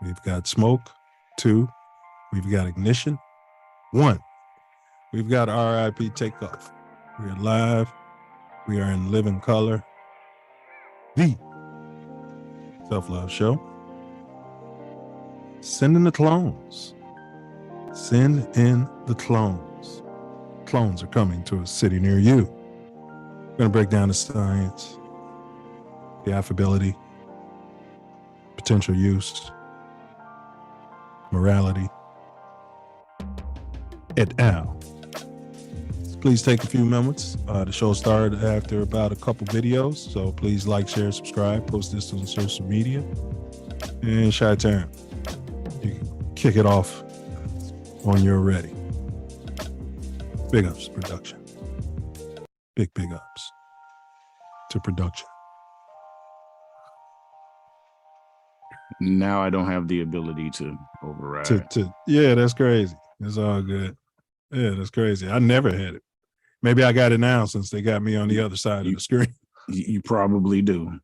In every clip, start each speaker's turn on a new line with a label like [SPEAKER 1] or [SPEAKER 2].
[SPEAKER 1] We've got smoke. 2, we've got ignition. 1, we've got RIP takeoff. We are live. We are in living color. The Self Love Show. Send in the clones. Send in the clones. Clones are coming to a city near you. We're going to break down the science, the affability, potential use, morality, et al. Please take a few moments. The show started after about a couple videos, so please like, share, subscribe, post this on social media. And Chi-Town, you can kick it off when you're ready. Big ups production. Big ups to production.
[SPEAKER 2] Now I don't have the ability to override.
[SPEAKER 1] Yeah, that's crazy. It's all good. Yeah, that's crazy. I never had it. Maybe I got it now since they got me on the other side of the screen.
[SPEAKER 2] You probably do.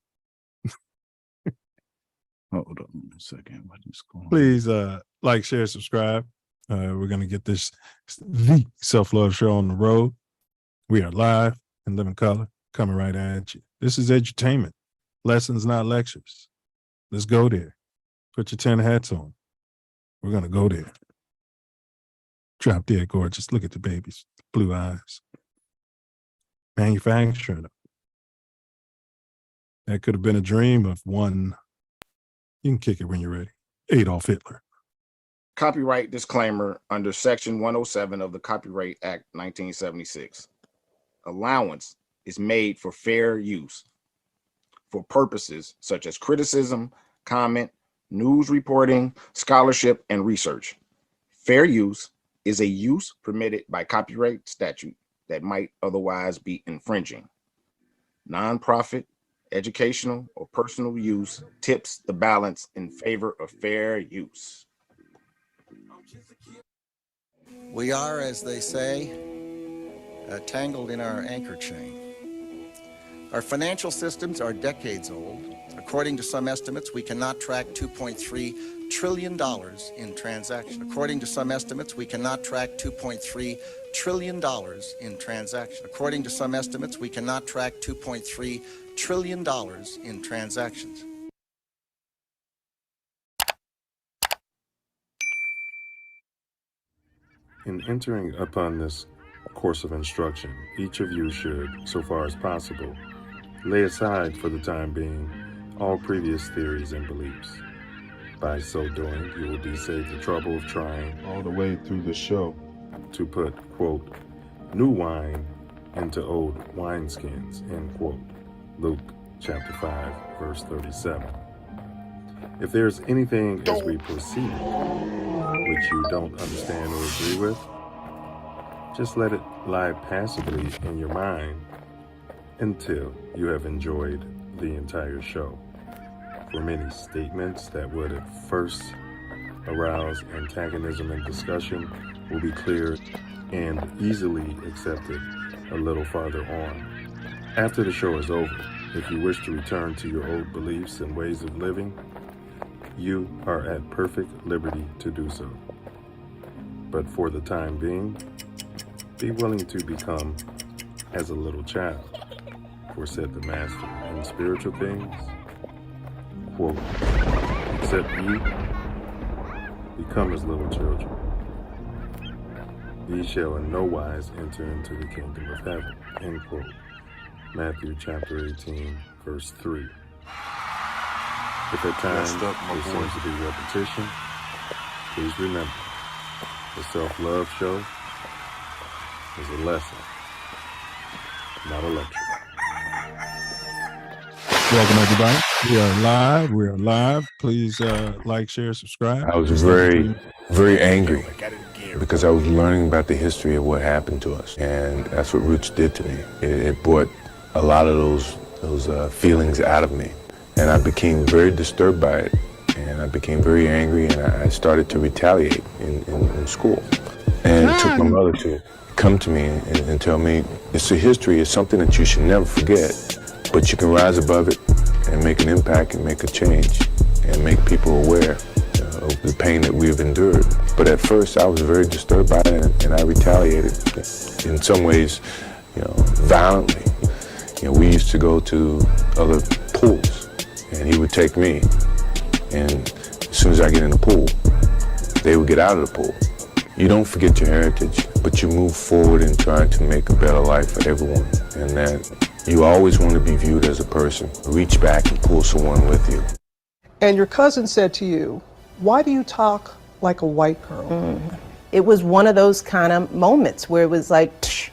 [SPEAKER 2] Hold on a second. What is going on?
[SPEAKER 1] Please like, share, subscribe. We're going to get this the Self Love Show on the road. We are live in living color, coming right at you. This is edutainment. Lessons, not lectures. Let's go there. Put your 10 hats on. We're going to go there. Drop dead gorgeous. Look at the babies. Blue eyes. Manufacturing them. That could have been a dream of one. You can kick it when you're ready. Adolf Hitler.
[SPEAKER 3] Copyright disclaimer under Section 107 of the Copyright Act 1976. Allowance is made for fair use for purposes such as criticism, comment, news reporting, scholarship, and research. Fair use is a use permitted by copyright statute that might otherwise be infringing. Nonprofit, educational, or personal use tips the balance in favor of fair use.
[SPEAKER 4] We are, as they say, tangled in our anchor chain. Our financial systems are decades old. According to some estimates, we cannot track $2.3 trillion in transactions. According to some estimates, we cannot track $2.3 trillion in transactions. According to some estimates, we cannot track $2.3 trillion in transactions.
[SPEAKER 1] In entering upon this course of instruction, each of you should, so far as possible, lay aside for the time being all previous theories and beliefs. By so doing, you will be saved the trouble of trying all the way through the show to put, quote, new wine into old wineskins, end quote. Luke chapter 5, verse 37. If there's anything as we proceed which you don't understand or agree with, just let it lie passively in your mind until you have enjoyed the entire show. For many statements that would at first arouse antagonism and discussion will be clear and easily accepted a little farther on. After the show is over, if you wish to return to your old beliefs and ways of living, you are at perfect liberty to do so. But for the time being, be willing to become as a little child, for said the Master in spiritual things, quote, except ye become as little children. Ye shall in no wise enter into the kingdom of heaven, end quote. Matthew chapter 18, verse 3. If at times there seems to be repetition, please remember, the Self Love Show is a lesson, not a lecture. Welcome, everybody. We are live. Please like, share, subscribe.
[SPEAKER 5] I was very angry because I was learning about the history of what happened to us. And that's what Roots did to me. It brought a lot of those feelings out of me. And I became very disturbed by it. And I became very angry, and I started to retaliate in school. And it took my mother to come to me and tell me, it's a history, it's something that you should never forget, but you can rise above it and make an impact and make a change and make people aware the pain that we've endured. But at first, I was very disturbed by it, and I retaliated in some ways, violently. We used to go to other pools, and he would take me, and as soon as I get in the pool, they would get out of the pool. You don't forget your heritage, but you move forward in trying to make a better life for everyone, and that you always want to be viewed as a person. Reach back and pull someone with you.
[SPEAKER 6] And your cousin said to you, "Why do you talk like a white girl?"
[SPEAKER 7] It was one of those kind of moments where it was like,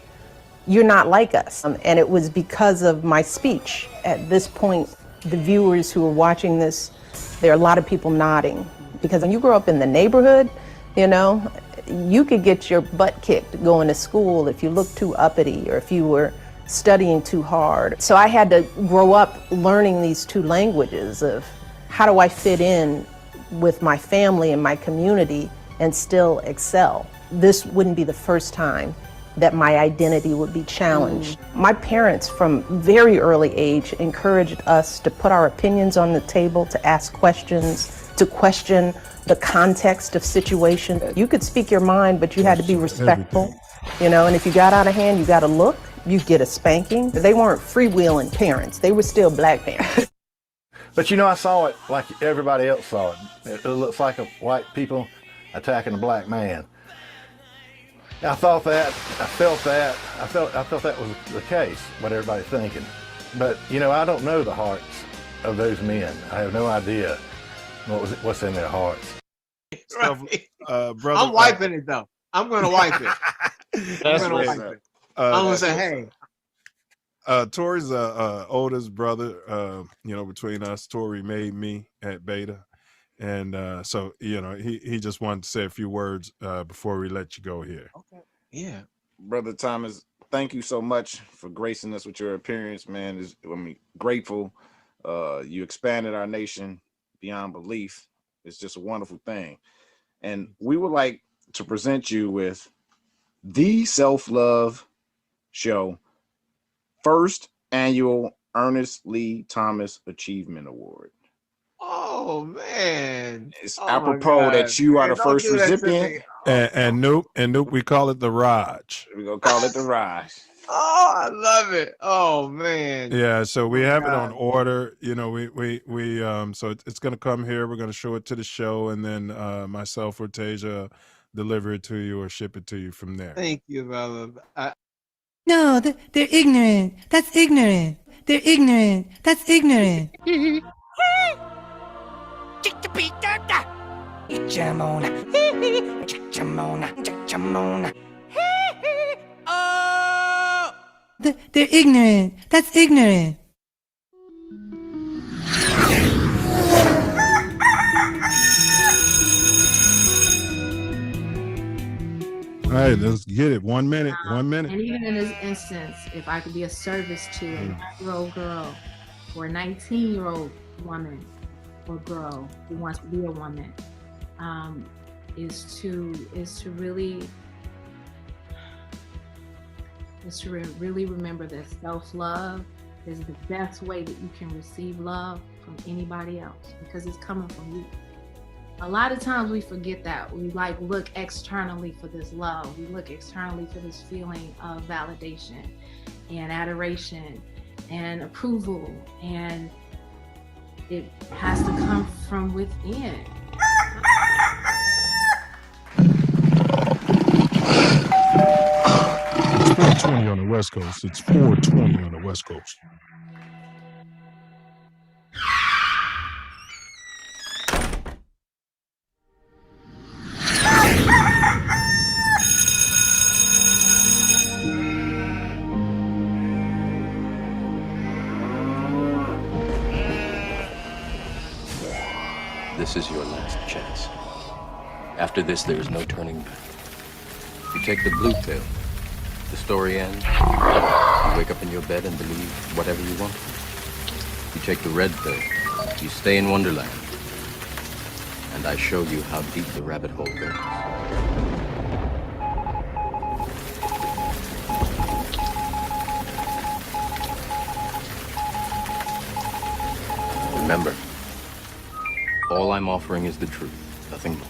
[SPEAKER 7] you're not like us. And it was because of my speech. At this point, the viewers who are watching this, there are a lot of people nodding. Because when you grow up in the neighborhood, you could get your butt kicked going to school if you looked too uppity or if you were studying too hard. So I had to grow up learning these two languages of how do I fit in with my family and my community and still excel. This wouldn't be the first time that my identity would be challenged. My parents from very early age encouraged us to put our opinions on the table, to ask questions, to question the context of situations. You could speak your mind, but you had to be respectful, and if you got out of hand, you got to look, you get a spanking. They weren't freewheeling parents. They were still black parents.
[SPEAKER 8] But I saw it like everybody else saw it. It looks like a white people attacking a black man. I thought that, I felt that, I felt that was the case, what everybody's thinking. But, I don't know the hearts of those men. I have no idea what's in their hearts.
[SPEAKER 9] Right.
[SPEAKER 10] Brother,
[SPEAKER 9] I'm wiping it though. I'm going to wipe it. I'm going to say, hey.
[SPEAKER 10] Tori's oldest brother, between us. Tori made me at Beta. And so, he just wanted to say a few words before we let you go here.
[SPEAKER 9] Okay. Yeah.
[SPEAKER 3] Brother Thomas, thank you so much for gracing us with your appearance, man. Grateful. You expanded our nation beyond belief. It's just a wonderful thing. And we would like to present you with the Self Luv Show first annual Ernest Lee Thomas Achievement Award.
[SPEAKER 9] Oh man.
[SPEAKER 3] It's
[SPEAKER 9] Oh,
[SPEAKER 3] apropos that you are the first recipient.
[SPEAKER 10] And nope, we call it the Raj.
[SPEAKER 3] We're gonna call it the Raj.
[SPEAKER 9] Oh, I love it. Oh man.
[SPEAKER 10] Yeah, so we have it on order. So it's gonna come here. We're gonna show it to the show, and then myself or Tasia deliver it to you or ship it to you from there.
[SPEAKER 9] Thank you, brother.
[SPEAKER 11] No, they're ignorant. That's ignorant. They're ignorant. That's ignorant. They're ignorant. That's ignorant.
[SPEAKER 10] All right, let's get it. 1 minute. 1 minute.
[SPEAKER 12] And even in this instance, if I could be a service to a 9-year-old girl or a 19-year-old woman or girl who wants to be a woman, is to really remember that self-love is the best way that you can receive love from anybody else, because it's coming from you. A lot of times we forget that. We look externally for this love. We look externally for this feeling of validation and adoration and approval, and it has to come from within.
[SPEAKER 10] It's 4:20 on the West Coast. It's 4:20 on the West Coast.
[SPEAKER 13] This is your last chance. After this, there is no turning back. You take the blue pill, the story ends. You wake up in your bed and believe whatever you want. You take the red pill, you stay in Wonderland. And I show you how deep the rabbit hole goes. Remember, all I'm offering is the truth. Nothing more.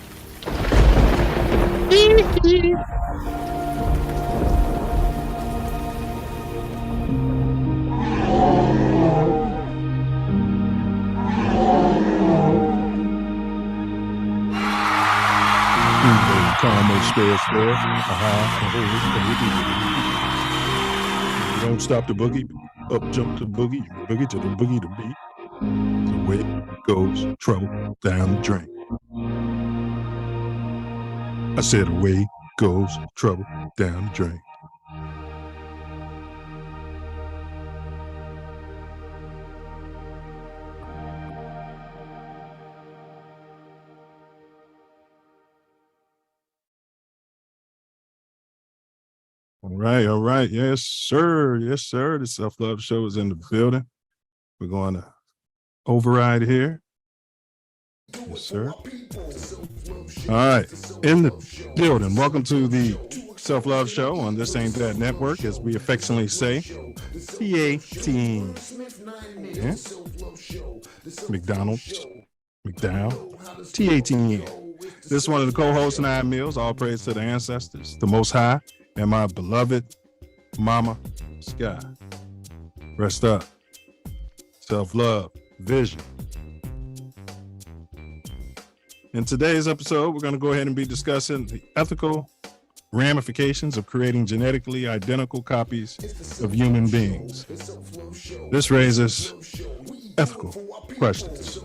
[SPEAKER 10] Don't stop the boogie, up jump the boogie, boogie to the boogie to beat. So away goes trouble down the drain. I said away goes trouble down the drain. All right. Yes, sir. Yes, sir. The Self Love Show is in the building. We're going to override here. Yes, sir. All right. In the building. Welcome to the Self Love Show on This Ain't That Network, as we affectionately say, TATN. Yeah. McDonald's, McDowell, TATN. This is one of the co-hosts in our meals. All praise to the ancestors, the Most High, and my beloved Mama Sky. Rest up. Self-love, vision. In today's episode, we're going to go ahead and be discussing the ethical ramifications of creating genetically identical copies of human beings. This raises ethical questions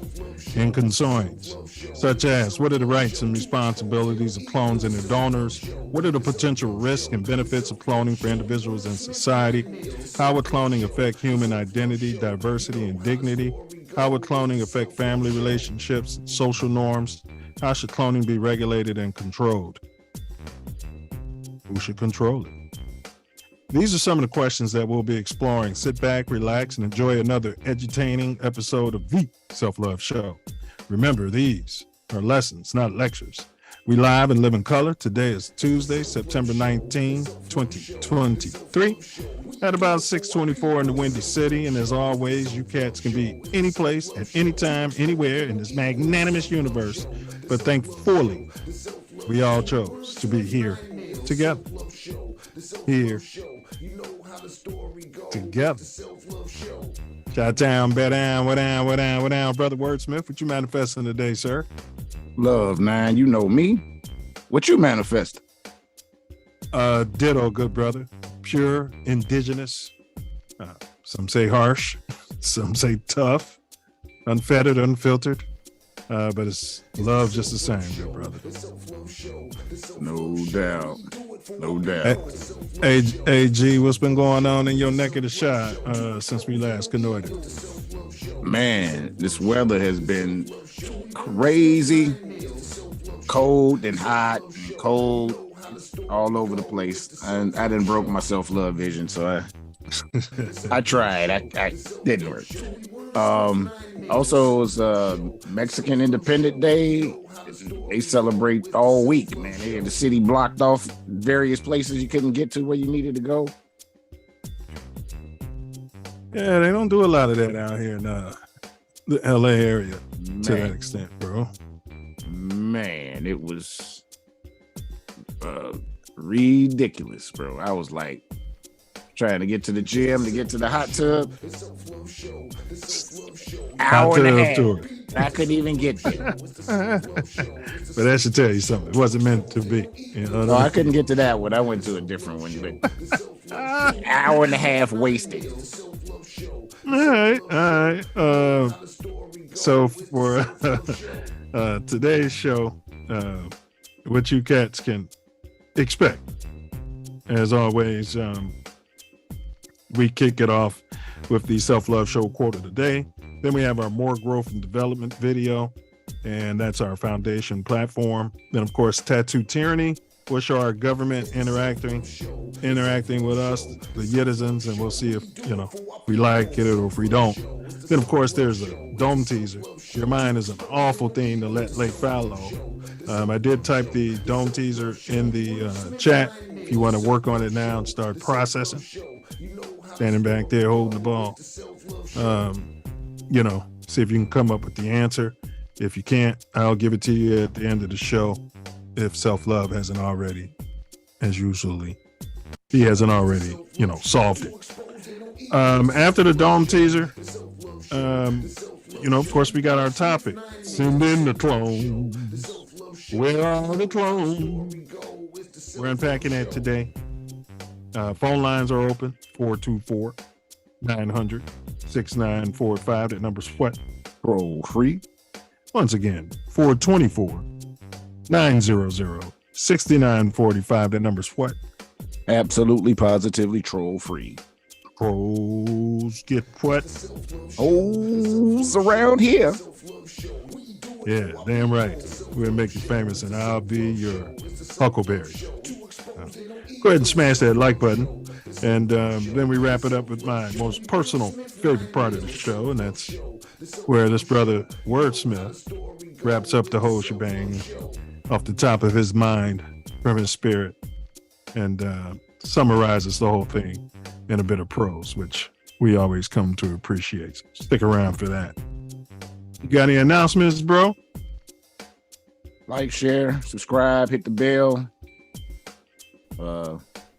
[SPEAKER 10] and concerns, such as what are the rights and responsibilities of clones and their donors? What are the potential risks and benefits of cloning for individuals and society? How would cloning affect human identity, diversity, and dignity? How would cloning affect family relationships, social norms? How should cloning be regulated and controlled? Who should control it? These are some of the questions that we'll be exploring. Sit back, relax, and enjoy another edutaining episode of the Self Love Show. Remember, these are lessons, not lectures. We live and live in color. Today is Tuesday, September 19, 2023, at about 6:24 in the Windy City. And as always, you cats can be any place, at any time, anywhere in this magnanimous universe. But thankfully, we all chose to be here together. Here together. Chi-town, bed down, what down, brother Wordsmith. What you manifesting today, sir?
[SPEAKER 3] Love, man. You know me. What you manifest?
[SPEAKER 10] Ditto, good brother. Pure, indigenous. Some say harsh. Some say tough. Unfettered, unfiltered. But it's love just the same, good brother.
[SPEAKER 3] No doubt. No doubt.
[SPEAKER 10] Hey, G, what's been going on in your neck of the shot since we last connected?
[SPEAKER 3] Man, this weather has been crazy. Cold and hot and cold all over the place. And I done broke my self-love vision, so I tried. I didn't work. Also, it was Mexican Independence Day. They celebrate all week, man. They had the city blocked off, various places you couldn't get to where you needed to go.
[SPEAKER 10] Yeah, they don't do a lot of that out here in the LA area to that extent, bro.
[SPEAKER 3] Man, it was ridiculous, bro. I was like trying to get to the gym, to get to the hot tub. Hour and a half. Tour. I couldn't even get there.
[SPEAKER 10] But that should tell you something. It wasn't meant to be. You know
[SPEAKER 3] I couldn't get to that one. I went to a different one. But hour and a half wasted.
[SPEAKER 10] All right. So for today's show, what you cats can expect, as always, we kick it off with the Self Love Show quote of the day. Then we have our More Growth and Development video, and that's our foundation platform. Then, of course, Tattoo Tyranny. We'll show our government interacting with us, the citizens, and we'll see if we like it or if we don't. Then, of course, there's a dome teaser. Your mind is an awful thing to let late fallow. I did type the dome teaser in the chat. If you want to work on it now and start processing, standing back there holding the ball, see if you can come up with the answer. If you can't, I'll give it to you at the end of the show if Self Love hasn't already, as usually. He hasn't already, solved it. After the Dome teaser, of course, we got our topic. Send in the clones. Where are the clones? We're unpacking that today. Phone lines are open, 424-900-6945. That number's what?
[SPEAKER 2] Roll free.
[SPEAKER 10] Once again, 424-900-6945. That number's what?
[SPEAKER 2] Absolutely, positively troll free.
[SPEAKER 10] Trolls get what?
[SPEAKER 2] Holes around here.
[SPEAKER 10] Yeah, damn right. We're gonna make you famous, and I'll be your Huckleberry. Go ahead and smash that like button, and then we wrap it up with my most personal favorite part of the show, and that's where this brother Wordsmith wraps up the whole shebang off the top of his mind from his spirit, and summarizes the whole thing in a bit of prose, which we always come to appreciate. So stick around for that. You got any announcements, bro?
[SPEAKER 2] Like, share, subscribe, hit the bell.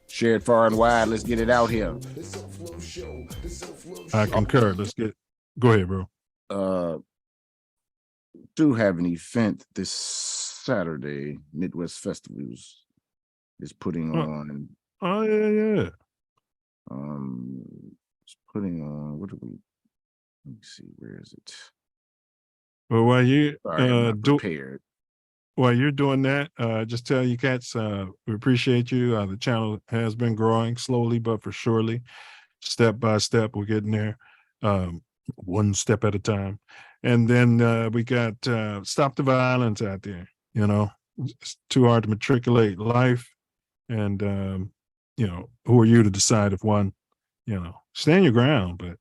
[SPEAKER 2] Share it far and wide. Let's get it out here.
[SPEAKER 10] I concur. Go ahead, bro.
[SPEAKER 2] Do have an event this Saturday. Midwest Festivals is putting on.
[SPEAKER 10] Oh yeah.
[SPEAKER 2] It's putting on. What do we? Let me see. Where is it?
[SPEAKER 10] Well, while you
[SPEAKER 2] prepared.
[SPEAKER 10] While you're doing that, just tell you cats, we appreciate you. The channel has been growing slowly but for surely, step by step. We're getting there, one step at a time. And then we got Stop the Violence out there. It's too hard to matriculate life. And, who are you to decide if one, stand your ground, but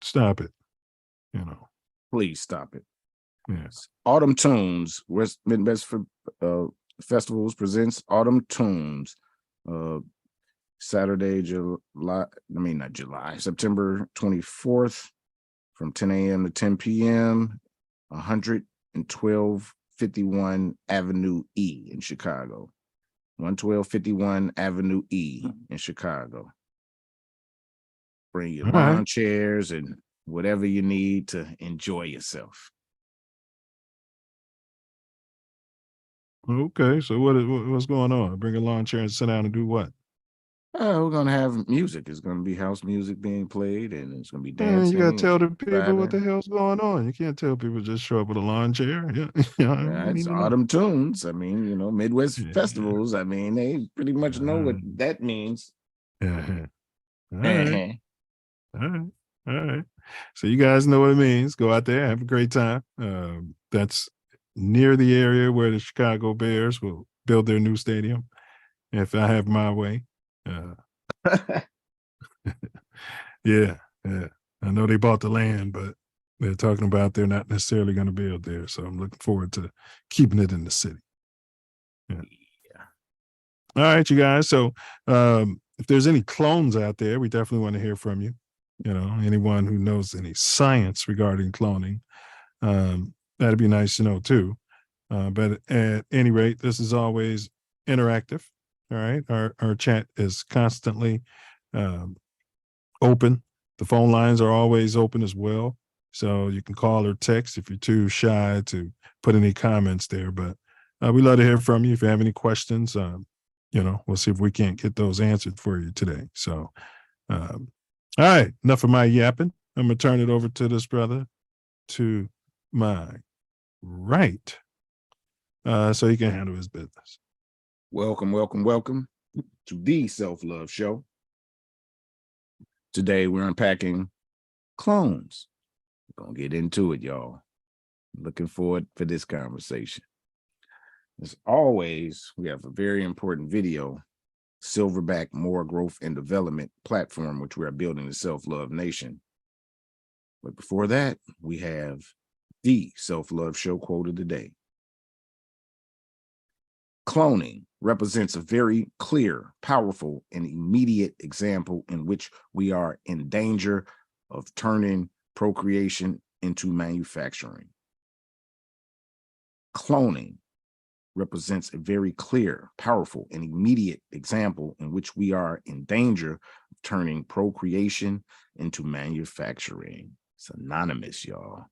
[SPEAKER 10] stop it,
[SPEAKER 2] Please stop it.
[SPEAKER 10] Yes.
[SPEAKER 2] Autumn Tunes, West Midwest Festivals presents Autumn Tunes. Saturday, September 24th from 10 a.m. to 10 p.m. 11251 Avenue E in Chicago. 11251 Avenue E in Chicago. Bring your lawn chairs and whatever you need to enjoy yourself.
[SPEAKER 10] Okay, so what's going on? Bring a lawn chair and sit down and do what?
[SPEAKER 2] We're gonna have music. It's gonna be house music being played, and it's gonna be dancing.
[SPEAKER 10] You gotta tell the people what the hell's going on. You can't tell people just show up with a lawn chair.
[SPEAKER 2] It's Autumn Tunes. Midwest Festivals. They pretty much know what that means.
[SPEAKER 10] All right. So you guys know what it means. Go out there, have a great time. That's near the area where the Chicago Bears will build their new stadium, if I have my way. Yeah. I know they bought the land, but they're talking about they're not necessarily going to build there. So I'm looking forward to keeping it in the city. Yeah. All right, you guys. So if there's any clones out there, we definitely want to hear from you. Anyone who knows any science regarding cloning, that'd be nice to know too. But at any rate, this is always interactive. All right. Our chat is constantly open. The phone lines are always open as well. So you can call or text if you're too shy to put any comments there. But we love to hear from you. If you have any questions, we'll see if we can't get those answered for you today. So, all right, enough of my yapping. I'm going to turn it over to this brother to my right, so he can handle his business.
[SPEAKER 2] Welcome to the Self Love Show. Today we're unpacking clones. We're gonna get into it, y'all. Looking forward for this conversation. As always, we have a very important video, Silverback More Growth and Development platform, which we are building the Self Love Nation. But before that, we have the Self Love Show quote of the day. Cloning represents a very clear, powerful, and immediate example in which we are in danger of turning procreation into manufacturing. Cloning represents a very clear, powerful, and immediate example in which we are in danger of turning procreation into manufacturing. It's anonymous, y'all.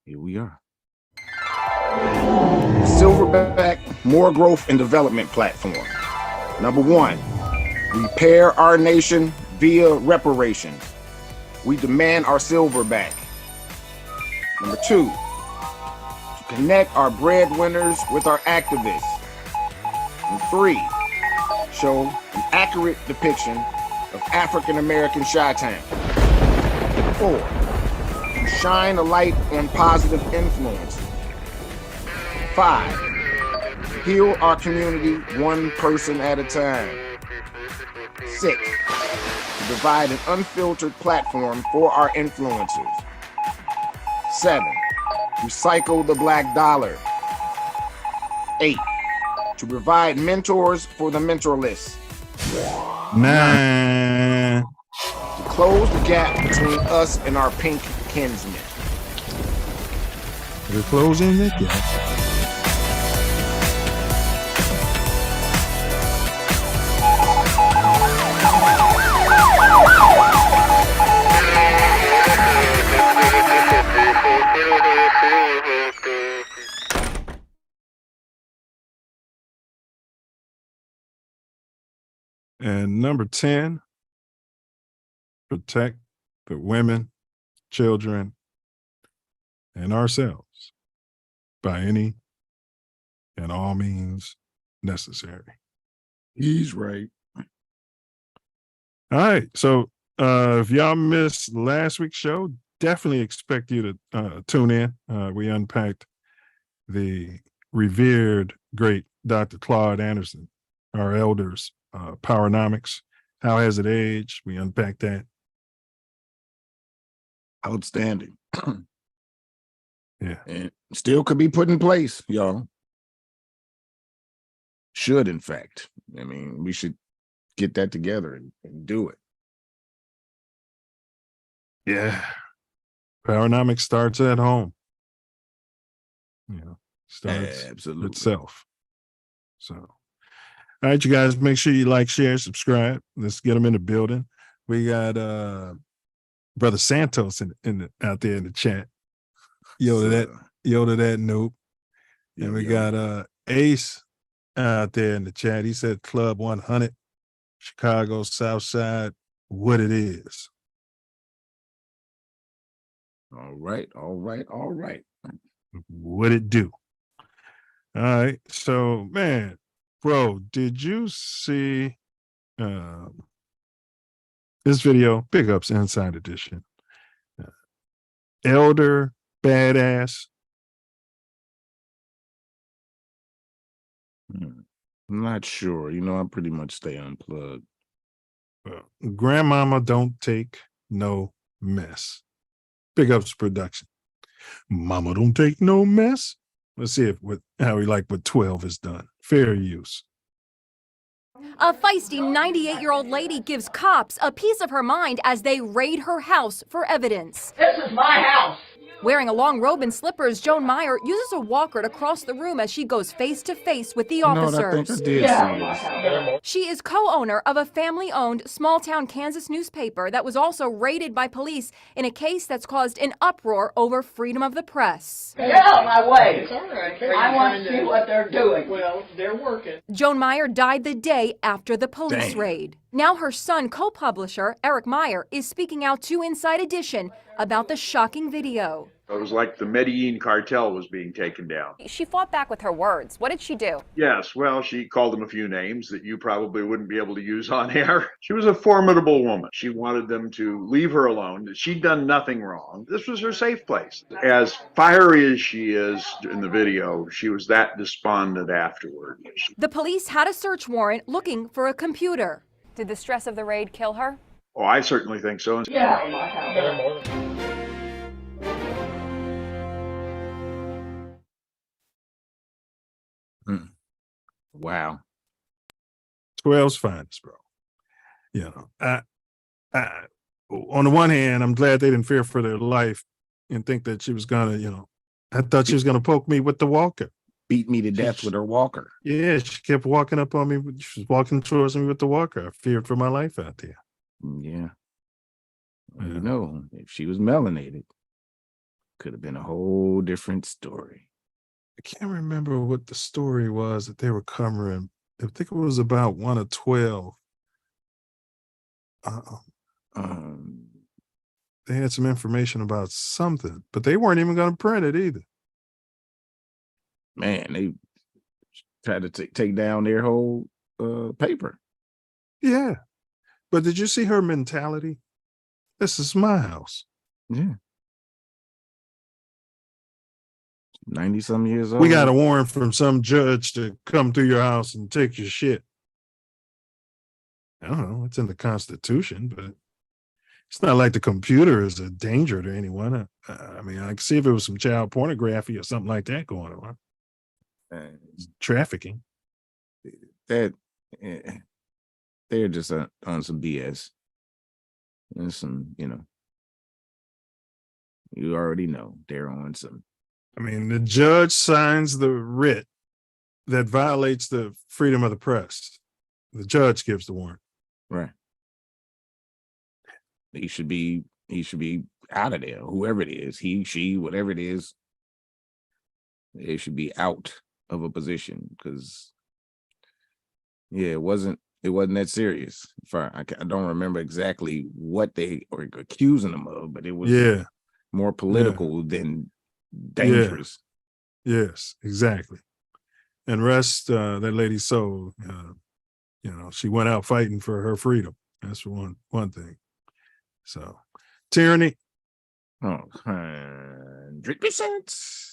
[SPEAKER 2] Here we are.
[SPEAKER 3] Silverback More Growth and Development Platform. Number 1, repair our nation via reparations. We demand our silver back. Number 2, to connect our breadwinners with our activists. And 3, show an accurate depiction of African American Chi-Town. 4, to shine a light on positive influence. 5, heal our community one person at a time. 6, to provide an unfiltered platform for our influencers. 7, recycle the black dollar. 8, to provide mentors for the mentorless.
[SPEAKER 10] 9,
[SPEAKER 3] to close the gap between us and our pink kinsmen.
[SPEAKER 10] we're closing the gap. And number 10, protect the women, children, and ourselves by any and all means necessary.
[SPEAKER 2] He's right.
[SPEAKER 10] All right. So if y'all missed last week's show, definitely expect you to tune in. We unpacked the revered great Dr. Claude Anderson, our elders, Powernomics. How has it aged? We unpacked that.
[SPEAKER 2] Outstanding.
[SPEAKER 10] Yeah.
[SPEAKER 2] And still could be put in place, y'all. Should, in fact. I mean, we should get that together and do it.
[SPEAKER 10] Yeah. Powernomics starts at home. You know, starts
[SPEAKER 2] Absolutely.
[SPEAKER 10] itself. So, all right, you guys, make sure you like, share, subscribe. Let's get them in the building. We got Brother Santos out there in the chat. Yo to that noob. And we got Ace out there in the chat. He said Club 100, Chicago South Side, what it is.
[SPEAKER 2] All right.
[SPEAKER 10] What it do? All right. So, man, bro, did you see this video? Big ups Inside Edition. Elder Badass.
[SPEAKER 2] I'm not sure. You know, I pretty much stay unplugged.
[SPEAKER 10] Grandmama don't take no mess. Big ups production. Mama don't take no mess. Let's see how we like what 12 is done. Fair use.
[SPEAKER 14] A feisty 98-year-old lady gives cops a piece of her mind as they raid her house for evidence.
[SPEAKER 15] This is my house.
[SPEAKER 14] Wearing a long robe and slippers, Joan Meyer uses a walker to cross the room as she goes face to face with the officers.
[SPEAKER 2] I think I did see this.
[SPEAKER 14] She is co-owner of a family-owned small-town Kansas newspaper that was also raided by police in a case that's caused an uproar over freedom of the press.
[SPEAKER 15] Get out of my way. It's all right. I want to see what they're doing. Well, they're working.
[SPEAKER 14] Joan Meyer died the day after the police raid. Now her son, co-publisher Eric Meyer, is speaking out to Inside Edition about the shocking video.
[SPEAKER 16] It was like the Medellin cartel was being taken down.
[SPEAKER 14] She fought back with her words. What did she do?
[SPEAKER 16] Yes, well, she called them a few names that you probably wouldn't be able to use on air. She was a formidable woman. She wanted them to leave her alone. She'd done nothing wrong. This was her safe place. As fiery as she is in the video, she was that despondent afterward.
[SPEAKER 14] The police had a search warrant looking for a computer. Did the stress of the raid kill her?
[SPEAKER 16] Oh, I certainly think so.
[SPEAKER 15] Yeah.
[SPEAKER 2] Wow.
[SPEAKER 10] 12's finest, bro. You know, I on the one hand, I'm glad they didn't fear for their life and think that she was gonna, I thought she was going to poke me with the walker.
[SPEAKER 2] Beat me to death with her walker.
[SPEAKER 10] Yeah, she kept walking up on me. She was walking towards me with the walker. I feared for my life out there.
[SPEAKER 2] Yeah. Well, you know, if she was melanated, could have been a whole different story.
[SPEAKER 10] I can't remember what the story was that they were covering. I think it was about 1 or 12. They had some information about something, but they weren't even going to print it either.
[SPEAKER 2] Man, they tried to take down their whole paper.
[SPEAKER 10] Yeah. But did you see her mentality? This is my house.
[SPEAKER 2] Yeah. 90-some years old.
[SPEAKER 10] We got a warrant from some judge to come through your house and take your shit. I don't know. It's in the Constitution, but it's not like the computer is a danger to anyone. I mean, I can see if it was some child pornography or something like that going on. Trafficking.
[SPEAKER 2] They're just on some BS. And some, you already know they're on some.
[SPEAKER 10] I mean, the judge signs the writ that violates the freedom of the press. The judge gives the warrant.
[SPEAKER 2] Right. He should be out of there. Whoever it is, he, she, whatever it is, they should be out of a position because, it wasn't that serious. I don't remember exactly what they were accusing them of, but it was more political than dangerous.
[SPEAKER 10] Yes, exactly. And rest that lady's soul. She went out fighting for her freedom. That's one thing. So, tyranny.
[SPEAKER 2] 100%.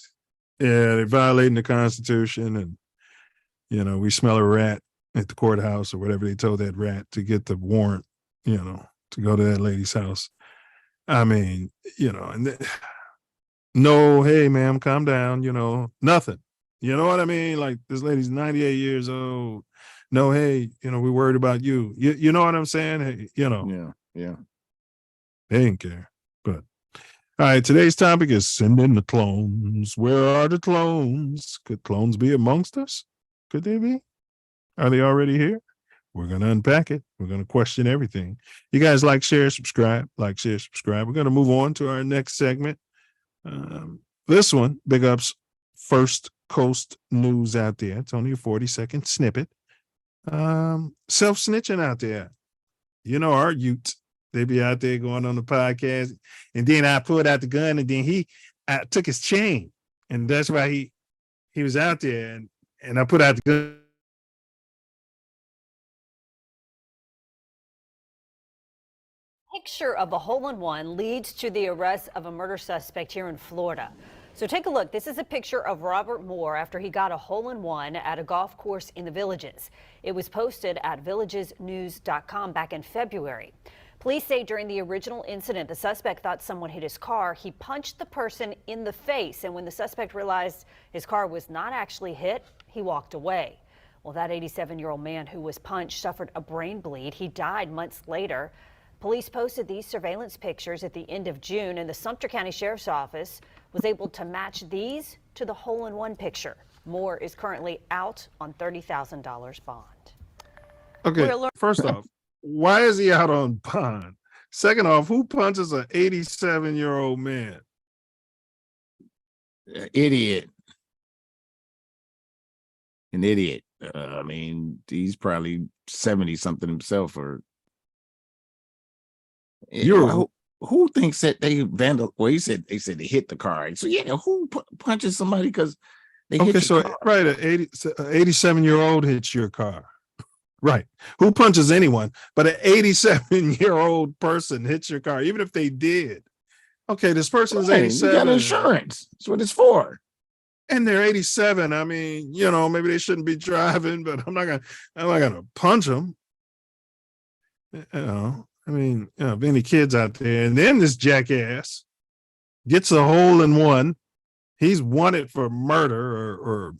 [SPEAKER 10] Yeah, they're violating the Constitution, and we smell a rat at the courthouse or whatever they told that rat to get the warrant. To go to that lady's house. I mean, and no, hey, ma'am, calm down. Nothing. You know what I mean? Like, this lady's 98 years old. No, hey, we're worried about you. You know what I'm saying? Hey,
[SPEAKER 2] Yeah.
[SPEAKER 10] They didn't care. But all right, today's topic is send in the clones. Where are the clones? Could clones be amongst us? Could they be? Are they already here? We're going to unpack it. We're going to question everything. You guys like, share, subscribe. Like, share, subscribe. We're going to move on to our next segment. This one, big ups First Coast News out there. It's only a 40-second snippet. Self-snitching out there. Our youth, they be out there going on the podcast, and then I pulled out the gun, and then I took his chain, and that's why he was out there, and I put out the gun.
[SPEAKER 17] Picture of a hole-in-one leads to the arrest of a murder suspect here in Florida. So take a look. This is a picture of Robert Moore after he got a hole-in-one at a golf course in the Villages. It was posted at villagesnews.com back in February. Police say during the original incident, the suspect thought someone hit his car. He punched the person in the face, and when the suspect realized his car was not actually hit, he walked away. Well, that 87-year-old man who was punched suffered a brain bleed. He died months later. Police posted these surveillance pictures at the end of June, and the Sumter County Sheriff's Office was able to match these to the hole-in-one picture. Moore is currently out on $30,000 bond.
[SPEAKER 10] Okay, first off, why is he out on bond? Second off, who punches an 87-year-old man?
[SPEAKER 2] Idiot. An idiot. I mean, he's probably 70-something himself, or who thinks that they vandal? Well, they said they hit the car. So yeah, who punches somebody because they hit the car?
[SPEAKER 10] Right, an 87-year-old hits your car. Right. Who punches anyone? But an 87-year-old person hits your car, even if they did. Okay, this person is 87.
[SPEAKER 2] You got insurance. That's what it's for.
[SPEAKER 10] And they're 87. I mean, maybe they shouldn't be driving, but I'm not gonna punch them. I mean, if any kids out there, and then this jackass gets a hole-in-one. He's wanted for murder or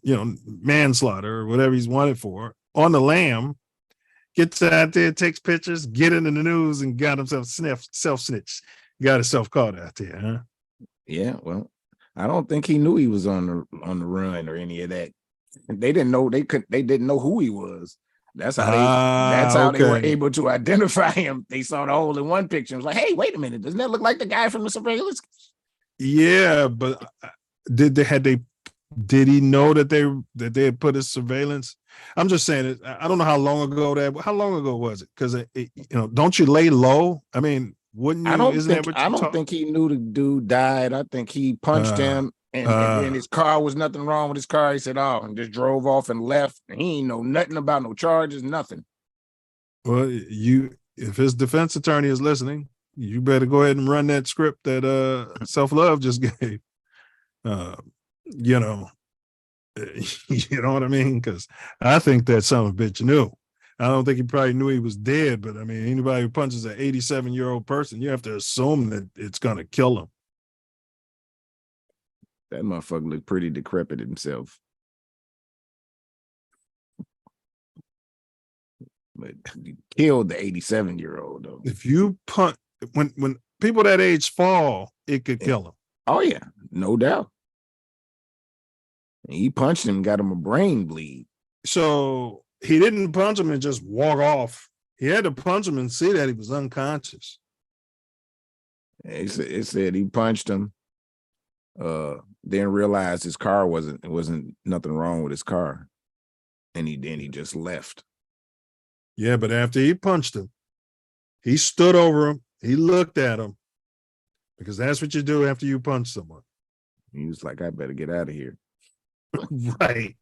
[SPEAKER 10] manslaughter or whatever he's wanted for on the lam. Gets out there, takes pictures, get into the news, and got himself self-snitched. Got himself caught out there, huh?
[SPEAKER 2] Yeah, well, I don't think he knew he was on the run or any of that. They didn't know they didn't know who he was. That's how they were
[SPEAKER 10] Okay.
[SPEAKER 2] able to identify him. They saw the hole in one picture and was like, hey, wait a minute, doesn't that look like the guy from the surveillance?
[SPEAKER 10] Yeah, but did he know that they had put his surveillance? I'm just saying it. I don't know how long ago was it? Because don't you lay low? I mean, wouldn't you?
[SPEAKER 2] I don't
[SPEAKER 10] Isn't that what you talk?
[SPEAKER 2] think he knew the dude died. I think he punched him and then his car was nothing wrong with his car. He said, oh, and just drove off and left. And he ain't know nothing about no charges, nothing.
[SPEAKER 10] Well, if his defense attorney is listening, you better go ahead and run that script that Self Love just gave. You know what I mean? Because I think that son of a bitch knew. I don't think he probably knew he was dead, but I mean, anybody who punches an 87-year-old person, you have to assume that it's gonna kill him.
[SPEAKER 2] That motherfucker looked pretty decrepit himself. But he killed the 87-year-old though.
[SPEAKER 10] If you punch when people that age fall, it could kill them.
[SPEAKER 2] Oh yeah, no doubt. And he punched him, got him a brain bleed.
[SPEAKER 10] So he didn't punch him and just walk off. He had to punch him and see that he was unconscious.
[SPEAKER 2] It said he punched him, then realized his car wasn't nothing wrong with his car. And he just left.
[SPEAKER 10] Yeah, but after he punched him, he stood over him, he looked at him, because that's what you do after you punch someone.
[SPEAKER 2] He was like, I better get out of here.
[SPEAKER 10] Right.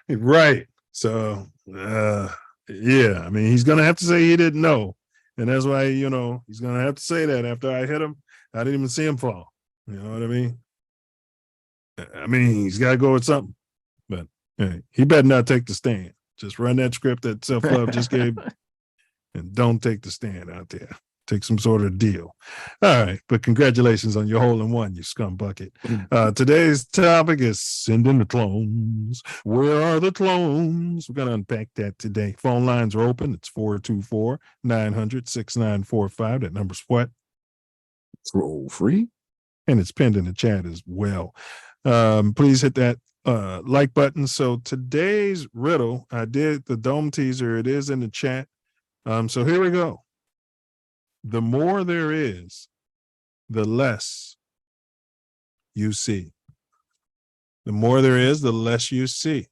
[SPEAKER 10] Right. So yeah, I mean, he's gonna have to say he didn't know. And that's why, he's gonna have to say that after I hit him, I didn't even see him fall. You know what I mean? I mean, he's gotta go with something. But hey, he better not take the stand. Just run that script that Self Love just gave and don't take the stand out there. Take some sort of deal. All right, but congratulations on your hole in one, you scum bucket. Today's topic is sending the clones. Where are the clones? We're going to unpack that today. Phone lines are open. It's 424-900-6945. That number's what?
[SPEAKER 2] Troll free.
[SPEAKER 10] And it's pinned in the chat as well. Please hit that like button. So today's riddle, I did the dome teaser. It is in the chat. So here we go. The more there is, the less you see. The more there is, the less you see.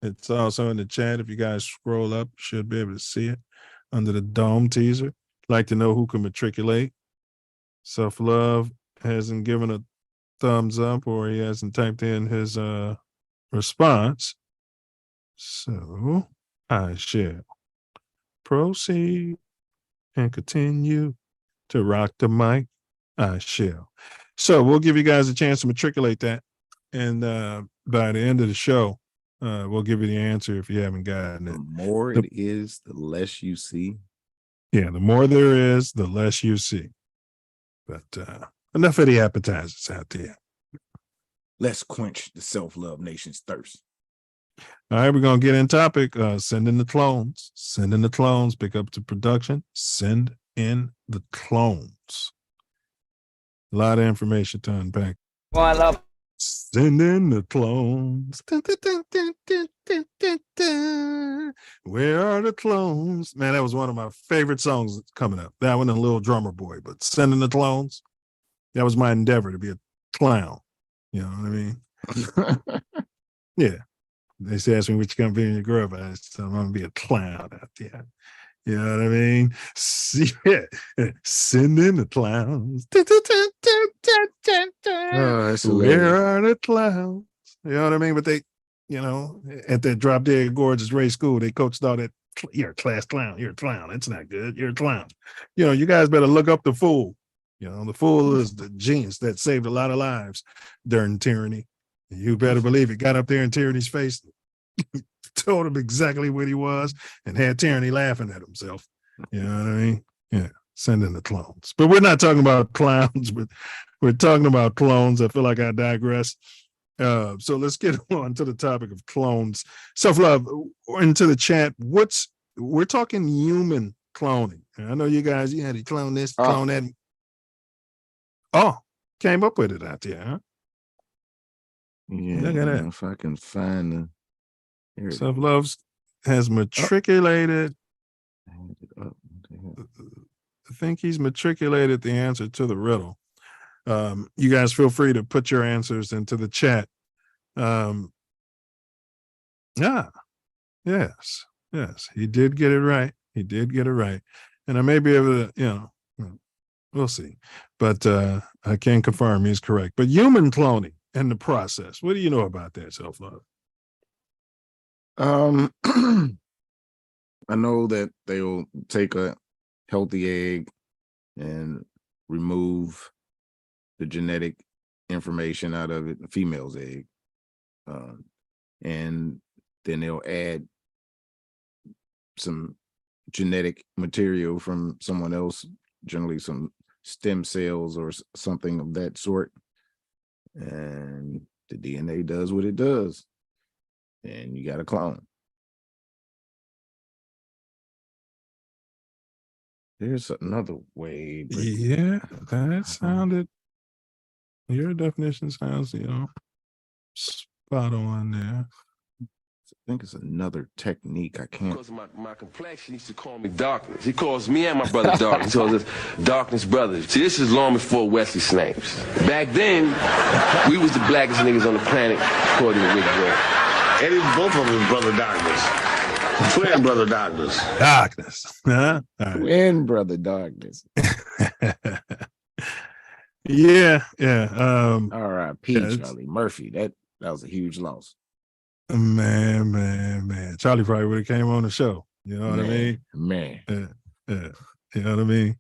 [SPEAKER 10] It's also in the chat. If you guys scroll up, you should be able to see it under the dome teaser. Like to know who can matriculate. Self Love hasn't given a thumbs up, or he hasn't typed in his response. So I shall proceed and continue to rock the mic. I shall. So we'll give you guys a chance to matriculate that. And by the end of the show, we'll give you the answer if you haven't gotten it.
[SPEAKER 2] The more it is, the less you see.
[SPEAKER 10] Yeah, the more there is, the less you see. But enough of the appetizers out there.
[SPEAKER 2] Let's quench the Self-Love Nation's thirst.
[SPEAKER 10] All right, we're going to get in topic. Send in the clones. Send in the clones. Pick up the production. Send in the clones. A lot of information to unpack.
[SPEAKER 15] Well, I love.
[SPEAKER 10] Send in the clones. Dun, dun, dun, dun, dun, dun, dun, dun. Where are the clones? Man, that was one of my favorite songs coming up. That one and Little Drummer Boy. But Send in the Clones, that was my endeavor to be a clown. You know what I mean? Yeah. They used to ask me which company you grew up at. I said, I'm going to be a clown out there. You know what I mean? Yeah. Send in the clowns. Where are the clowns? You know what I mean? But they, at that Drop Dead Gorgeous Ray School, they coached all that. You're a class clown. You're a clown. It's not good. You're a clown. You guys better look up the fool. The fool is the genius that saved a lot of lives during tyranny. You better believe it. Got up there in Tyranny's face, told him exactly what he was, and had Tyranny laughing at himself. You know what I mean? Yeah, send in the clones. But we're not talking about clowns, but we're talking about clones. I feel like I digress. So let's get on to the topic of clones. Self Love, into the chat. We're talking human cloning. And I know you guys, you had to clone this, clone that. Oh, came up with it out there, huh?
[SPEAKER 2] Yeah,
[SPEAKER 10] Look at that.
[SPEAKER 2] if I can find the here it
[SPEAKER 10] Self
[SPEAKER 2] is.
[SPEAKER 10] Love has matriculated.
[SPEAKER 2] Oh.
[SPEAKER 10] I think he's matriculated the answer to the riddle. You guys feel free to put your answers into the chat. Yes, he did get it right. He did get it right. And I may be able to, we'll see. But I can confirm he's correct. But human cloning and the process, what do you know about that, Self Love?
[SPEAKER 2] I know that they'll take a healthy egg and remove the genetic information out of it, a female's egg. And then they'll add some genetic material from someone else, generally some stem cells or something of that sort. And the DNA does what it does. And you got a clone. There's another way. But
[SPEAKER 10] Yeah, that sounded, your definition sounds, spot on there.
[SPEAKER 2] I think it's another technique. I can't.
[SPEAKER 18] Because my complexion, he used to call me Darkness. He calls me and my brother Darkness. He calls us Darkness Brothers. See, this is long before Wesley Snipes. Back then, we was the blackest niggas on the planet, according to Rick Ross.
[SPEAKER 19] Eddie, both of them brother Darkness. Twin brother Darkness.
[SPEAKER 10] Darkness. Huh? All right.
[SPEAKER 2] Twin brother Darkness.
[SPEAKER 10] Yeah.
[SPEAKER 2] R.I.P. Charlie Murphy. That was a huge loss.
[SPEAKER 10] Man. Charlie probably would have came on the show. You know what I mean?
[SPEAKER 2] Man.
[SPEAKER 10] Yeah. You know what I mean?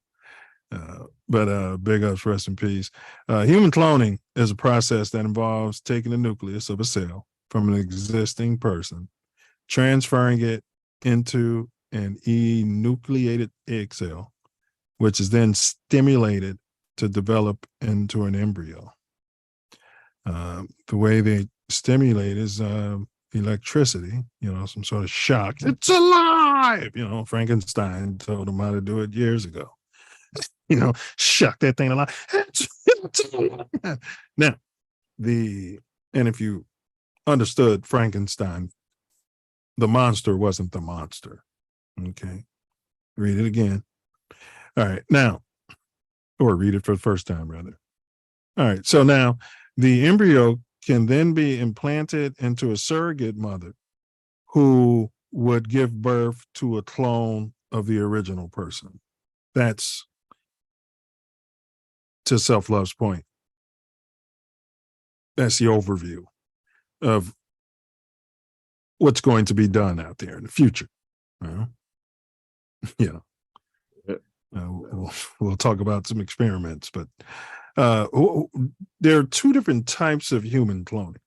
[SPEAKER 10] But big ups, rest in peace. Human cloning is a process that involves taking the nucleus of a cell from an existing person, transferring it into an enucleated egg cell, which is then stimulated to develop into an embryo. The way they stimulate is electricity, some sort of shock. It's alive! Frankenstein told them how to do it years ago. Shock that thing alive. It's alive. Now, and if you understood Frankenstein, the monster wasn't the monster. Okay. Read it again. All right. Now, or read it for the first time, rather. All right. So now the embryo can then be implanted into a surrogate mother who would give birth to a clone of the original person. That's to Self Love's point. That's the overview of what's going to be done out there in the future. We'll talk about some experiments, but there are two different types of human cloning.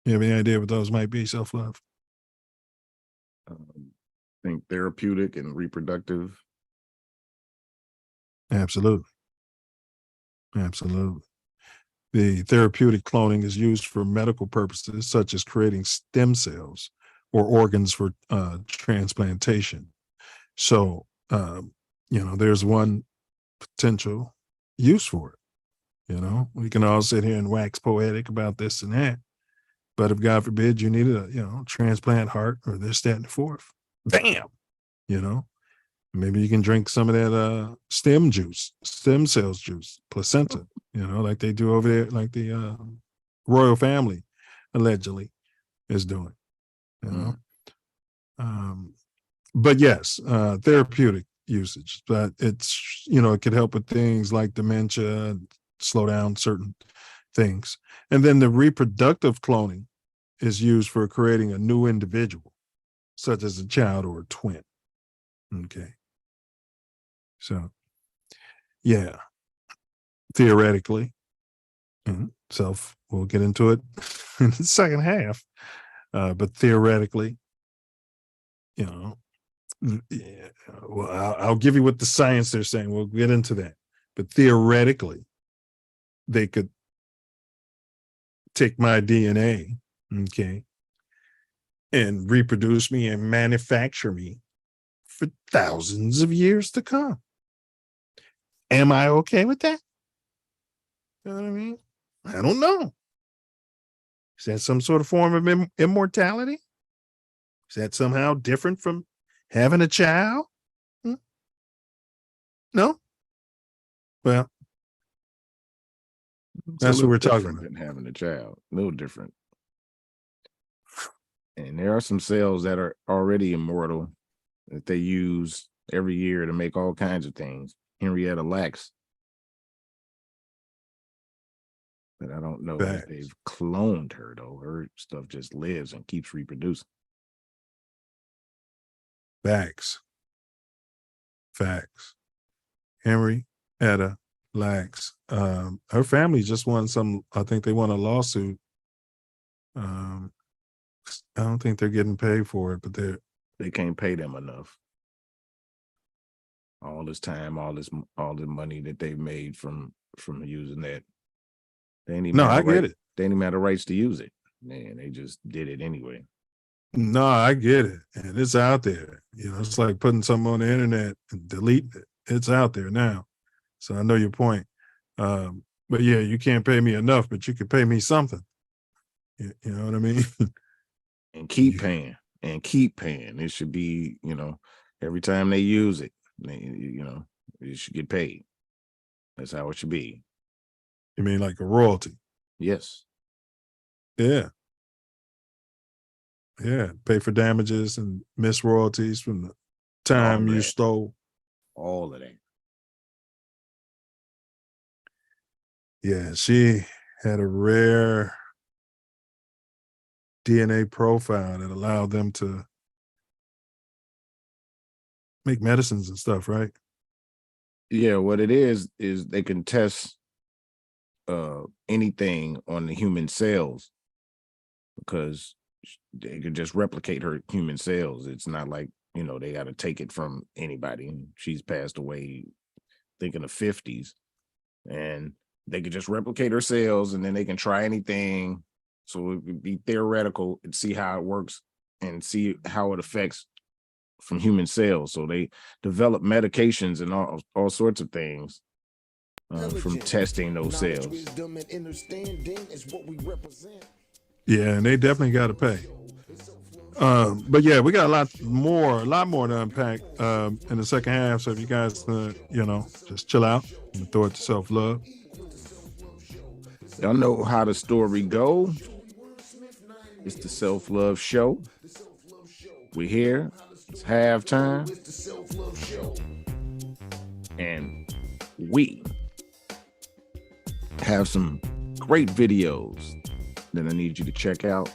[SPEAKER 10] You have any idea what those might be, Self Love?
[SPEAKER 2] I think therapeutic and reproductive.
[SPEAKER 10] Absolutely. The therapeutic cloning is used for medical purposes, such as creating stem cells or organs for transplantation. So, there's one potential use for it. We can all sit here and wax poetic about this and that, but if God forbid you needed a, transplant heart or this, that, and the fourth, bam, maybe you can drink some of that stem cells juice, placenta, like they do over there, like the royal family allegedly is doing. But yes, therapeutic usage, but it's, it could help with things like dementia, slow down certain things. And then the reproductive cloning is used for creating a new individual, such as a child or a twin. Okay. So, yeah, theoretically, we'll get into it in the second half, but theoretically, I'll give you what the science they're saying. We'll get into that. But theoretically, they could take my DNA, okay, and reproduce me and manufacture me for thousands of years to come. Am I okay with that? You know what I mean? I don't know. Is that some sort of form of immortality? Is that somehow different from having a child? No? Well, that's what we're talking about.
[SPEAKER 2] Than having a child, a little different. And there are some cells that are already immortal that they use every year to make all kinds of things. Henrietta Lacks. But I don't know if they've cloned her, though. Her stuff just lives and keeps reproducing.
[SPEAKER 10] Facts. Henrietta Lacks. Her family just won I think they won a lawsuit. I don't think they're getting paid for it, but
[SPEAKER 2] they can't pay them enough. All this time, all the money that they made from using that. They ain't even
[SPEAKER 10] get it.
[SPEAKER 2] They didn't even have the rights to use it. Man, they just did it anyway.
[SPEAKER 10] No, I get it. And it's out there. You know, it's like putting something on the internet and deleting it. It's out there now. So I know your point. But yeah, you can't pay me enough, but you can pay me something. You know what I mean?
[SPEAKER 2] And keep paying. It should be, every time they use it, you should get paid. That's how it should be.
[SPEAKER 10] You mean like a royalty?
[SPEAKER 2] Yes.
[SPEAKER 10] Yeah. Yeah. Pay for damages and missed royalties from the time you stole.
[SPEAKER 2] All of that.
[SPEAKER 10] Yeah, she had a rare DNA profile that allowed them to make medicines and stuff, right?
[SPEAKER 2] Yeah, what it is they can test anything on the human cells because they could just replicate her human cells. It's not like, they got to take it from anybody. She's passed away, I think in the 50s, and they could just replicate her cells and then they can try anything. So it would be theoretical and see how it works and see how it affects from human cells. So they develop medications and all sorts of things from testing those cells.
[SPEAKER 10] Yeah, and they definitely got to pay. But yeah, we got a lot more to unpack in the second half. So if you guys, just chill out and throw it to Self Love.
[SPEAKER 2] Y'all know how the story go. It's the Self Love Show. We're here. It's halftime. And we have some great videos that I need you to check out.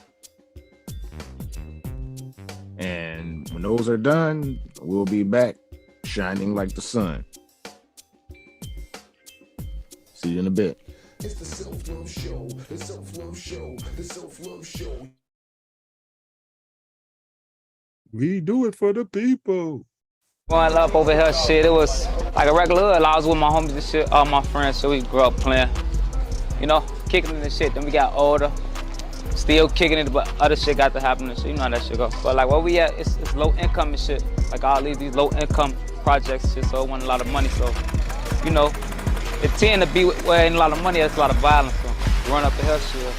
[SPEAKER 2] And when those are done, we'll be back shining like the sun. See you in a bit.
[SPEAKER 20] It's the Self Love Show, the Self Love Show, the Self Love Show.
[SPEAKER 10] We do it for the people.
[SPEAKER 21] Growing up over here, shit, it was like a regular hood. I was with my homies and shit, all my friends, so we grew up playing, kicking in the shit. Then we got older, still kicking it, but other shit got to happen and shit. You know how that shit go. But like where we at, it's low income and shit. Like all these low income projects and shit, so it wasn't a lot of money. So, it tend to be where ain't a lot of money, there's a lot of violence. So growing up in here, shit,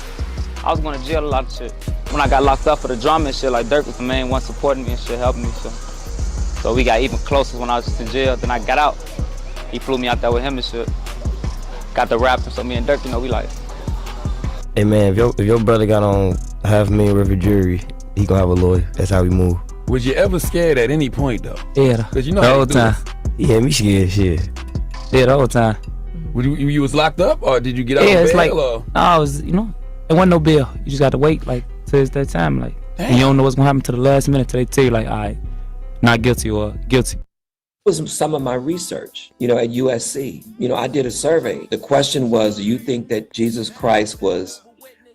[SPEAKER 21] I was going to jail a lot of shit. When I got locked up for the drama and shit, like Dirk was the main one supporting me and shit, helping me. So we got even closer when I was just in jail. Then I got out. He flew me out there with him and shit. Got the rap, and so me and Dirk, we like.
[SPEAKER 22] Hey man, if your brother got on $500,000 worth of jewelry, he gonna have a lawyer. That's how we move.
[SPEAKER 23] Was you ever scared at any point though?
[SPEAKER 22] Yeah,
[SPEAKER 23] cause
[SPEAKER 22] the whole time. Yeah, me scared shit. Yeah, the whole time.
[SPEAKER 23] You was locked up, or did you get out
[SPEAKER 22] of
[SPEAKER 23] bail?
[SPEAKER 22] It's like,
[SPEAKER 23] or?
[SPEAKER 22] No, I was, there wasn't no bail. You just got to wait, till it's that time, and you don't know what's gonna happen to the last minute till they tell you, all right, not guilty or guilty.
[SPEAKER 24] Was some of my research, at USC. I did a survey. The question was, do you think that Jesus Christ was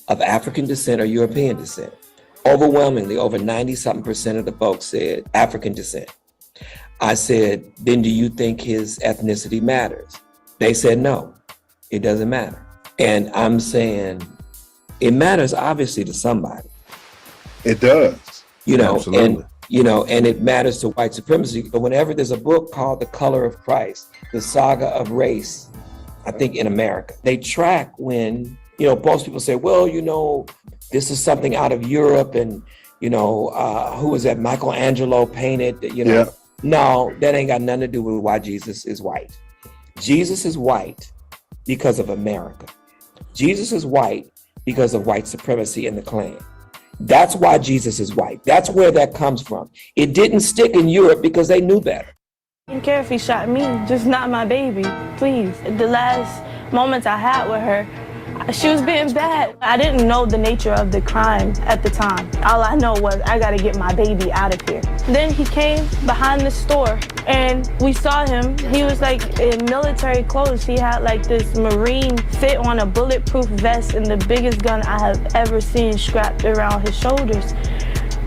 [SPEAKER 24] of African descent or European descent? Overwhelmingly, over 90-something% of the folks said African descent. I said, then do you think his ethnicity matters? They said, no, it doesn't matter. And I'm saying, it matters obviously to somebody.
[SPEAKER 10] It does.
[SPEAKER 24] And and it matters to white supremacy. But whenever there's a book called The Color of Christ, the saga of race, I think in America, they track when, most people say, well, this is something out of Europe and, who was that? Michelangelo painted,
[SPEAKER 2] Yeah.
[SPEAKER 24] No, that ain't got nothing to do with why Jesus is white. Jesus is white because of America. Jesus is white because of white supremacy in the Klan. That's why Jesus is white. That's where that comes from. It didn't stick in Europe because they knew better.
[SPEAKER 1] I didn't care if he shot me, just not my baby, please. The last moments I had with her, she was being bad. I didn't know the nature of the crime at the time. All I know was I gotta get my baby out of here. Then he came behind the store and we saw him. He was like in military clothes. He had like this Marine fit on a bulletproof vest and the biggest gun I have ever seen strapped around his shoulders.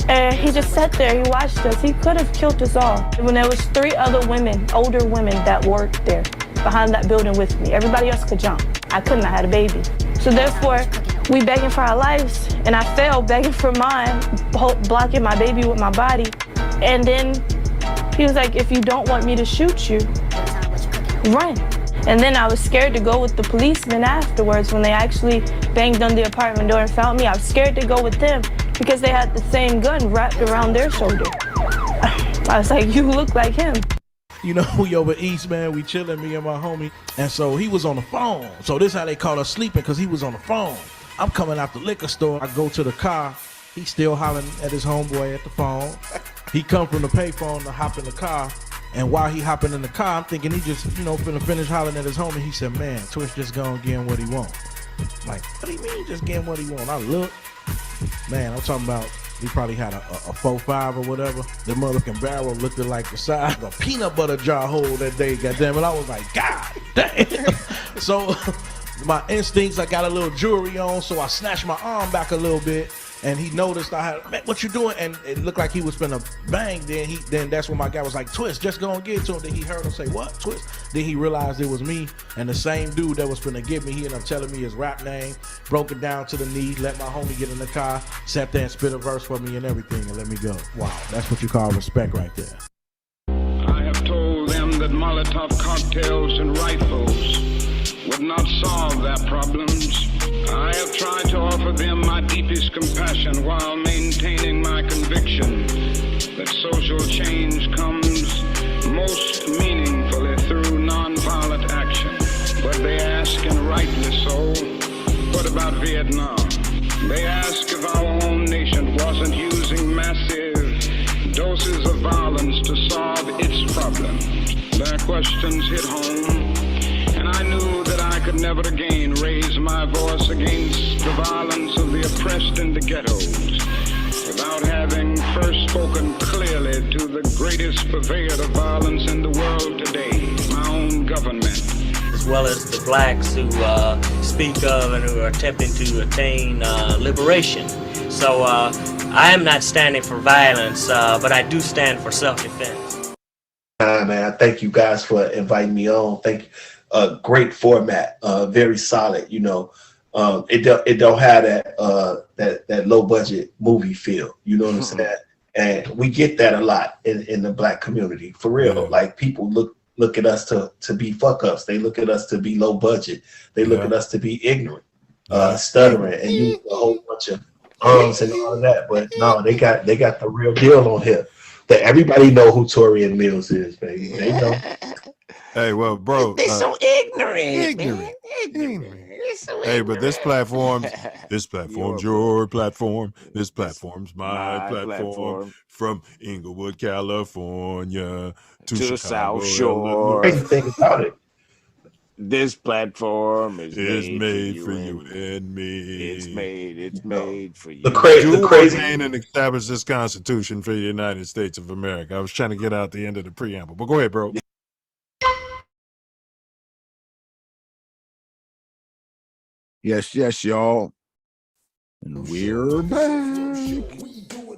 [SPEAKER 1] And he just sat there, he watched us. He could have killed us all. When there was 3 other women, older women that worked there behind that building with me. Everybody else could jump. I couldn't, I had a baby. So therefore, we begging for our lives, and I failed begging for mine, blocking my baby with my body. And then he was like, if you don't want me to shoot you, run. And then I was scared to go with the policemen afterwards when they actually banged on the apartment door and found me. I was scared to go with them because they had the same gun wrapped around their shoulder. I was like, you look like him.
[SPEAKER 4] We over East, man, we chilling, me and my homie. And so he was on the phone. So this how they call us sleeping, because he was on the phone. I'm coming out the liquor store. I go to the car. He's still hollering at his homeboy at the phone. He come from the payphone to hop in the car. And while he hopping in the car, I'm thinking he just, finna finish hollering at his homie. He said, man, Twitch just gonna get him what he want. I'm like, what do you mean just get him what he want? I look, man, I'm talking about, he probably had a 4.5 or whatever. The motherfucking barrel looked like the size of a peanut butter jar hole that day, goddamn it. I was like, God damn. So my instincts, I got a little jewelry on, so I snatched my arm back a little bit. And he noticed I had, man, what you doing? And it looked like he was finna bang. Then that's when my guy was like, Twist, just gonna get to him. Then he heard him say, what, Twist? Then he realized it was me. And the same dude that was finna get me, he ended up telling me his rap name, broke it down to the knee, let my homie get in the car, sat there and spit a verse for me and everything and let me go. Wow, that's what you call respect right there.
[SPEAKER 5] I have told them that Molotov cocktails and rifles would not solve their problems. I have tried to offer them my deepest compassion while maintaining my conviction that social change comes most meaningfully through nonviolent action. But they ask, and rightly so, what about Vietnam? They ask if our own nation wasn't using massive doses of violence to solve its problems. Their questions hit home. And I knew that I could never again raise my voice against the violence of the oppressed in the ghettos without having first spoken clearly to the greatest purveyor of violence in the world today, my own government.
[SPEAKER 6] As well as the blacks who speak of and who are attempting to attain liberation. So I am not standing for violence, but I do stand for self-defense.
[SPEAKER 25] Man, I thank you guys for inviting me on. Thank you. Great format, very solid. It don't have that low budget movie feel. You know what I'm saying? And we get that a lot in the black community, for real.
[SPEAKER 10] Yeah.
[SPEAKER 25] Like people look at us to be fuck ups. They look at us to be low budget. They look at us to be ignorant, stuttering, and use a whole bunch of and all of that. But no, they got the real deal on here. That everybody know who Torian Mills is, baby. They know.
[SPEAKER 10] Hey, well, bro.
[SPEAKER 2] They so ignorant.
[SPEAKER 10] Hey, but this platform's your platform. This platform's my platform. From Inglewood, California to
[SPEAKER 2] the
[SPEAKER 10] Chicago,
[SPEAKER 2] South Shore.
[SPEAKER 25] Crazy thing about it.
[SPEAKER 2] This platform is
[SPEAKER 10] made for you and me.
[SPEAKER 2] It's made for you.
[SPEAKER 25] The crazy
[SPEAKER 10] and establish this Constitution for the United States of America. I was trying to get out the end of the preamble, but go ahead, bro.
[SPEAKER 2] Yes, y'all. And we're back.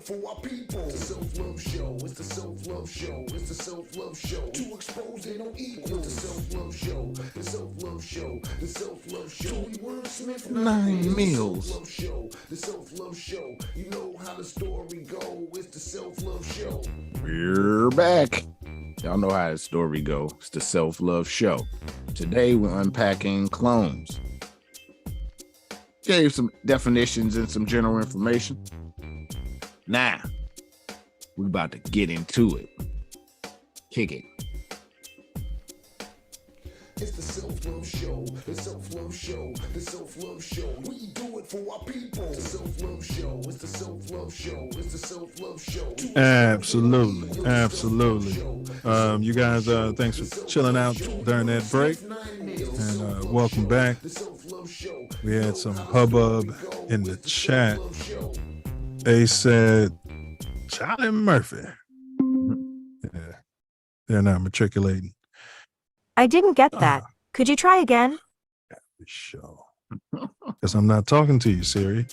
[SPEAKER 20] for our people. The Self Love Show. It's the Self Love Show. It's the Self Love Show. To expose they don't equal. The Self Love Show. The Self Love Show. The Self Love Show. We wordsmith
[SPEAKER 2] 9 meals.
[SPEAKER 20] The Self Love Show. The Self Love Show. You know how the story go. It's the Self Love Show.
[SPEAKER 2] We're back. Y'all know how the story go. It's the Self Love Show. Today we're unpacking clones. Gave some definitions and some general information. Now, we're about to get into it. Kick it.
[SPEAKER 20] It's the Self Love Show, the Self Love Show, the Self Love Show. We do it for our people. The Self Love Show, it's the Self Love Show, it's the Self Love Show.
[SPEAKER 10] Absolutely, absolutely. You guys, thanks for chilling out during that break, and welcome back. We had some hubbub in the chat. They said Charlie Murphy. Yeah, they're not matriculating.
[SPEAKER 7] I didn't get that. Could you try again?
[SPEAKER 10] Sure. Because I'm not talking to you, Siri.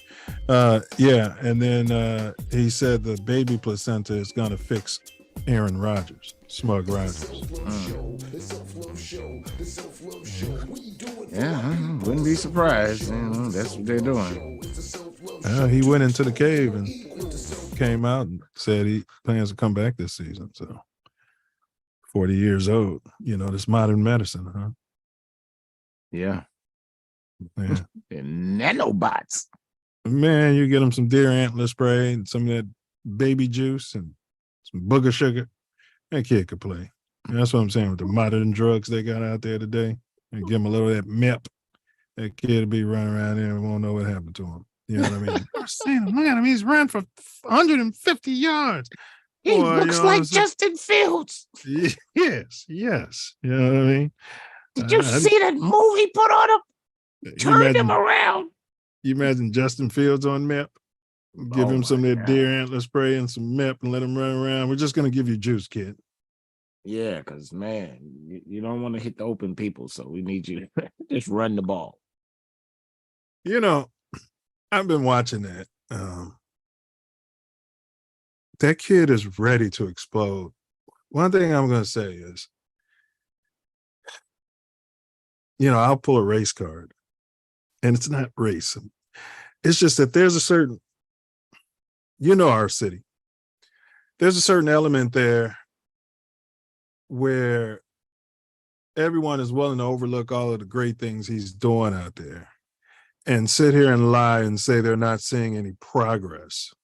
[SPEAKER 10] Yeah, and then he said the baby placenta is going to fix Aaron Rodgers, Smug Rodgers.
[SPEAKER 2] Yeah, I wouldn't be surprised. You know, that's what they're doing.
[SPEAKER 10] He went into the cave and came out and said he plans to come back this season. So 40 years old, you know, this modern medicine, huh?
[SPEAKER 2] Yeah.
[SPEAKER 10] Yeah.
[SPEAKER 2] And nanobots.
[SPEAKER 10] Man, you get them some deer antler spray and some of that baby juice and some booger sugar. That kid could play. And that's what I'm saying with the modern drugs they got out there today. And give him a little of that MEP. That kid will be running around there and won't know what happened to him. You know what I mean? Look at him. He's run for 150 yards.
[SPEAKER 2] He looks like Justin Fields.
[SPEAKER 10] Yes. You know what I mean?
[SPEAKER 2] Did you see that move he put on him? Turned him around.
[SPEAKER 10] You imagine Justin Fields on MEP? Give him some of that deer antler spray and some MEP and let him run around. We're just going to give you juice, kid.
[SPEAKER 2] Yeah, because, man, you don't want to hit the open people, so we need you to just run the ball.
[SPEAKER 10] You know, I've been watching that. That kid is ready to explode. One thing I'm going to say is, you know, I'll pull a race card, and it's not race. It's just that there's a certain, you know, our city. There's a certain element there where everyone is willing to overlook all of the great things he's doing out there and sit here and lie and say they're not seeing any progress.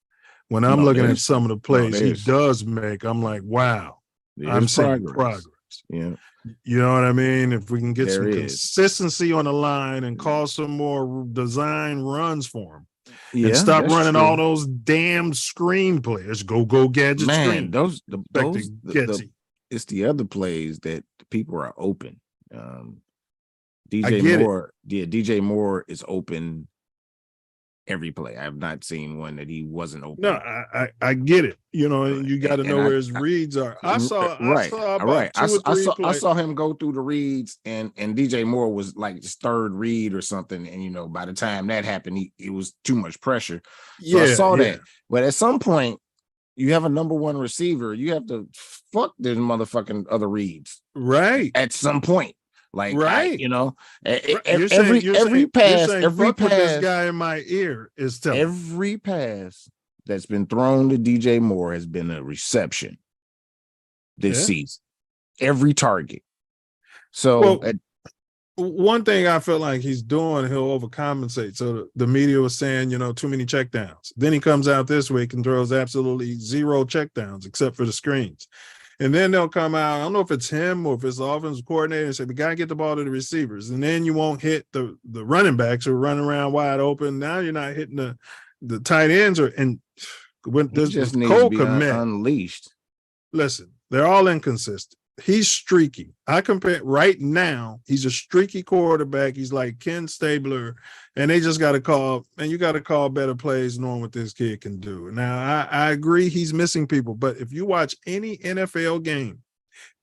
[SPEAKER 10] When I'm looking at some of the plays he does make, I'm like, wow, I'm seeing progress.
[SPEAKER 2] Yeah.
[SPEAKER 10] You know what I mean? If we can get some consistency on the line and call some more design runs for him.
[SPEAKER 2] Yeah,
[SPEAKER 10] and stop running all those damn screenplays. Go gadget
[SPEAKER 2] Man,
[SPEAKER 10] screen.
[SPEAKER 2] It's the other plays that people are open. DJ Moore is open every play. I have not seen one that he wasn't open.
[SPEAKER 10] No, I get it. You know, you got to know where his reads are. I saw
[SPEAKER 2] him go through the reads, and DJ Moore was like his third read or something. And you know, by the time that happened, it was too much pressure. So I saw that. But at some point, you have a number one receiver. You have to fuck this motherfucking other reads,
[SPEAKER 10] right?
[SPEAKER 2] At some point. Like,
[SPEAKER 10] right,
[SPEAKER 2] you know,
[SPEAKER 10] every pass this guy in my ear is telling.
[SPEAKER 2] Every pass that's been thrown to DJ Moore has been a reception this season. Every target. So
[SPEAKER 10] one thing I feel like he's doing, he'll overcompensate. So the media was saying, you know, too many checkdowns. Then he comes out this week and throws absolutely zero checkdowns except for the screens. And then they'll come out, I don't know if it's him or if it's the offensive coordinator, and say, we got to get the ball to the receivers. And then you won't hit the running backs who are running around wide open. Now you're not hitting the tight ends. And when there's
[SPEAKER 2] just Cole Kmet unleashed.
[SPEAKER 10] Listen, they're all inconsistent. He's streaky. I compare right now, he's a streaky quarterback. He's like Ken Stabler, and they just got to call, and you got to call better plays knowing what this kid can do. Now, I agree he's missing people, but if you watch any NFL game,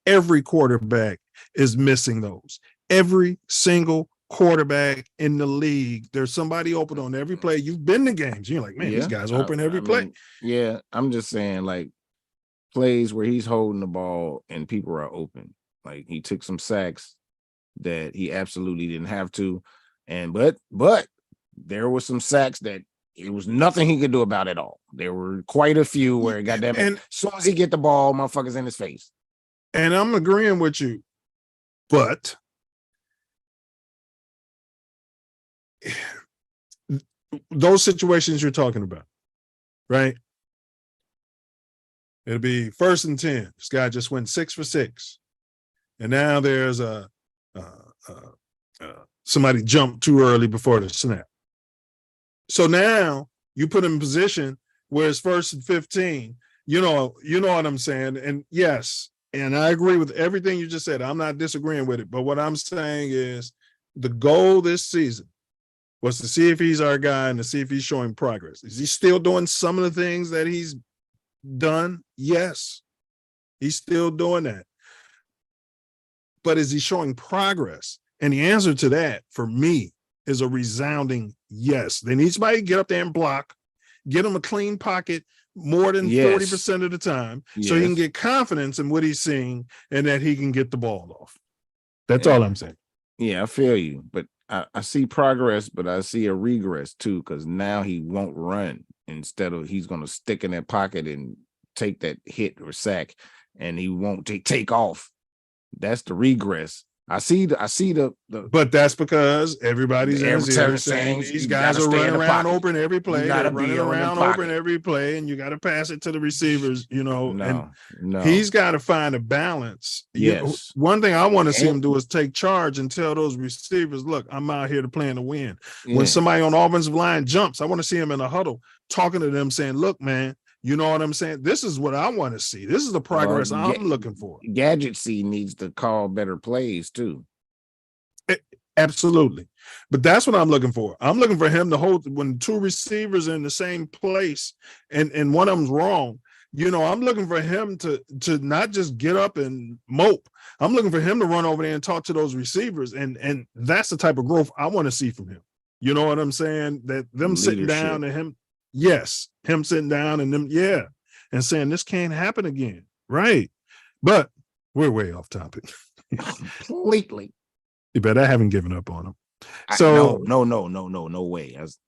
[SPEAKER 10] every quarterback is missing those. Every single quarterback in the league. There's somebody open on every play. You've been to games. You're like, man, these guys are open every play.
[SPEAKER 2] Yeah, I'm just saying, like, plays where he's holding the ball and people are open. Like, he took some sacks that he absolutely didn't have to. And but there were some sacks that it was nothing he could do about it all. There were quite a few where, goddamn it, as soon as he get the ball, motherfuckers in his face.
[SPEAKER 10] And I'm agreeing with you, but those situations you're talking about, right? It'll be 1st and 10. This guy just went 6 for 6, and now there's somebody jumped too early before the snap. So now you put him in position where it's 1st and 15. You know what I'm saying? And yes, and I agree with everything you just said. I'm not disagreeing with it. But what I'm saying is the goal this season was to see if he's our guy and to see if he's showing progress. Is he still doing some of the things that he's done? Yes, he's still doing that. But is he showing progress? And the answer to that, for me, is a resounding yes. They need somebody to get up there and block, get him a clean pocket more than 40% of the time, so he can get confidence in what he's seeing and that he can get the ball off. That's all I'm saying.
[SPEAKER 2] Yeah, I feel you. But I see progress, but I see a regress too, because now he won't run. Instead of, he's going to stick in that pocket and take that hit or sack, and he won't take off. That's the regress. I see the
[SPEAKER 10] but that's because everybody's in his ear saying these guys are running around open every play. They're running around open every play, and you got to pass it to the receivers, No. He's got to find a balance.
[SPEAKER 2] Yes.
[SPEAKER 10] One thing I want to see him do is take charge and tell those receivers, look, I'm out here to play and to win. When somebody on the offensive line jumps, I want to see him in a huddle talking to them saying, look, man, you know what I'm saying? This is what I want to see. This is the progress I'm looking for.
[SPEAKER 2] Gadget C needs to call better plays too.
[SPEAKER 10] Absolutely. But that's what I'm looking for. I'm looking for him to hold when 2 receivers are in the same place and one of them's wrong. I'm looking for him to not just get up and mope. I'm looking for him to run over there and talk to those receivers. And that's the type of growth I want to see from him. You know what I'm saying? That them sitting down and him. Yes, him sitting down and them, and saying this can't happen again, right? But we're way off topic.
[SPEAKER 2] Completely.
[SPEAKER 10] But I haven't given up on him.
[SPEAKER 2] No way. As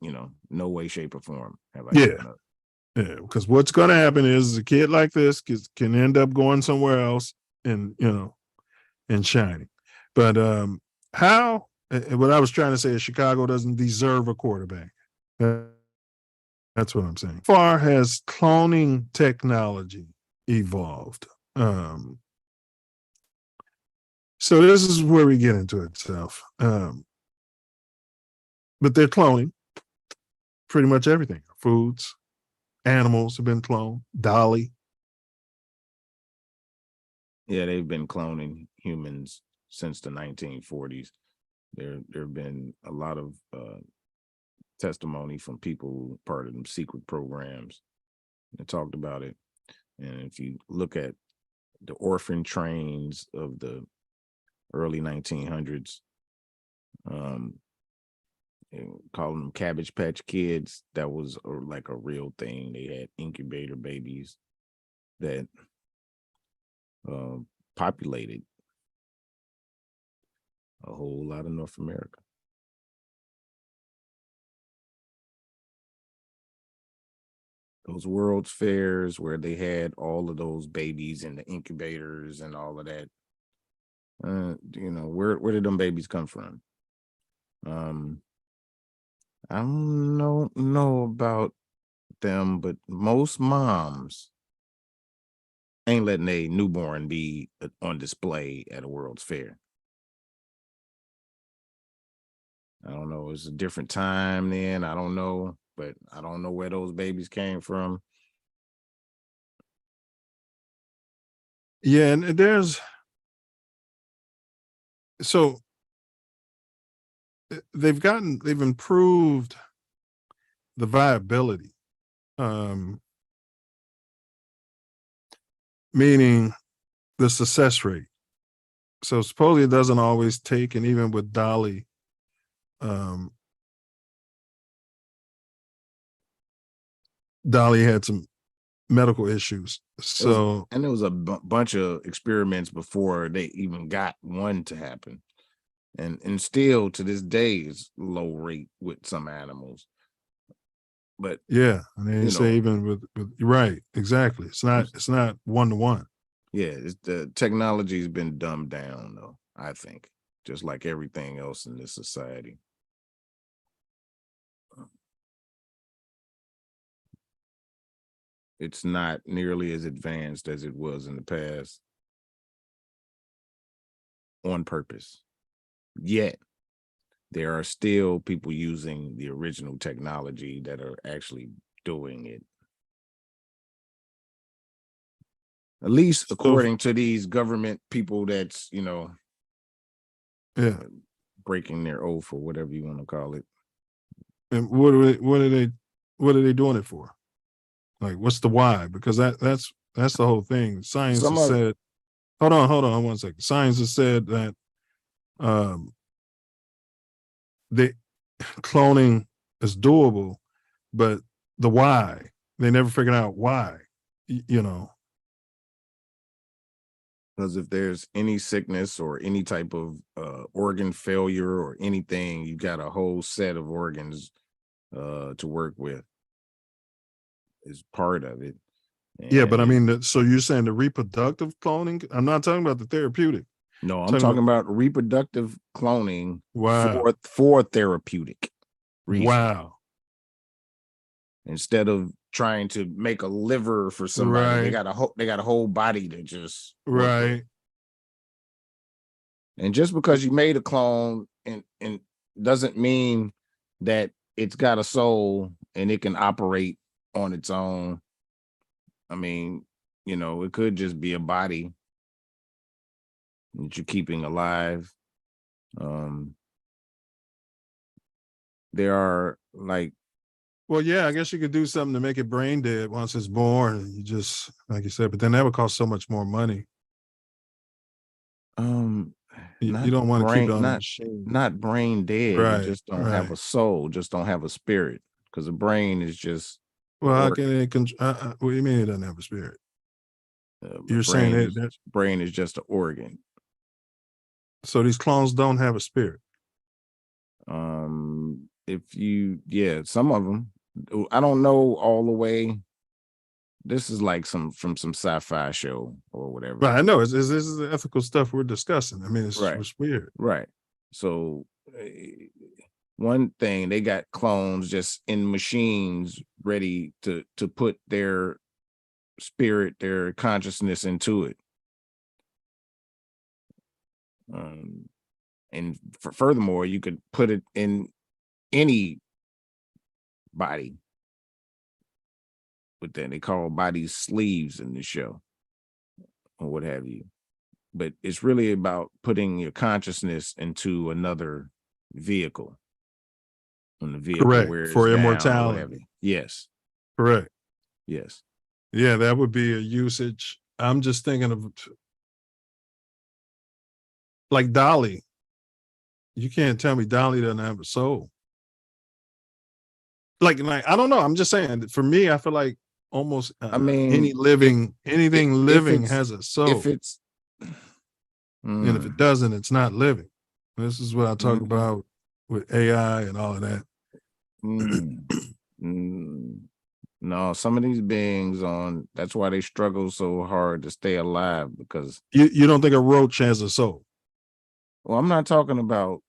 [SPEAKER 2] no way, shape, or form have I given up.
[SPEAKER 10] Yeah, because what's going to happen is a kid like this can end up going somewhere else and and shining. But what I was trying to say is Chicago doesn't deserve a quarterback. That's what I'm saying. Far has cloning technology evolved? So this is where we get into itself. But they're cloning pretty much everything. Foods, animals have been cloned. Dolly.
[SPEAKER 2] Yeah, they've been cloning humans since the 1940s. There have been a lot of testimony from people part of them secret programs that talked about it. And if you look at the orphan trains of the early 1900s, calling them Cabbage Patch Kids, that was like a real thing. They had incubator babies that populated a whole lot of North America. Those World's Fairs where they had all of those babies in the incubators and all of that. Where did them babies come from? I don't know about them, but most moms ain't letting a newborn be on display at a World's Fair. I don't know. It's a different time then. I don't know, but I don't know where those babies came from.
[SPEAKER 10] Yeah, and they've improved the viability, meaning the success rate. So supposedly it doesn't always take, and even with Dolly, Dolly had some medical issues. So
[SPEAKER 2] and there was a bunch of experiments before they even got one to happen. And still to this day is low rate with some animals. But
[SPEAKER 10] yeah, and they
[SPEAKER 2] you
[SPEAKER 10] say
[SPEAKER 2] know,
[SPEAKER 10] even with right, exactly. It's not 1-to-1.
[SPEAKER 2] yeah, the technology's been dumbed down though, I think, just like everything else in this society. It's not nearly as advanced as it was in the past on purpose. Yet there are still people using the original technology that are actually doing it. At least according to these government people that's,
[SPEAKER 10] Yeah.
[SPEAKER 2] breaking their oath or whatever you want to call it.
[SPEAKER 10] And what are they doing it for? Like, what's the why? Because that's the whole thing. Science has said, hold on 1 second. Science has said that they cloning is doable, but the why, they never figured out why,
[SPEAKER 2] Because if there's any sickness or any type of organ failure or anything, you got a whole set of organs to work with is part of it.
[SPEAKER 10] Yeah, but I mean, so you're saying the reproductive cloning? I'm not talking about the therapeutic.
[SPEAKER 2] No, I'm talking about reproductive cloning for therapeutic reasons.
[SPEAKER 10] Wow.
[SPEAKER 2] Instead of trying to make a liver for somebody, they got a whole body to just
[SPEAKER 10] right.
[SPEAKER 2] And just because you made a clone and doesn't mean that it's got a soul and it can operate on its own. I mean, it could just be a body that you're keeping alive. There are
[SPEAKER 10] well, yeah, I guess you could do something to make it brain dead once it's born. You just, like you said, but then that would cost so much more money. You don't want to keep it on the machine.
[SPEAKER 2] Not brain dead.
[SPEAKER 10] Right,
[SPEAKER 2] you just don't have a soul, just don't have a spirit. Because the brain is just.
[SPEAKER 10] Well, how can it? What do you mean it doesn't have a spirit? You're saying that
[SPEAKER 2] brain is just an organ.
[SPEAKER 10] So these clones don't have a spirit.
[SPEAKER 2] Some of them. I don't know all the way. This is like from some sci-fi show or whatever.
[SPEAKER 10] Right, I know. This is the ethical stuff we're discussing. I mean, it's weird.
[SPEAKER 2] Right. So one thing, they got clones just in machines ready to put their spirit, their consciousness into it. And furthermore, you could put it in any body. But then they call bodies sleeves in the show or what have you. But it's really about putting your consciousness into another vehicle. When the vehicle
[SPEAKER 10] correct, for immortality.
[SPEAKER 2] Yes.
[SPEAKER 10] Correct.
[SPEAKER 2] Yes.
[SPEAKER 10] Yeah, that would be a usage. I'm just thinking of like Dolly. You can't tell me Dolly doesn't have a soul. Like I don't know. I'm just saying, for me, I feel like almost anything living has a soul.
[SPEAKER 2] If it's
[SPEAKER 10] and if it doesn't, it's not living. This is what I talk about with AI and all of that.
[SPEAKER 2] No, some of these beings that's why they struggle so hard to stay alive, because
[SPEAKER 10] you don't think a roach has a soul?
[SPEAKER 2] Well, I'm not talking about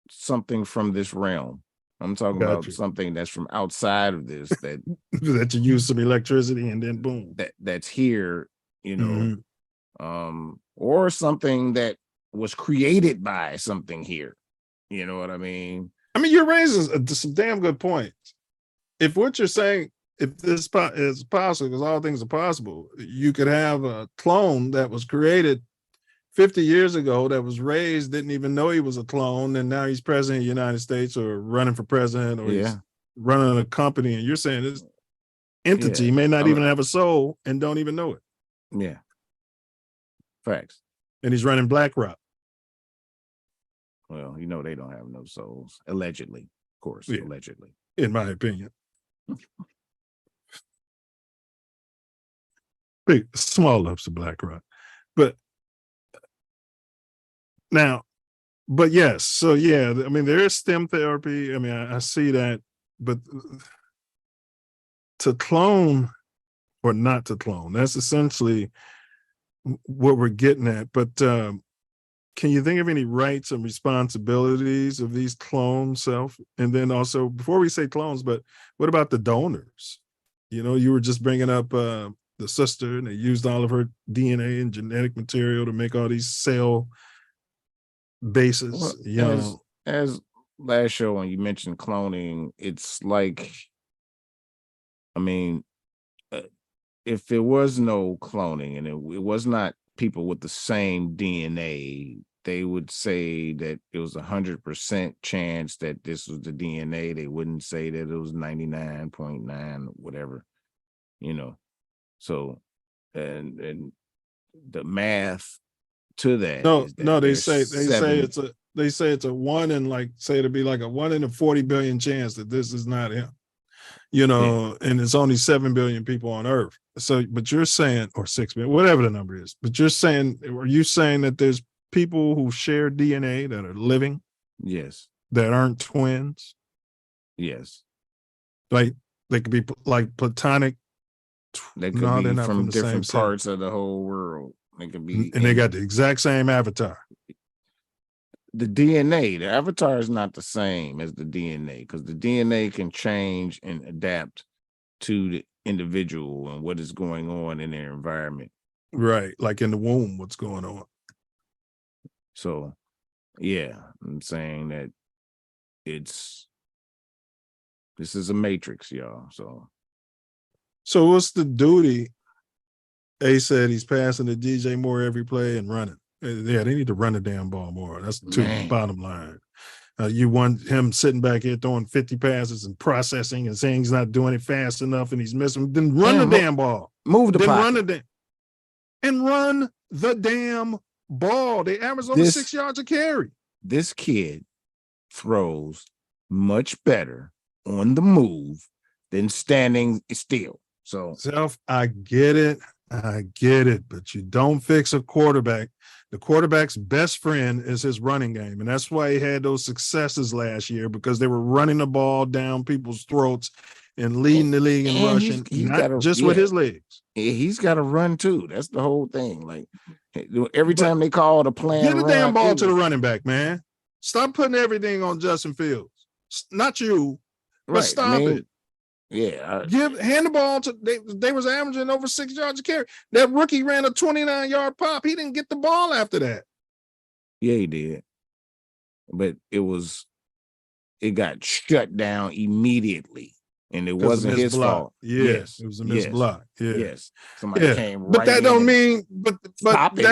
[SPEAKER 2] something from this realm. I'm talking about something that's from outside of this that
[SPEAKER 10] that you use some electricity and then boom.
[SPEAKER 2] That's here, or something that was created by something here. You know what I mean?
[SPEAKER 10] I mean, you're raising some damn good points. If what you're saying, if this is possible, because all things are possible, you could have a clone that was created 50 years ago that was raised, didn't even know he was a clone, and now he's president of the United States or running for president or he's running a company, and you're saying this entity may not even have a soul and don't even know it.
[SPEAKER 2] Yeah. Facts.
[SPEAKER 10] And he's running BlackRock.
[SPEAKER 2] Well, you know they don't have no souls. Allegedly, of course,
[SPEAKER 10] Yeah.
[SPEAKER 2] allegedly.
[SPEAKER 10] In my opinion. Big, small loves of Black Rock. But now, but yes, so yeah, I mean, there is STEM therapy. I mean, I see that, but to clone or not to clone, that's essentially what we're getting at. But can you think of any rights and responsibilities of these clone self? And then also, before we say clones, but what about the donors? You know, you were just bringing up the sister, and they used all of her DNA and genetic material to make all these cell bases.
[SPEAKER 2] Well,
[SPEAKER 10] You know,
[SPEAKER 2] as last show when you mentioned cloning, it's like, I mean, if there was no cloning and it was not people with the same DNA, they would say that it was 100% chance that this was the DNA. They wouldn't say that it was 99.9 whatever, you know. So, and the math to that is that
[SPEAKER 10] they
[SPEAKER 2] there's
[SPEAKER 10] say it's a one in, like, say it'd be like a 1 in 40 billion chance that this is not him. You know, and it's only 7 billion people on Earth. So, but you're saying, or 6 billion, whatever the number is, but are you saying that there's people who share DNA that are living?
[SPEAKER 2] Yes.
[SPEAKER 10] That aren't twins?
[SPEAKER 2] Yes.
[SPEAKER 10] Like, they could be like platonic.
[SPEAKER 2] They could
[SPEAKER 10] No, they're
[SPEAKER 2] be
[SPEAKER 10] not
[SPEAKER 2] from
[SPEAKER 10] the
[SPEAKER 2] different
[SPEAKER 10] same
[SPEAKER 2] parts of the whole world. They could be,
[SPEAKER 10] and they got the exact same avatar.
[SPEAKER 2] The DNA, the avatar is not the same as the DNA, because the DNA can change and adapt to the individual and what is going on in their environment.
[SPEAKER 10] Right. Like in the womb, what's going on.
[SPEAKER 2] So, yeah, I'm saying that this is a matrix, y'all.
[SPEAKER 10] So what's the duty? A said he's passing to DJ Moore every play and running. Yeah, they need to run the damn ball more. That's the bottom line. You want him sitting back here throwing 50 passes and processing and saying he's not doing it fast enough and he's missing. Then run the damn ball.
[SPEAKER 2] Move the
[SPEAKER 10] then
[SPEAKER 2] pocket.
[SPEAKER 10] Run the damn ball. They average over 6 yards a carry.
[SPEAKER 2] This kid throws much better on the move than standing still. So
[SPEAKER 10] I get it. But you don't fix a quarterback. The quarterback's best friend is his running game. And that's why he had those successes last year, because they were running the ball down people's throats and leading the league in rushing, with his legs.
[SPEAKER 2] He's got to run too. That's the whole thing. Like, every time they call the plan,
[SPEAKER 10] get the damn ball to the running back, man. Stop putting everything on Justin Fields. Not you, but stop it.
[SPEAKER 2] Yeah.
[SPEAKER 10] Hand the ball to they was averaging over 6 yards a carry. That rookie ran a 29-yard pop. He didn't get the ball after that.
[SPEAKER 2] Yeah, he did. But it got shut down immediately. And it wasn't his fault.
[SPEAKER 10] Yes, it was a missed block. Yeah.
[SPEAKER 2] Yes. Somebody came right.
[SPEAKER 10] But that don't mean that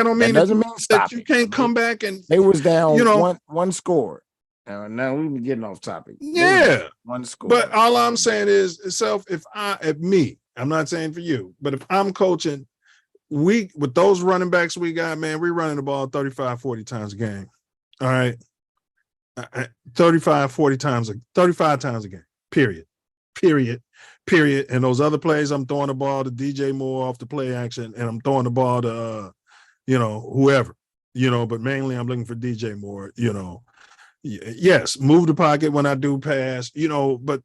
[SPEAKER 10] don't mean that you can't come back and
[SPEAKER 2] they was down one score. Now we've been getting off topic.
[SPEAKER 10] Yeah,
[SPEAKER 2] one score.
[SPEAKER 10] But all I'm saying is, I'm not saying for you, but if I'm coaching, with those running backs we got, man, we're running the ball 35, 40 times a game. All right. 35 times a game, period. And those other plays, I'm throwing the ball to DJ Moore off the play action, and I'm throwing the ball to, whoever, but mainly I'm looking for DJ Moore, Yes, move the pocket when I do pass, but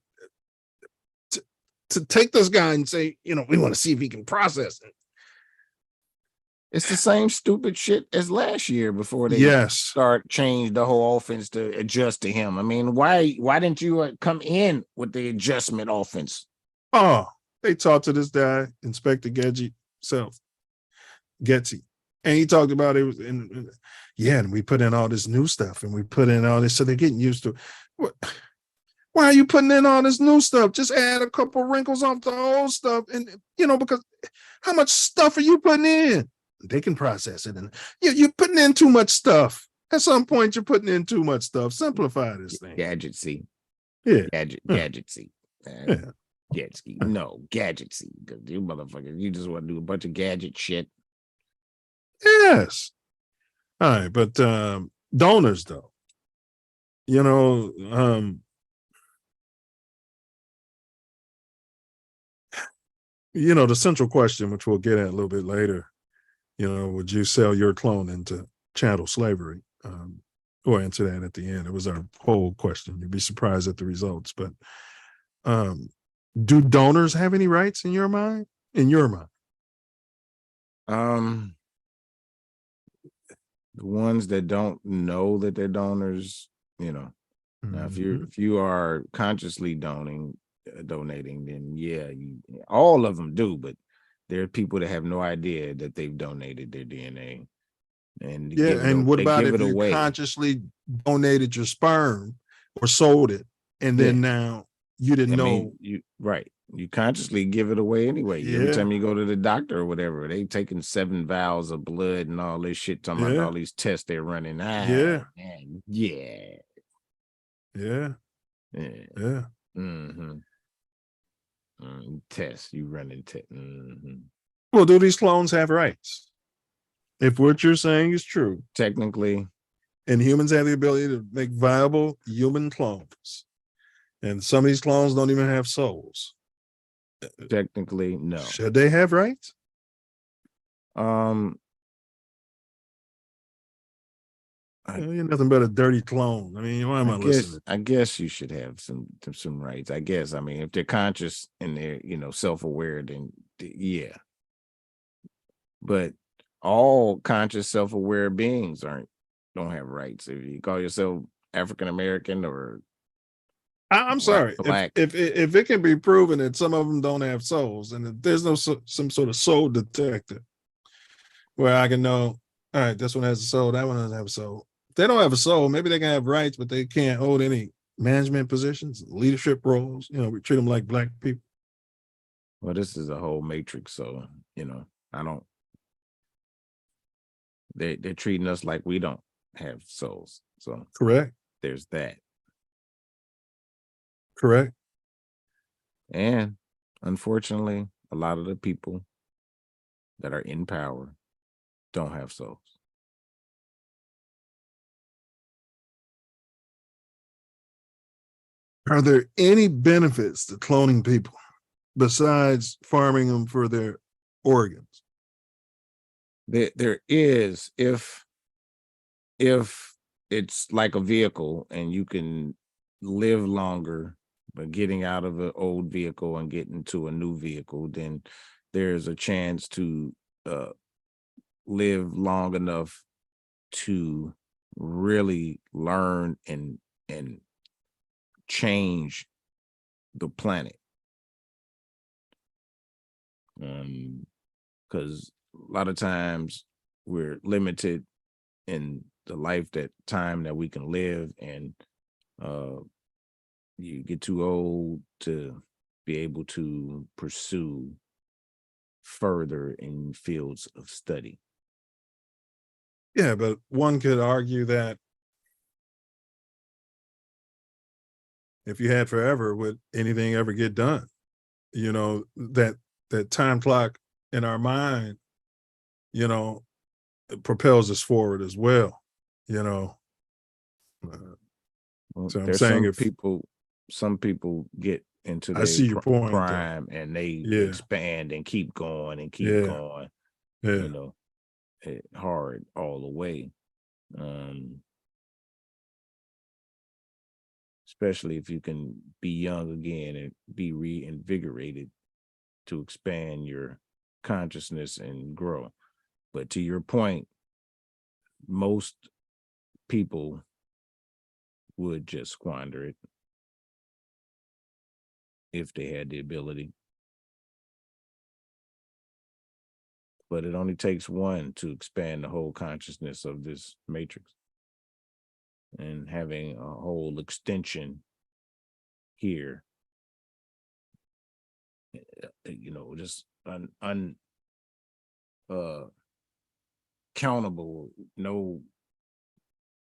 [SPEAKER 10] to take this guy and say, we want to see if he can process it.
[SPEAKER 2] It's the same stupid shit as last year before they change the whole offense to adjust to him. I mean, why didn't you come in with the adjustment offense?
[SPEAKER 10] Oh, they talked to this guy, Inspector Getsy, and he talked about it. And we put in all this new stuff, and we put in all this, so they're getting used to it. Why are you putting in all this new stuff? Just add a couple wrinkles off the old stuff, and because how much stuff are you putting in? They can process it, and you're putting in too much stuff. At some point, you're putting in too much stuff. Simplify this thing.
[SPEAKER 2] Gadgetsy.
[SPEAKER 10] Yeah.
[SPEAKER 2] Gadgetsy. Gadgetsy. No, gadgetsy. You motherfuckers, you just want to do a bunch of gadget shit.
[SPEAKER 10] Yes. All right, but donors though. You know, the central question, which we'll get at a little bit later, would you sell your clone into chattel slavery? We'll answer that at the end. It was our whole question. You'd be surprised at the results. But do donors have any rights in your mind? In your mind?
[SPEAKER 2] The ones that don't know that they're donors, now if you are consciously donating, then yeah, all of them do, but there are people that have no idea that they've donated their DNA. And
[SPEAKER 10] what about
[SPEAKER 2] give
[SPEAKER 10] if
[SPEAKER 2] it
[SPEAKER 10] you
[SPEAKER 2] away.
[SPEAKER 10] consciously donated your sperm or sold it, and then now you didn't know?
[SPEAKER 2] You consciously give it away anyway. Every
[SPEAKER 10] Yeah.
[SPEAKER 2] time you go to the doctor or whatever, they taking 7 vials of blood and all this shit, talking about all these tests they're running.
[SPEAKER 10] Yeah.
[SPEAKER 2] Tests you running.
[SPEAKER 10] Well, do these clones have rights? If what you're saying is true,
[SPEAKER 2] technically,
[SPEAKER 10] and humans have the ability to make viable human clones, and some of these clones don't even have souls.
[SPEAKER 2] Technically, no.
[SPEAKER 10] Should they have rights? You're nothing but a dirty clone. I mean, why am I listening?
[SPEAKER 2] I guess you should have some rights. I guess. I mean, if they're conscious and they're self-aware, then yeah. But all conscious, self-aware beings don't have rights. If you call yourself African American or
[SPEAKER 10] I'm sorry.
[SPEAKER 2] black.
[SPEAKER 10] If it can be proven that some of them don't have souls, and if there's no some sort of soul detector where I can know, all right, this one has a soul, that one doesn't have a soul. If they don't have a soul, maybe they can have rights, but they can't hold any management positions, leadership roles. We treat them like black people.
[SPEAKER 2] Well, this is a whole matrix, so I don't. They're treating us like we don't have souls. So
[SPEAKER 10] correct.
[SPEAKER 2] There's that.
[SPEAKER 10] Correct.
[SPEAKER 2] And unfortunately, a lot of the people that are in power don't have souls.
[SPEAKER 10] Are there any benefits to cloning people besides farming them for their organs?
[SPEAKER 2] There is, if it's like a vehicle and you can live longer, but getting out of an old vehicle and getting to a new vehicle, then there's a chance to live long enough to really learn and change the planet. Because a lot of times we're limited in the time that we can live, and you get too old to be able to pursue further in fields of study.
[SPEAKER 10] Yeah, but one could argue that if you had forever, would anything ever get done? That time clock in our mind, it propels us forward as well.
[SPEAKER 2] Well,
[SPEAKER 10] so I'm saying
[SPEAKER 2] some people get into
[SPEAKER 10] I see your point,
[SPEAKER 2] prime and they expand and keep going and keep going. Hard all the way. Especially if you can be young again and be reinvigorated to expand your consciousness and grow. But to your point, most people would just squander it if they had the ability. But it only takes one to expand the whole consciousness of this matrix. And having a whole extension here, just countable, no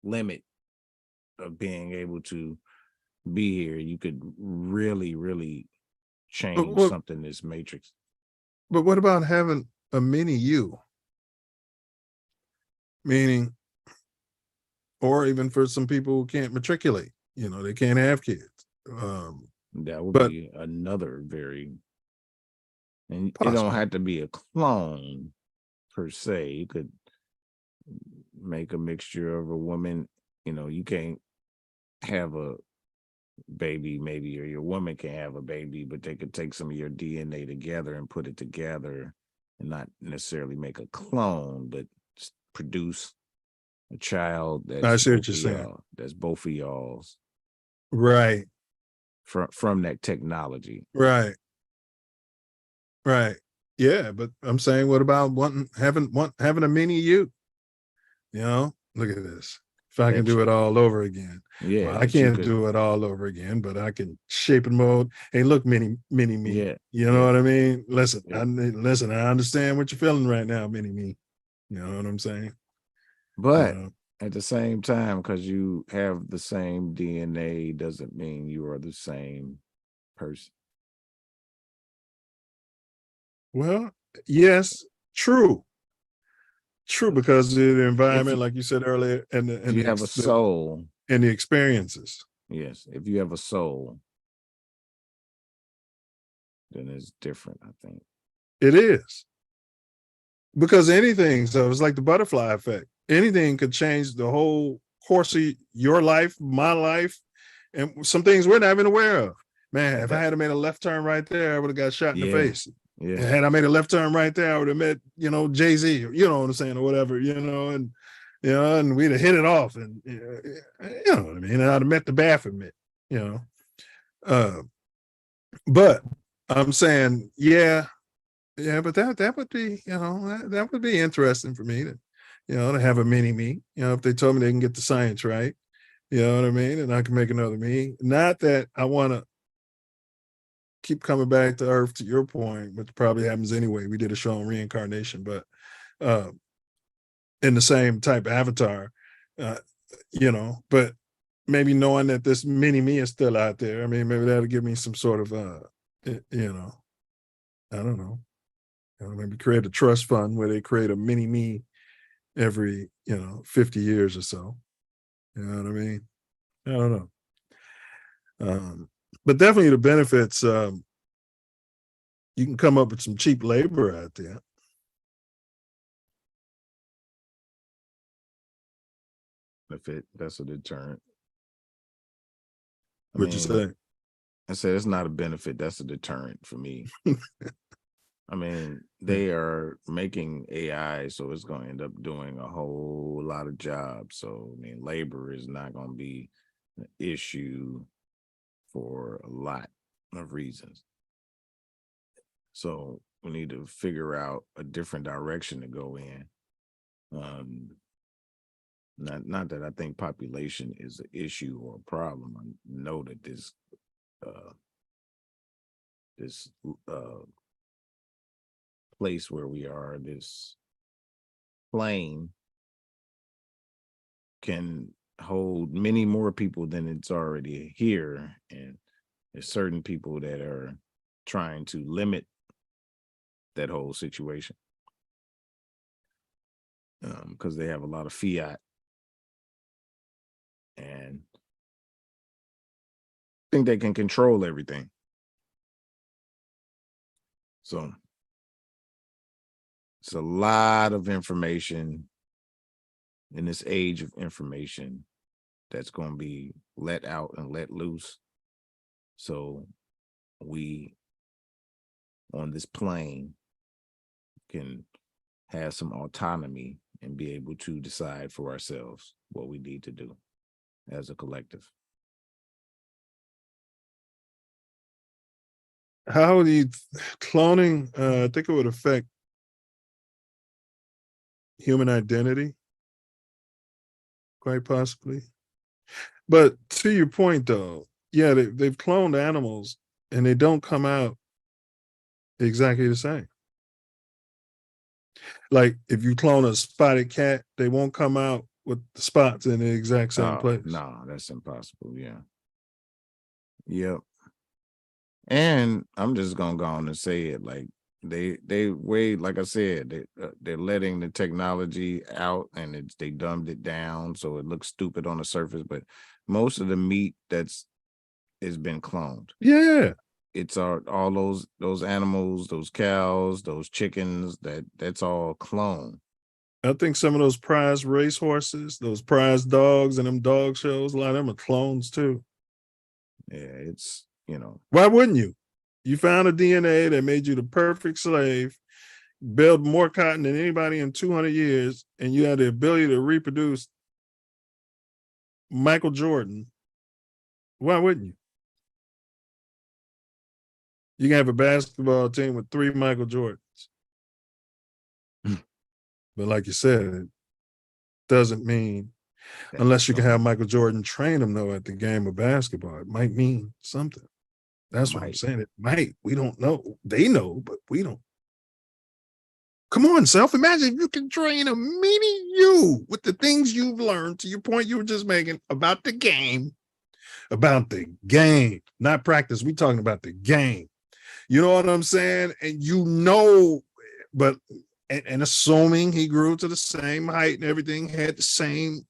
[SPEAKER 2] limit of being able to be here. You could really, really change something in this matrix.
[SPEAKER 10] But what about having a mini you? Meaning or even for some people who can't matriculate. They can't have kids.
[SPEAKER 2] That would
[SPEAKER 10] but
[SPEAKER 2] be another very, and it
[SPEAKER 10] possible.
[SPEAKER 2] don't have to be a clone per se. You could make a mixture of a woman. You can't have a baby, maybe, or your woman can have a baby, but they could take some of your DNA together and put it together and not necessarily make a clone, but just produce a child
[SPEAKER 10] I
[SPEAKER 2] that's
[SPEAKER 10] see what
[SPEAKER 2] both
[SPEAKER 10] you're
[SPEAKER 2] of
[SPEAKER 10] saying.
[SPEAKER 2] y'all, that's both of y'all's
[SPEAKER 10] Right.
[SPEAKER 2] from that technology.
[SPEAKER 10] Right. Yeah, but I'm saying, what about having a mini you? Look at this. If I can
[SPEAKER 2] That
[SPEAKER 10] do it all over again.
[SPEAKER 2] Yeah,
[SPEAKER 10] Well, I
[SPEAKER 2] that you
[SPEAKER 10] can't
[SPEAKER 2] could.
[SPEAKER 10] do it all over again, but I can shape and mold. Hey, look, mini me.
[SPEAKER 2] Yeah,
[SPEAKER 10] You know what I mean? Listen,
[SPEAKER 2] Yeah.
[SPEAKER 10] I understand what you're feeling right now, mini me. You know what I'm saying?
[SPEAKER 2] But at the same time, because you have the same DNA doesn't mean you are the same person.
[SPEAKER 10] Well, yes, true, because of the environment, like you said earlier, and
[SPEAKER 2] If you have a soul,
[SPEAKER 10] and the experiences.
[SPEAKER 2] yes, if you have a soul, then it's different, I think.
[SPEAKER 10] It is. Because anything, so it's like the butterfly effect. Anything could change the whole course of your life, my life, and some things we're not even aware of. Man, if I had made a left turn right there, I would have got shot in the face.
[SPEAKER 2] Yeah.
[SPEAKER 10] And had I made a left turn right there, I would have met, Jay-Z, you know what I'm saying, or whatever, and we'd have hit it off, and you know what I mean. And I'd have met the Baphomet, but I'm saying, yeah, but that would be, that would be interesting for me to have a mini me, if they told me they can get the science right, you know what I mean? And I can make another me. Not that I want to keep coming back to Earth, to your point, which probably happens anyway. We did a show on reincarnation, but in the same type of avatar, but maybe knowing that this mini me is still out there, I mean, maybe that'll give me some sort of, I don't know. Maybe create a trust fund where they create a mini me every, 50 years or so. You know what I mean? I don't know. But definitely the benefits, you can come up with some cheap labor out there.
[SPEAKER 2] That's a deterrent.
[SPEAKER 10] What'd you say?
[SPEAKER 2] I said it's not a benefit, that's a deterrent for me. I mean, they are making AI, so it's going to end up doing a whole lot of jobs. So, I mean, labor is not going to be an issue for a lot of reasons. So we need to figure out a different direction to go in. Not that I think population is an issue or a problem. I know that this place where we are, this plane, can hold many more people than it's already here, and there's certain people that are trying to limit that whole situation because they have a lot of fiat and think they can control everything. So it's a lot of information in this age of information that's going to be let out and let loose. So we on this plane can have some autonomy and be able to decide for ourselves what we need to do as a collective.
[SPEAKER 10] How do you cloning? I think it would affect human identity, quite possibly. But to your point, though, yeah, they've cloned animals and they don't come out exactly the same. Like if you clone a spotted cat, they won't come out with the spots in the exact same place.
[SPEAKER 2] No, that's impossible. Yeah. Yep. And I'm just gonna go on and say it, like, they way, like I said, they're letting the technology out, and they dumbed it down so it looks stupid on the surface. But most of the meat has been cloned.
[SPEAKER 10] Yeah.
[SPEAKER 2] It's all those animals, those cows, those chickens, that's all cloned.
[SPEAKER 10] I think some of those prize race horses, those prize dogs and them dog shows, a lot of them are clones too.
[SPEAKER 2] Yeah, it's,
[SPEAKER 10] Why wouldn't you? You found a DNA that made you the perfect slave, baled more cotton than anybody in 200 years, and you had the ability to reproduce Michael Jordan. Why wouldn't you? You can have a basketball team with 3 Michael Jordans. But like you said, it doesn't mean, unless you can have Michael Jordan train them, though, at the game of basketball, it might mean something. That's what I'm saying. It might. We don't know. They know, but we don't. Come on, Self. Imagine if you can train a mini you with the things you've learned, to your point you were just making about the game. About the game, not practice. We talking about the game. You know what I'm saying? And but and assuming he grew to the same height and everything, had the same.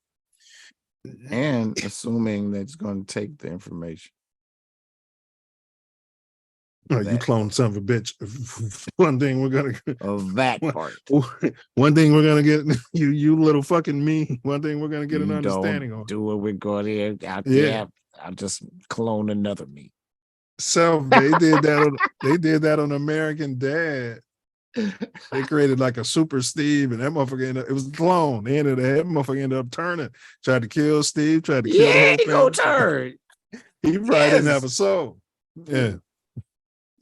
[SPEAKER 2] And assuming that's going to take the information.
[SPEAKER 10] Oh, you clone son of a bitch. One thing we're gonna
[SPEAKER 2] of that part.
[SPEAKER 10] One thing we're gonna get you little fucking me. One thing we're gonna get an understanding on.
[SPEAKER 2] Do what we're going to.
[SPEAKER 10] Yeah.
[SPEAKER 2] I'll just clone another me.
[SPEAKER 10] Self, they did that on American Dad. They created like a super Steve, and that motherfucker it was a clone. That motherfucker ended up turning, tried to kill Steve, tried to kill the whole family.
[SPEAKER 2] Turn.
[SPEAKER 10] He probably didn't have a soul. Yeah.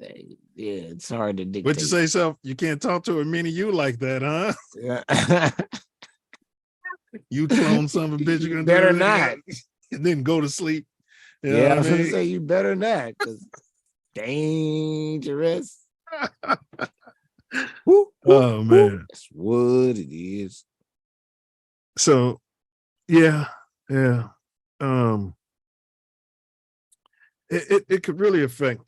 [SPEAKER 2] Yeah, it's hard to dictate.
[SPEAKER 10] What'd you say, Self? You can't talk to a mini you like that, huh?
[SPEAKER 2] Yeah.
[SPEAKER 10] You clone son of a bitch. You're gonna
[SPEAKER 2] better not.
[SPEAKER 10] And then go to sleep. You know
[SPEAKER 2] Yeah, I
[SPEAKER 10] what
[SPEAKER 2] was
[SPEAKER 10] I
[SPEAKER 2] gonna
[SPEAKER 10] mean?
[SPEAKER 2] say you better not, because dangerous.
[SPEAKER 10] Oh man,
[SPEAKER 2] that's what it is.
[SPEAKER 10] So, yeah. It could really affect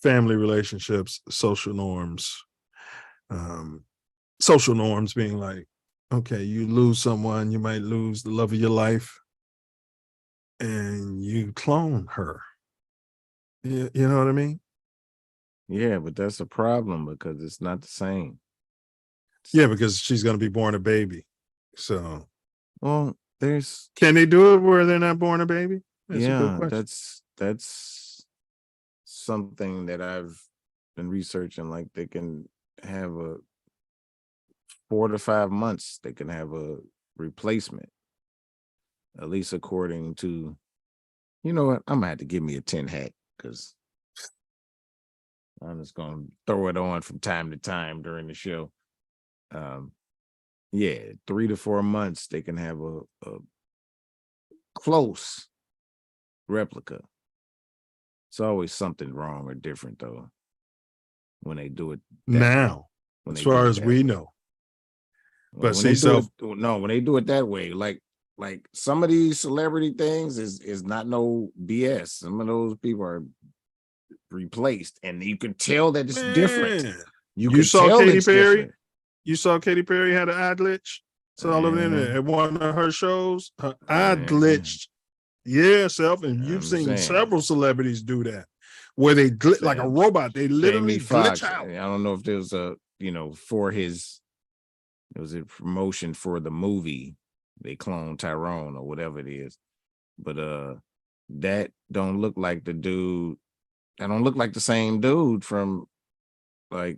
[SPEAKER 10] family relationships, social norms. Social norms being like, okay, you lose someone, you might lose the love of your life, and you clone her. You know what I mean?
[SPEAKER 2] Yeah, but that's a problem because it's not the same.
[SPEAKER 10] Yeah, because she's going to be born a baby. So,
[SPEAKER 2] well,
[SPEAKER 10] can they do it where they're not born a baby? That's a good question.
[SPEAKER 2] That's something that I've been researching. Like they can have 4 to 5 months. They can have a replacement, at least according to. You know what? I'm gonna have to give me a tin hat because I'm just gonna throw it on from time to time during the show. Yeah, 3 to 4 months they can have a close replica. It's always something wrong or different though when they do it
[SPEAKER 10] now, as far as we know. But see,
[SPEAKER 2] when they do it that way, like some of these celebrity things is not no BS. Some of those people are replaced, and you can tell that it's different.
[SPEAKER 10] You saw Katy Perry. Different. You saw Katy Perry had an eye glitch. So all over the internet at one of her shows, her eye glitched. Yeah, Self, and you've seen several celebrities do that, where they glitch like a robot. They literally glitch out.
[SPEAKER 2] I don't know if there was for his. It was a promotion for the movie. They cloned Tyrone or whatever it is, but that don't look like the dude. That don't look like the same dude from like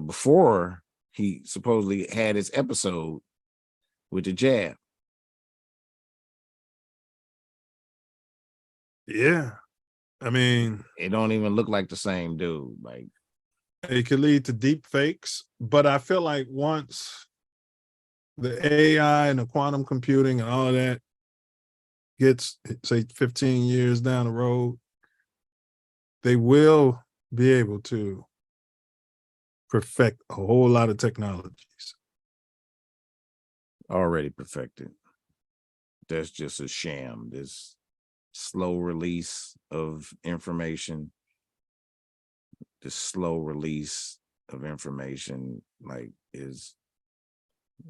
[SPEAKER 2] before he supposedly had his episode with the jab.
[SPEAKER 10] Yeah, I mean,
[SPEAKER 2] it don't even look like the same dude. Like
[SPEAKER 10] it could lead to deep fakes, but I feel like once the AI and the quantum computing and all of that gets, say, 15 years down the road, they will be able to perfect a whole lot of technologies.
[SPEAKER 2] Already perfected. That's just a sham. This slow release of information, this slow release of information, like, is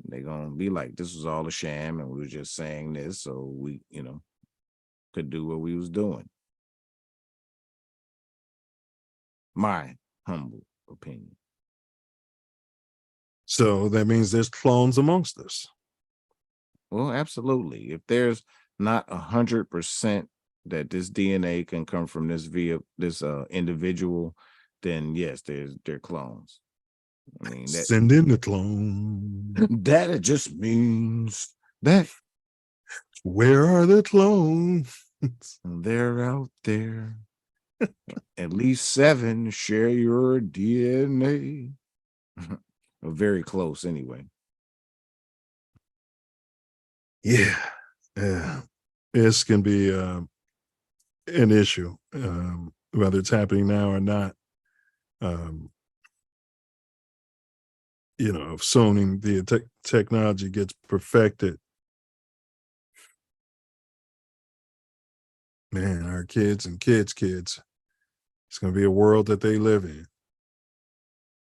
[SPEAKER 2] they gonna be like, this was all a sham and we were just saying this so we, could do what we was doing. My humble opinion.
[SPEAKER 10] So that means there's clones amongst us.
[SPEAKER 2] Well, absolutely. If there's not 100% that this DNA can come from this individual, then yes, they're clones. I mean,
[SPEAKER 10] Send in the clone.
[SPEAKER 2] That it just means that
[SPEAKER 10] where are the clones?
[SPEAKER 2] They're out there. At least 7 share your DNA. Very close, anyway.
[SPEAKER 10] Yeah, this can be an issue, whether it's happening now or not. If zoning the technology gets perfected, man, our kids and kids, it's going to be a world that they live in.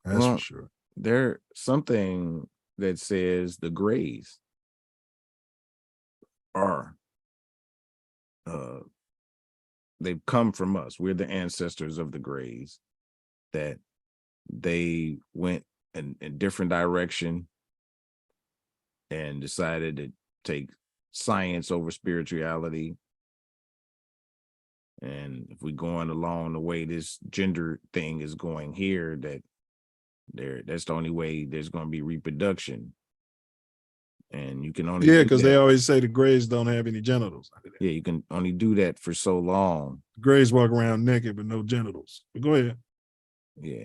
[SPEAKER 10] That's for sure.
[SPEAKER 2] There's something that says the Greys are, they've come from us. We're the ancestors of the Greys, that they went in a different direction and decided to take science over spirituality. And if we're going along the way this gender thing is going here, that's the only way there's going to be reproduction. And you can only
[SPEAKER 10] because they always say the Greys don't have any genitals.
[SPEAKER 2] Yeah, you can only do that for so long.
[SPEAKER 10] Greys walk around naked with no genitals. But go ahead.
[SPEAKER 2] Yeah,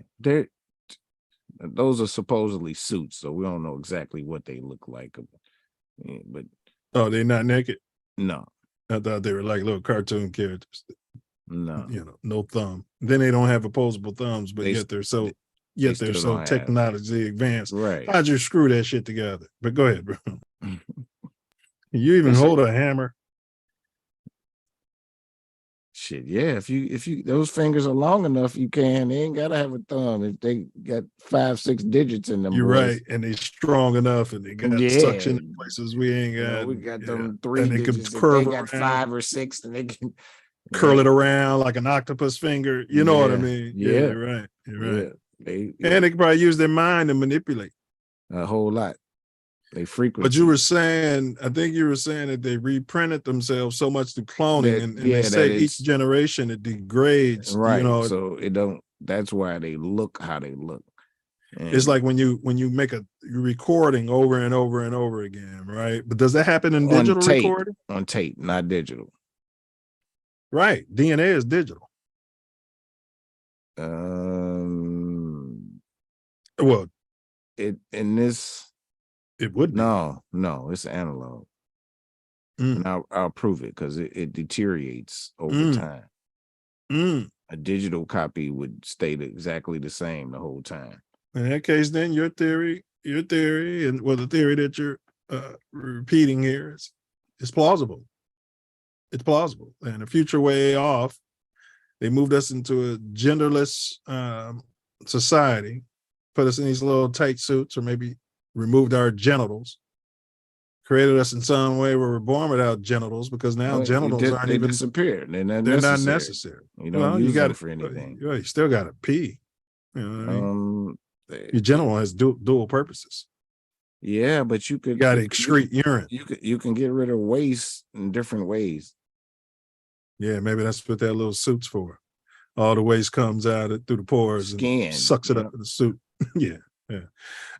[SPEAKER 2] those are supposedly suits, so we don't know exactly what they look like. Yeah, but
[SPEAKER 10] they're not naked?
[SPEAKER 2] No,
[SPEAKER 10] I thought they were like little cartoon characters.
[SPEAKER 2] No,
[SPEAKER 10] no thumb. Then they don't have opposable thumbs, but yet they're so technology advanced.
[SPEAKER 2] Right?
[SPEAKER 10] How'd you screw that shit together? But go ahead, bro. You even hold a hammer?
[SPEAKER 2] Shit, yeah. If you those fingers are long enough, you can. They ain't gotta have a thumb. If they got 5-6 digits in them,
[SPEAKER 10] you're
[SPEAKER 2] boys.
[SPEAKER 10] right, and they strong enough, and they got suction in places we ain't got.
[SPEAKER 2] We got them 3
[SPEAKER 10] and they
[SPEAKER 2] digits.
[SPEAKER 10] can curve
[SPEAKER 2] they got
[SPEAKER 10] around,
[SPEAKER 2] 5 or 6, and they can
[SPEAKER 10] curl it around like an octopus finger. You know what I mean?
[SPEAKER 2] Yeah,
[SPEAKER 10] you're right. You're right.
[SPEAKER 2] And
[SPEAKER 10] they can probably use their mind to manipulate
[SPEAKER 2] a whole lot. They frequency.
[SPEAKER 10] But I think you were saying that they reprinted themselves so much through cloning, and they say each generation it degrades.
[SPEAKER 2] Right. So it don't. That's why they look how they look. And
[SPEAKER 10] it's like when you make a recording over and over and over again, right? But does that happen in digital recording?
[SPEAKER 2] On tape, not digital.
[SPEAKER 10] Right. DNA is digital. Well, it would be.
[SPEAKER 2] No, it's analog. And I'll prove it because it deteriorates over time. A digital copy would stay exactly the same the whole time.
[SPEAKER 10] In that case, then your theory, and the theory that you're repeating here is plausible. It's plausible. And a future way off, they moved us into a genderless society, put us in these little tight suits, or maybe removed our genitals, created us in some way where we're born without genitals, because now genitals aren't even
[SPEAKER 2] disappeared. They're not
[SPEAKER 10] necessary.
[SPEAKER 2] You don't use them for anything.
[SPEAKER 10] You still got to pee. You know what I mean? Your genital has dual purposes.
[SPEAKER 2] Yeah, but you
[SPEAKER 10] got to excrete urine.
[SPEAKER 2] You can get rid of waste in different ways.
[SPEAKER 10] Yeah, maybe that's what that little suit's for. All the waste comes out through the pores and sucks it up in the suit. Yeah.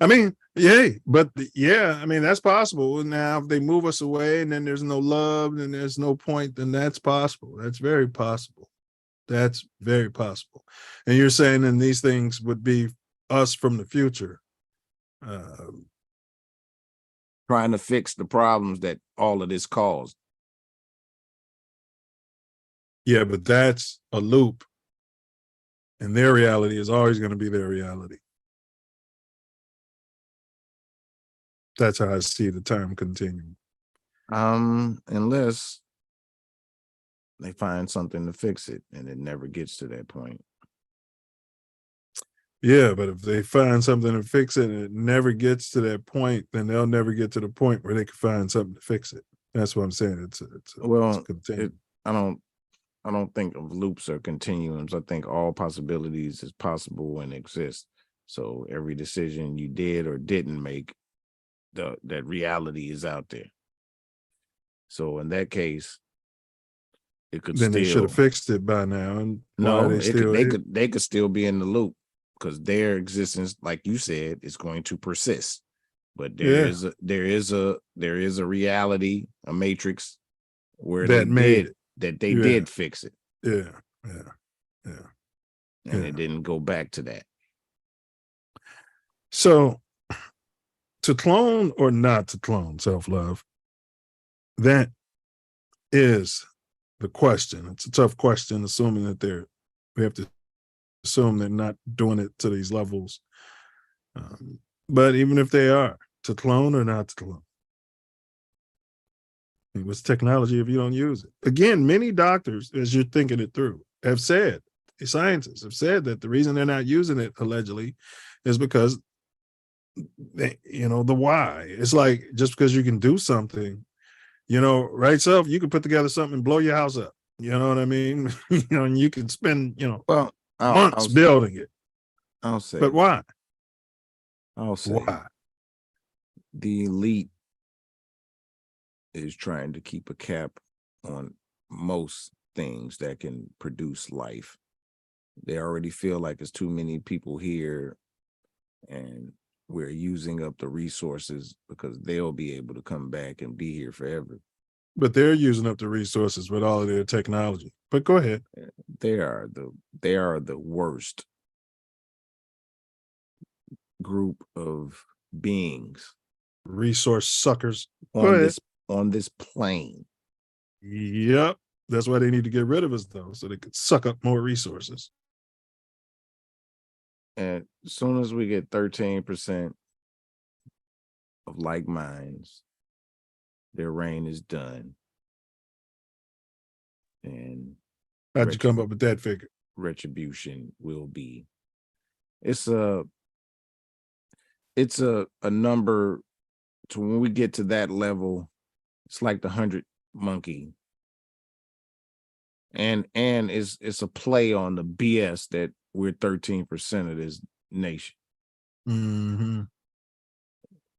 [SPEAKER 10] I mean, that's possible. Now, if they move us away and then there's no love and there's no point, then that's possible. That's very possible. That's very possible. And you're saying then these things would be us from the future.
[SPEAKER 2] Trying to fix the problems that all of this caused.
[SPEAKER 10] Yeah, but that's a loop. And their reality is always going to be their reality. That's how I see the time continuing.
[SPEAKER 2] Unless they find something to fix it, and it never gets to that point.
[SPEAKER 10] Yeah, but if they find something to fix it and it never gets to that point, then they'll never get to the point where they can find something to fix it. That's what I'm saying. It's a continuum.
[SPEAKER 2] I don't think of loops or continuums. I think all possibilities is possible and exist. So every decision you did or didn't make, that reality is out there. So in that case, it could
[SPEAKER 10] Then
[SPEAKER 2] still,
[SPEAKER 10] they should have fixed it by now. And
[SPEAKER 2] no,
[SPEAKER 10] why are
[SPEAKER 2] they could still be in the loop because their existence, like you said, is going to persist. But there is a reality, a matrix where they did fix it.
[SPEAKER 10] Yeah.
[SPEAKER 2] And it didn't go back to that.
[SPEAKER 10] So to clone or not to clone self-love, that is the question. It's a tough question, assuming that we have to assume they're not doing it to these levels. But even if they are, to clone or not to clone, what's technology if you don't use it? Again, many doctors, as you're thinking it through, have said, scientists have said that the reason they're not using it allegedly is because the why. It's like, just because you can do something, right, Self, you can put together something and blow your house up. You know what I mean? And you can spend, months building it.
[SPEAKER 2] I'll say.
[SPEAKER 10] But why?
[SPEAKER 2] I'll say.
[SPEAKER 10] Why?
[SPEAKER 2] The elite is trying to keep a cap on most things that can produce life. They already feel like there's too many people here and we're using up the resources because they'll be able to come back and be here forever.
[SPEAKER 10] But they're using up the resources with all of their technology. But go ahead.
[SPEAKER 2] They are the worst group of beings.
[SPEAKER 10] Resource suckers.
[SPEAKER 2] On this plane.
[SPEAKER 10] Yep. That's why they need to get rid of us, though, so they could suck up more resources.
[SPEAKER 2] And as soon as we get 13% of like minds, their reign is done. And
[SPEAKER 10] how'd you come up with that figure?
[SPEAKER 2] Retribution will be. It's a number to when we get to that level, it's like the 100 monkey. And it's a play on the BS that we're 13% of this nation.
[SPEAKER 10] Mm-hmm.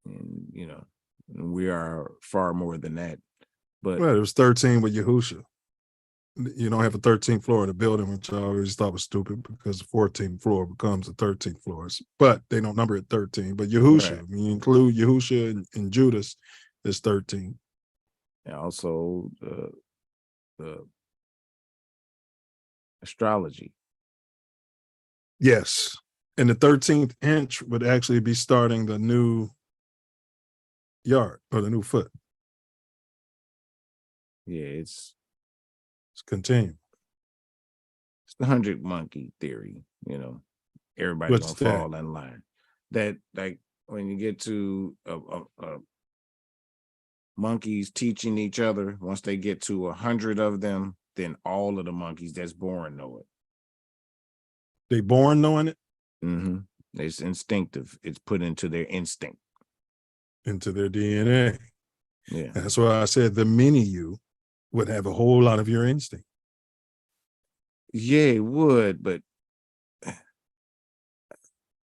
[SPEAKER 2] And we are far more than that. But
[SPEAKER 10] it was 13 with Yahusha. You don't have a 13th floor in a building, which I always thought was stupid because the 14th floor becomes the 13th floors. But they don't number it 13. But Yahusha, right. When you include Yahusha and Judas, is 13.
[SPEAKER 2] And also the astrology.
[SPEAKER 10] Yes. And the 13th inch would actually be starting the new yard or the new foot.
[SPEAKER 2] Yeah, it's
[SPEAKER 10] continuing.
[SPEAKER 2] It's the 100 monkey theory, everybody's gonna fall in line. That, like, when you get to monkeys teaching each other, once they get to 100 of them, then all of the monkeys that's born know it.
[SPEAKER 10] They born knowing it?
[SPEAKER 2] Mm-hmm. It's instinctive. It's put into their instinct.
[SPEAKER 10] Into their DNA.
[SPEAKER 2] Yeah.
[SPEAKER 10] That's why I said the mini you would have a whole lot of your instinct.
[SPEAKER 2] Yeah, it would, but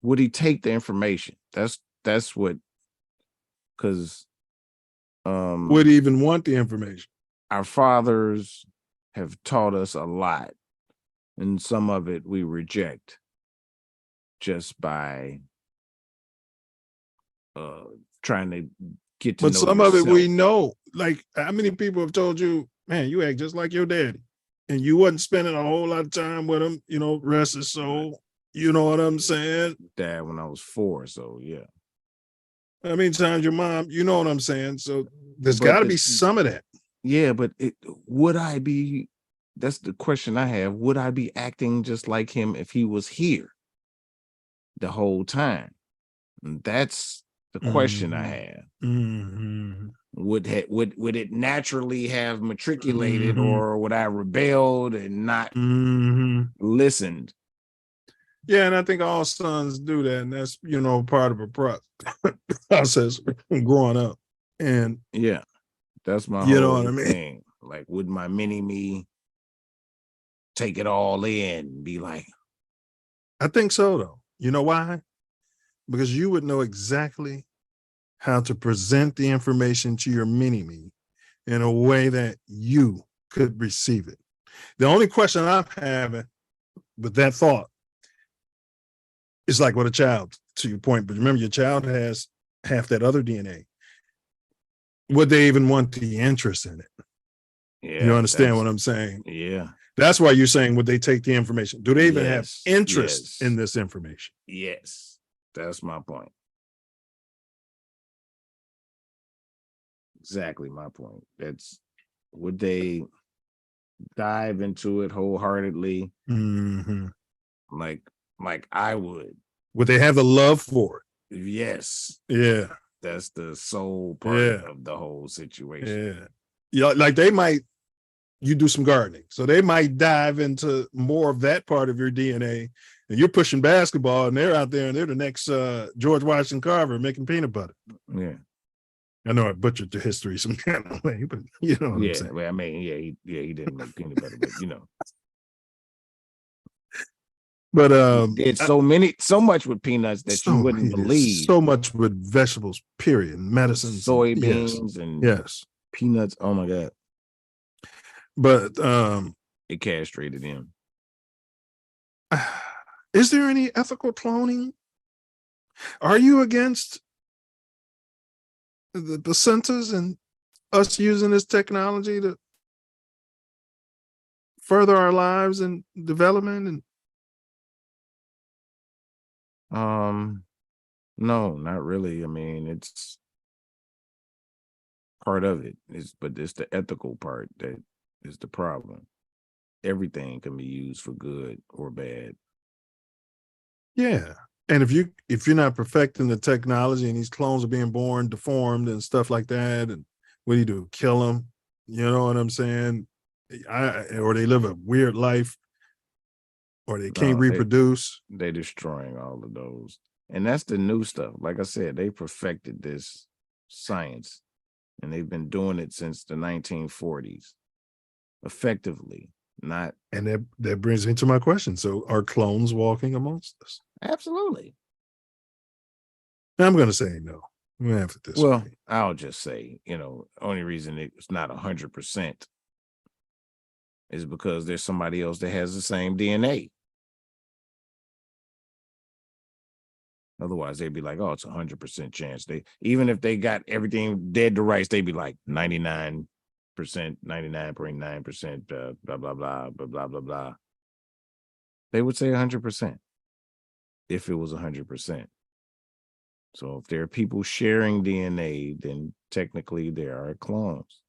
[SPEAKER 2] would he take the information? That's what, because
[SPEAKER 10] would he even want the information?
[SPEAKER 2] Our fathers have taught us a lot, and some of it we reject just by trying to get to know
[SPEAKER 10] some
[SPEAKER 2] yourself.
[SPEAKER 10] of it we know. Like, how many people have told you, man, you act just like your daddy, and you wasn't spending a whole lot of time with him, rest his soul. You know what I'm saying?
[SPEAKER 2] Dad, when I was 4, so yeah.
[SPEAKER 10] How many times your mom, you know what I'm saying? So there's got to be some of that.
[SPEAKER 2] Yeah, but would I be, that's the question I have, would I be acting just like him if he was here the whole time? And that's the question I have.
[SPEAKER 10] Mm-hmm.
[SPEAKER 2] Would it naturally have matriculated, or would I rebelled and not listened?
[SPEAKER 10] Yeah, and I think all sons do that, and that's part of a process growing up. And
[SPEAKER 2] yeah, that's my
[SPEAKER 10] you know
[SPEAKER 2] whole
[SPEAKER 10] what I mean.
[SPEAKER 2] thing. Like, would my mini me take it all in? Be like,
[SPEAKER 10] I think so, though. You know why? Because you would know exactly how to present the information to your mini me in a way that you could receive it. The only question I'm having with that thought is like with a child, to your point, but remember your child has half that other DNA. Would they even want the interest in it?
[SPEAKER 2] yeah,
[SPEAKER 10] You understand what I'm saying?
[SPEAKER 2] Yeah.
[SPEAKER 10] That's why you're saying, would they take the information? Do they even have
[SPEAKER 2] Yes,
[SPEAKER 10] interest
[SPEAKER 2] yes.
[SPEAKER 10] in this information?
[SPEAKER 2] Yes, that's my point. Exactly my point. Would they dive into it wholeheartedly?
[SPEAKER 10] Mm-hmm.
[SPEAKER 2] Like I would.
[SPEAKER 10] Would they have the love for it?
[SPEAKER 2] Yes.
[SPEAKER 10] Yeah.
[SPEAKER 2] That's the sole part of the whole situation.
[SPEAKER 10] Yeah. Like you do some gardening. So they might dive into more of that part of your DNA, and you're pushing basketball and they're out there and they're the next George Washington Carver making peanut butter.
[SPEAKER 2] Yeah.
[SPEAKER 10] I know I butchered the history some kind of way, but you know what I'm saying.
[SPEAKER 2] Well, I mean, he didn't make peanut butter, but
[SPEAKER 10] But
[SPEAKER 2] he did so much with peanuts that you wouldn't believe.
[SPEAKER 10] So much with vegetables, period, medicines,
[SPEAKER 2] soybeans, and
[SPEAKER 10] yes,
[SPEAKER 2] peanuts. Oh my God.
[SPEAKER 10] But
[SPEAKER 2] it castrated him.
[SPEAKER 10] Is there any ethical cloning? Are you against the placentas and us using this technology to further our lives and development?
[SPEAKER 2] And no, not really. I mean, it's part of it. But it's the ethical part that is the problem. Everything can be used for good or bad.
[SPEAKER 10] Yeah. And if you're not perfecting the technology and these clones are being born deformed and stuff like that, and what do you do? Kill them? You know what I'm saying? Or they live a weird life, or they can't reproduce.
[SPEAKER 2] They're destroying all of those. And that's the new stuff. Like I said, they perfected this science, and they've been doing it since the 1940s, effectively. Not.
[SPEAKER 10] And that brings me to my question. So are clones walking amongst us?
[SPEAKER 2] Absolutely.
[SPEAKER 10] I'm going to say no. I'm going to have it this way.
[SPEAKER 2] I'll just say, only reason it's not 100% is because there's somebody else that has the same DNA. Otherwise, they'd be like, oh, it's 100% chance. Even if they got everything dead to rights, they'd be like 99%, 99.9%, blah, blah, blah, blah, blah, blah, blah. They would say 100% if it was 100%. So if there are people sharing DNA, then technically there are clones.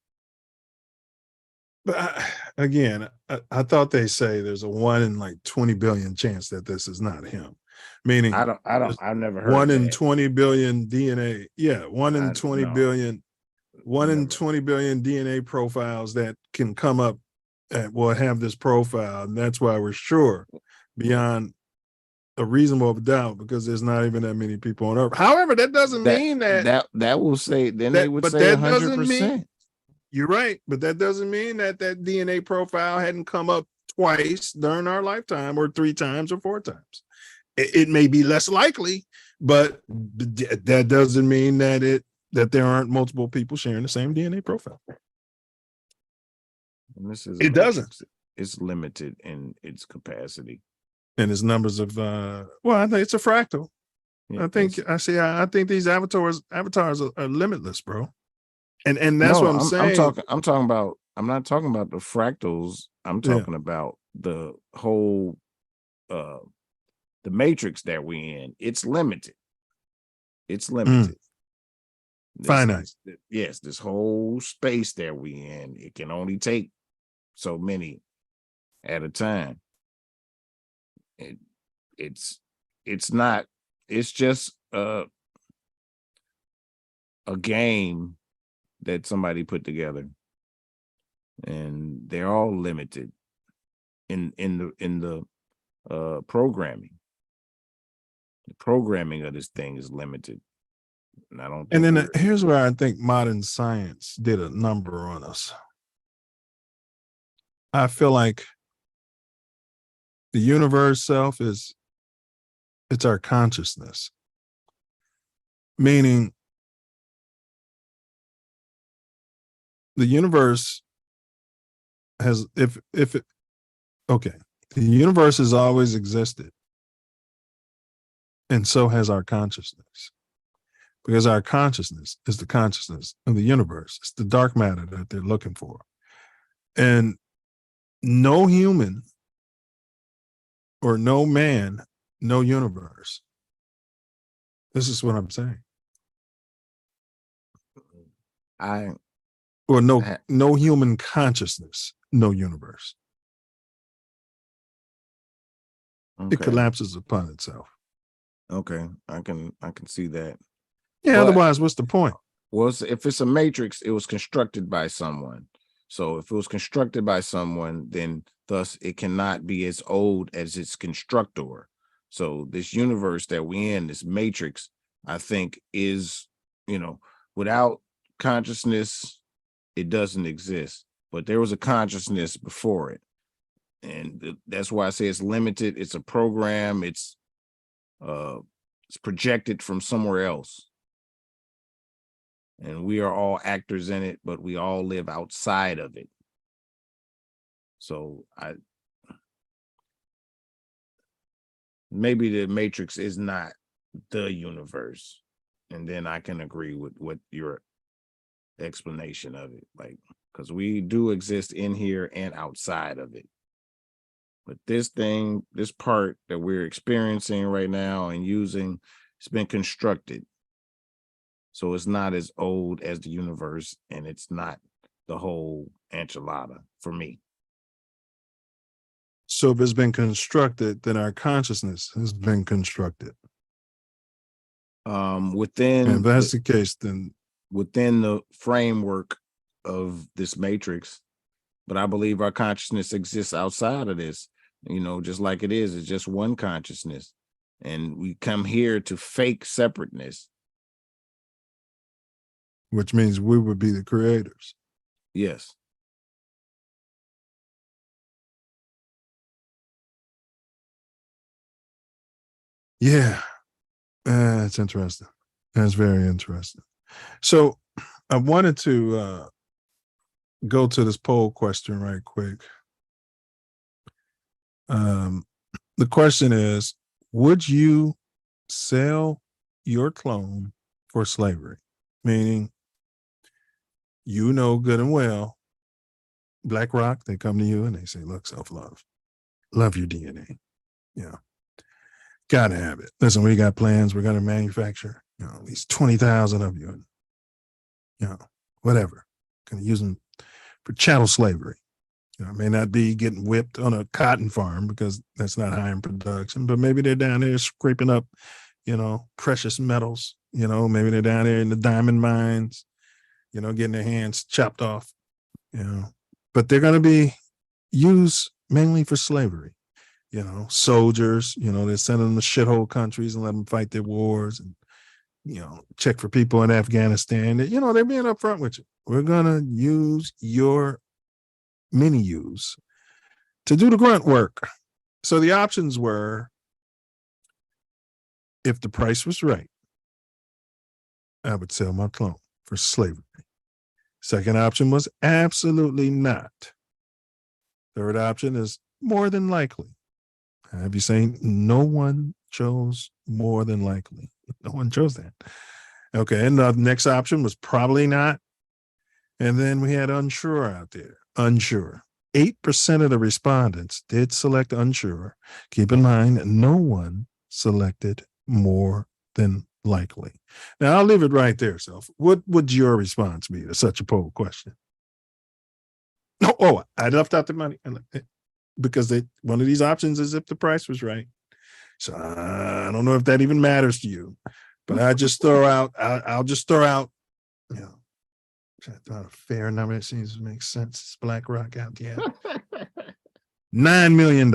[SPEAKER 10] But again, I thought they say there's a 1 in like 20 billion chance that this is not him. Meaning
[SPEAKER 2] I've never heard
[SPEAKER 10] 1 in
[SPEAKER 2] that.
[SPEAKER 10] 20 billion DNA. Yeah, 1 in 20 billion. 1 in 20 billion DNA profiles that can come up and will have this profile. And that's why we're sure beyond a reasonable doubt, because there's not even that many people on Earth. However, that doesn't mean that
[SPEAKER 2] will say, then they would say 100%.
[SPEAKER 10] You're right, but that doesn't mean that DNA profile hadn't come up twice during our lifetime, or 3 times, or 4 times. It may be less likely, but that doesn't mean that there aren't multiple people sharing the same DNA profile.
[SPEAKER 2] It
[SPEAKER 10] doesn't.
[SPEAKER 2] It's limited in its capacity.
[SPEAKER 10] And its numbers of I think it's a fractal. Yeah, I think these avatars are limitless, bro. And that's what I'm saying.
[SPEAKER 2] I'm not talking about the fractals. I'm talking about the whole the matrix that we're in. It's limited. It's limited.
[SPEAKER 10] Finite.
[SPEAKER 2] Yes, this whole space that we're in, it can only take so many at a time. It's just a game that somebody put together, and they're all limited in the programming. The programming of this thing is limited. And I don't think
[SPEAKER 10] And then
[SPEAKER 2] we're-
[SPEAKER 10] here's where I think modern science did a number on us. I feel like the universe self it's our consciousness. Meaning the universe has the universe has always existed. And so has our consciousness. Because our consciousness is the consciousness of the universe. It's the dark matter that they're looking for. And no human or no man, no universe. This is what I'm saying. Or no human consciousness, no universe. It
[SPEAKER 2] Okay.
[SPEAKER 10] collapses upon itself.
[SPEAKER 2] Okay, I can see that.
[SPEAKER 10] Yeah,
[SPEAKER 2] But-
[SPEAKER 10] otherwise, what's the point?
[SPEAKER 2] Well, if it's a matrix, it was constructed by someone. So if it was constructed by someone, then thus it cannot be as old as its constructor. So this universe that we're in, this matrix, I think is, without consciousness, it doesn't exist. But there was a consciousness before it. And that's why I say it's limited. It's a program. It's projected from somewhere else. And we are all actors in it, but we all live outside of it. So maybe the matrix is not the universe. And then I can agree with what your explanation of it, because we do exist in here and outside of it. But this part that we're experiencing right now and using, it's been constructed. So it's not as old as the universe, and it's not the whole enchilada for me.
[SPEAKER 10] So if it's been constructed, then our consciousness has been constructed.
[SPEAKER 2] Within,
[SPEAKER 10] and if that's the case, then
[SPEAKER 2] within the framework of this matrix, but I believe our consciousness exists outside of this, just like it's just one consciousness. And we come here to fake separateness.
[SPEAKER 10] which means we would be the creators.
[SPEAKER 2] Yes.
[SPEAKER 10] Yeah, it's interesting. That's very interesting. So I wanted to go to this poll question right quick. The question is, would you sell your clone for slavery? Meaning, good and well, BlackRock, they come to you and they say, look, Self Love, love your DNA. Yeah. Gotta have it. Listen, we got plans. We're going to manufacture, at least 20,000 of you. And, whatever. Going to use them for chattel slavery. It may not be getting whipped on a cotton farm because that's not high in production, but maybe they're down there scraping up, precious metals. Maybe they're down there in the diamond mines, getting their hands chopped off, but they're going to be used mainly for slavery. Soldiers, they send them to shithole countries and let them fight their wars and, check for people in Afghanistan. They're being upfront with you. We're going to use your mini-use to do the grunt work. So the options were, if the price was right, I would sell my clone for slavery. Second option was absolutely not. Third option is more than likely. I have you saying no one chose more than likely. No one chose that. Okay, and the next option was probably not. And then we had unsure out there. Unsure. 8% of the respondents did select unsure. Keep in mind, no one selected more than likely. Now, I'll leave it right there, Self. What would your response be to such a poll question? Oh, I left out the money. Because one of these options is if the price was right. So I don't know if that even matters to you, but I'll just throw out, a fair number. It seems to make sense. It's BlackRock out there. $9 million.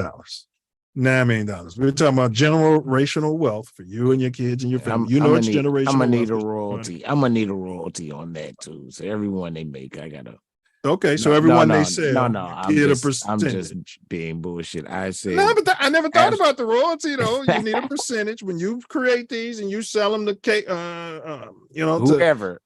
[SPEAKER 10] $9 million. We're talking about generational wealth for you and your kids and your family. You know it's generational.
[SPEAKER 2] I'm gonna need a
[SPEAKER 10] wealth.
[SPEAKER 2] royalty. I'm gonna need a royalty on that too. So everyone they make, I gotta.
[SPEAKER 10] Okay, so everyone they sell,
[SPEAKER 2] I'm
[SPEAKER 10] get
[SPEAKER 2] just,
[SPEAKER 10] a
[SPEAKER 2] I'm
[SPEAKER 10] percentage.
[SPEAKER 2] just being bullshit. I said
[SPEAKER 10] No, but I never thought about the royalty though. You need a percentage when you create these and you sell them to,
[SPEAKER 2] whoever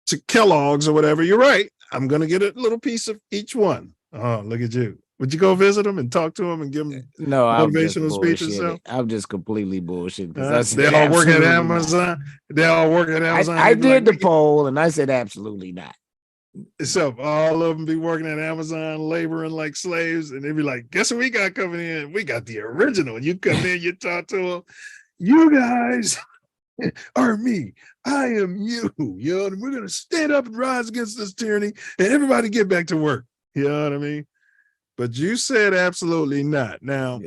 [SPEAKER 10] to Kellogg's or whatever. You're right. I'm gonna get a little piece of each one. Oh, look at you. Would you go visit them and talk to them and give them
[SPEAKER 2] I'm just
[SPEAKER 10] motivational speeches?
[SPEAKER 2] bullshitting. I'm just completely bullshit because
[SPEAKER 10] They all work at Amazon. They all work at Amazon.
[SPEAKER 2] I did the poll and I said absolutely not.
[SPEAKER 10] So all of them be working at Amazon, laboring like slaves, and they'd be like, "Guess what we got coming in? We got the original." You come in, you talk to them. You guys are me. I am you. You know, and we're gonna stand up and rise against this tyranny, and everybody get back to work. You know what I mean? But you said absolutely not. Now,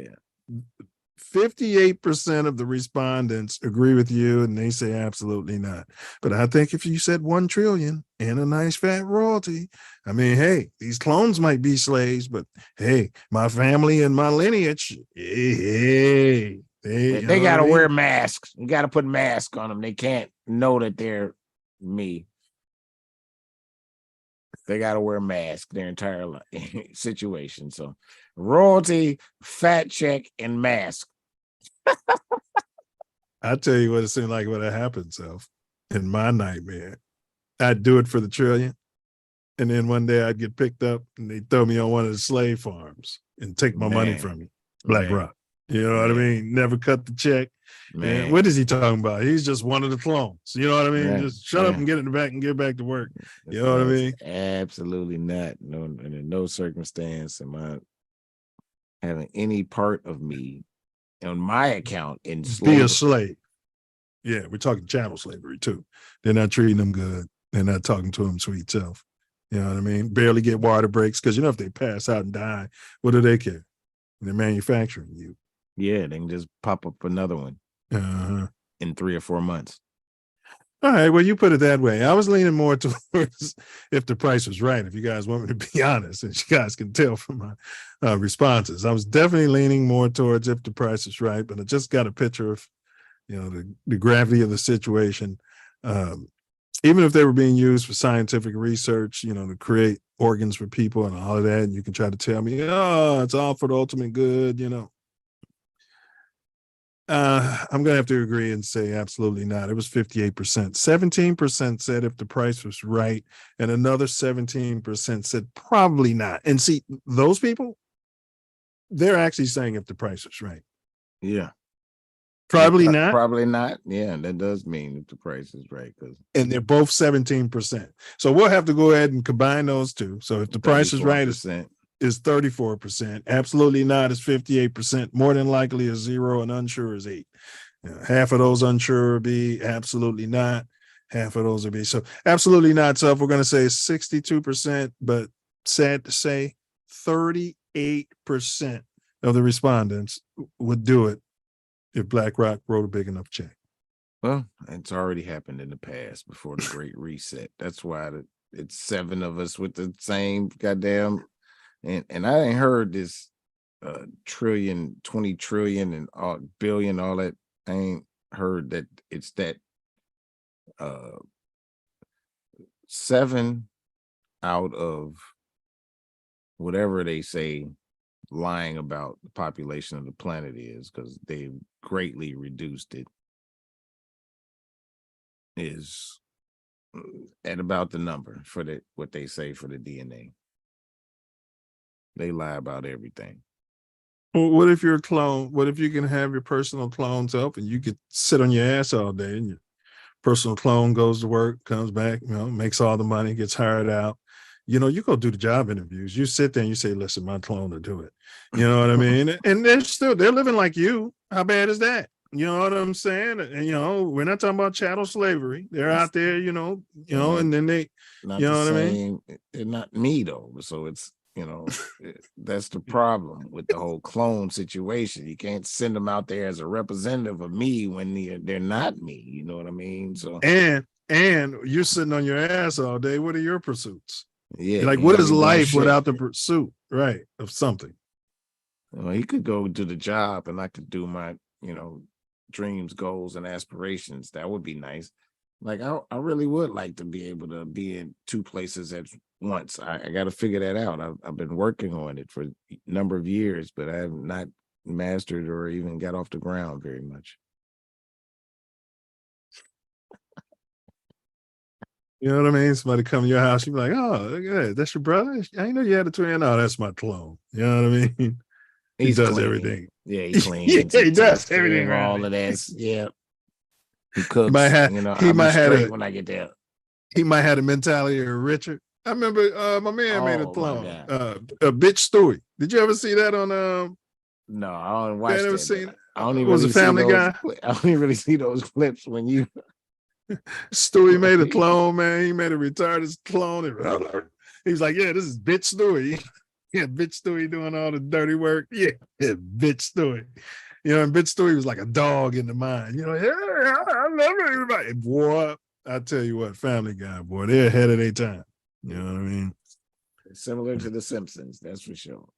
[SPEAKER 10] 58% of the respondents agree with you, and they say absolutely not. But I think if you said 1 trillion and a nice fat royalty, I mean, hey, these clones might be slaves, but hey, my family and my lineage, they
[SPEAKER 2] got to wear masks. You got to put masks on them. They can't know that they're me. They got to wear masks their entire life situation. So royalty, fat check, and mask.
[SPEAKER 10] I tell you what it seemed like when it happened, Self. In my nightmare, I'd do it for the trillion. And then one day I'd get picked up and they'd throw me on one of the slave farms and take my money from me. Black Rock. You know what I mean? Never cut the check. Man, what is he talking about? He's just one of the clones. You know what I mean? Just shut up and get in the back and get back to work. You know what I mean?
[SPEAKER 2] Absolutely not. No, in no circumstance am I having any part of me on my account in slavery.
[SPEAKER 10] Be a slave. Yeah, we're talking chattel slavery too. They're not treating them good. They're not talking to them sweet self. You know what I mean? Barely get water breaks because if they pass out and die, what do they care? They're manufacturing you.
[SPEAKER 2] Yeah, they can just pop up another one in 3 or 4 months.
[SPEAKER 10] All right, well, you put it that way. I was leaning more towards if the price was right, if you guys want me to be honest, and you guys can tell from my responses. I was definitely leaning more towards if the price is right, but I just got a picture of, the gravity of the situation. Even if they were being used for scientific research, to create organs for people and all of that, and you can try to tell me, it's all for the ultimate good, I'm going to have to agree and say absolutely not. It was 58%. 17% said if the price was right, and another 17% said probably not. And see, those people, they're actually saying if the price was right.
[SPEAKER 2] Yeah.
[SPEAKER 10] Probably not.
[SPEAKER 2] Probably not. Yeah, that does mean if the price is right.
[SPEAKER 10] And they're both 17%. So we'll have to go ahead and combine those two. So if the price is right, is 34%. Absolutely not is 58%. More than likely is 0, and unsure is 8. Half of those unsure would be absolutely not. Half of those would be so absolutely not. So if we're going to say 62%, but sad to say 38% of the respondents would do it if BlackRock wrote a big enough check.
[SPEAKER 2] Well, it's already happened in the past before the Great Reset. That's why it's 7 of us with the same goddamn. And I ain't heard this trillion, 20 trillion and all billion, all that. I ain't heard that it's that 7 out of whatever they say lying about the population of the planet is, because they've greatly reduced it, is at about the number for what they say for the DNA. They lie about everything.
[SPEAKER 10] Well, what if you're a clone? What if you can have your personal clones up and you could sit on your ass all day and your personal clone goes to work, comes back, makes all the money, gets hired out. You go do the job interviews. You sit there and you say, listen, my clone will do it. You know what I mean? And they're living like you. How bad is that? You know what I'm saying? And, we're not talking about chattel slavery. They're out there, and then they,
[SPEAKER 2] not
[SPEAKER 10] you know
[SPEAKER 2] the
[SPEAKER 10] what I
[SPEAKER 2] same,
[SPEAKER 10] mean?
[SPEAKER 2] They're not me though. So it's, that's the problem with the whole clone situation. You can't send them out there as a representative of me when they're not me. You know what I mean? So
[SPEAKER 10] and you're sitting on your ass all day. What are your pursuits?
[SPEAKER 2] Yeah.
[SPEAKER 10] Like, what is life without the pursuit, right, of something?
[SPEAKER 2] Well, he could go do the job and I could do my, dreams, goals, and aspirations. That would be nice. Like I really would like to be able to be in two places at once. I got to figure that out. I've been working on it for a number of years, but I have not mastered or even got off the ground very much.
[SPEAKER 10] You know what I mean? Somebody come to your house, you be like, "Oh, look at that. That's your brother? I didn't know you had a twin." "Oh, that's my clone." You know what I mean? He
[SPEAKER 2] He's
[SPEAKER 10] does
[SPEAKER 2] clean.
[SPEAKER 10] everything.
[SPEAKER 2] Yeah, he cleans.
[SPEAKER 10] Yeah, he
[SPEAKER 2] He
[SPEAKER 10] does
[SPEAKER 2] takes care
[SPEAKER 10] everything
[SPEAKER 2] of
[SPEAKER 10] around
[SPEAKER 2] all
[SPEAKER 10] me.
[SPEAKER 2] of that. Yeah. He
[SPEAKER 10] He
[SPEAKER 2] cooks.
[SPEAKER 10] might have, he
[SPEAKER 2] I'll be
[SPEAKER 10] might have
[SPEAKER 2] straight
[SPEAKER 10] a,
[SPEAKER 2] when I get there.
[SPEAKER 10] he might have the mentality of Richard. I remember my man made a
[SPEAKER 2] Oh my
[SPEAKER 10] clone,
[SPEAKER 2] God.
[SPEAKER 10] a bitch Stewie. Did you ever see that on
[SPEAKER 2] No, I don't
[SPEAKER 10] you
[SPEAKER 2] watch
[SPEAKER 10] ever
[SPEAKER 2] that.
[SPEAKER 10] seen
[SPEAKER 2] But I only
[SPEAKER 10] was it
[SPEAKER 2] really see
[SPEAKER 10] Family
[SPEAKER 2] those.
[SPEAKER 10] Guy?
[SPEAKER 2] I only really see those clips when you.
[SPEAKER 10] Stewie made a clone, man. He made a retarded clone. He was like, "Yeah, this is bitch Stewie." Yeah, bitch Stewie doing all the dirty work. Yeah, bitch Stewie. And bitch Stewie was like a dog in the mind. Yeah, I love everybody. Boy, I tell you what, Family Guy, boy, they're ahead of their time. You know what I mean?
[SPEAKER 2] Similar to The Simpsons, that's for sure.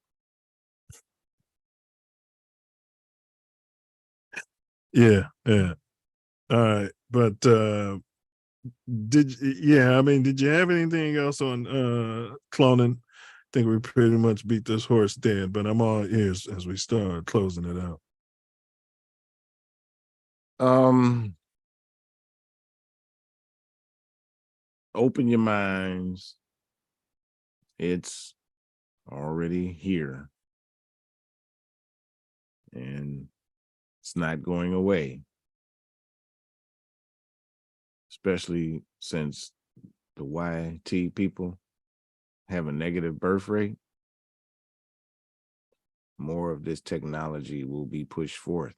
[SPEAKER 10] Yeah. All right. But did you have anything else on cloning? I think we pretty much beat this horse dead, but I'm all ears as we start closing it out.
[SPEAKER 2] Open your minds. It's already here. And it's not going away. Especially since the YT people have a negative birth rate. More of this technology will be pushed forth.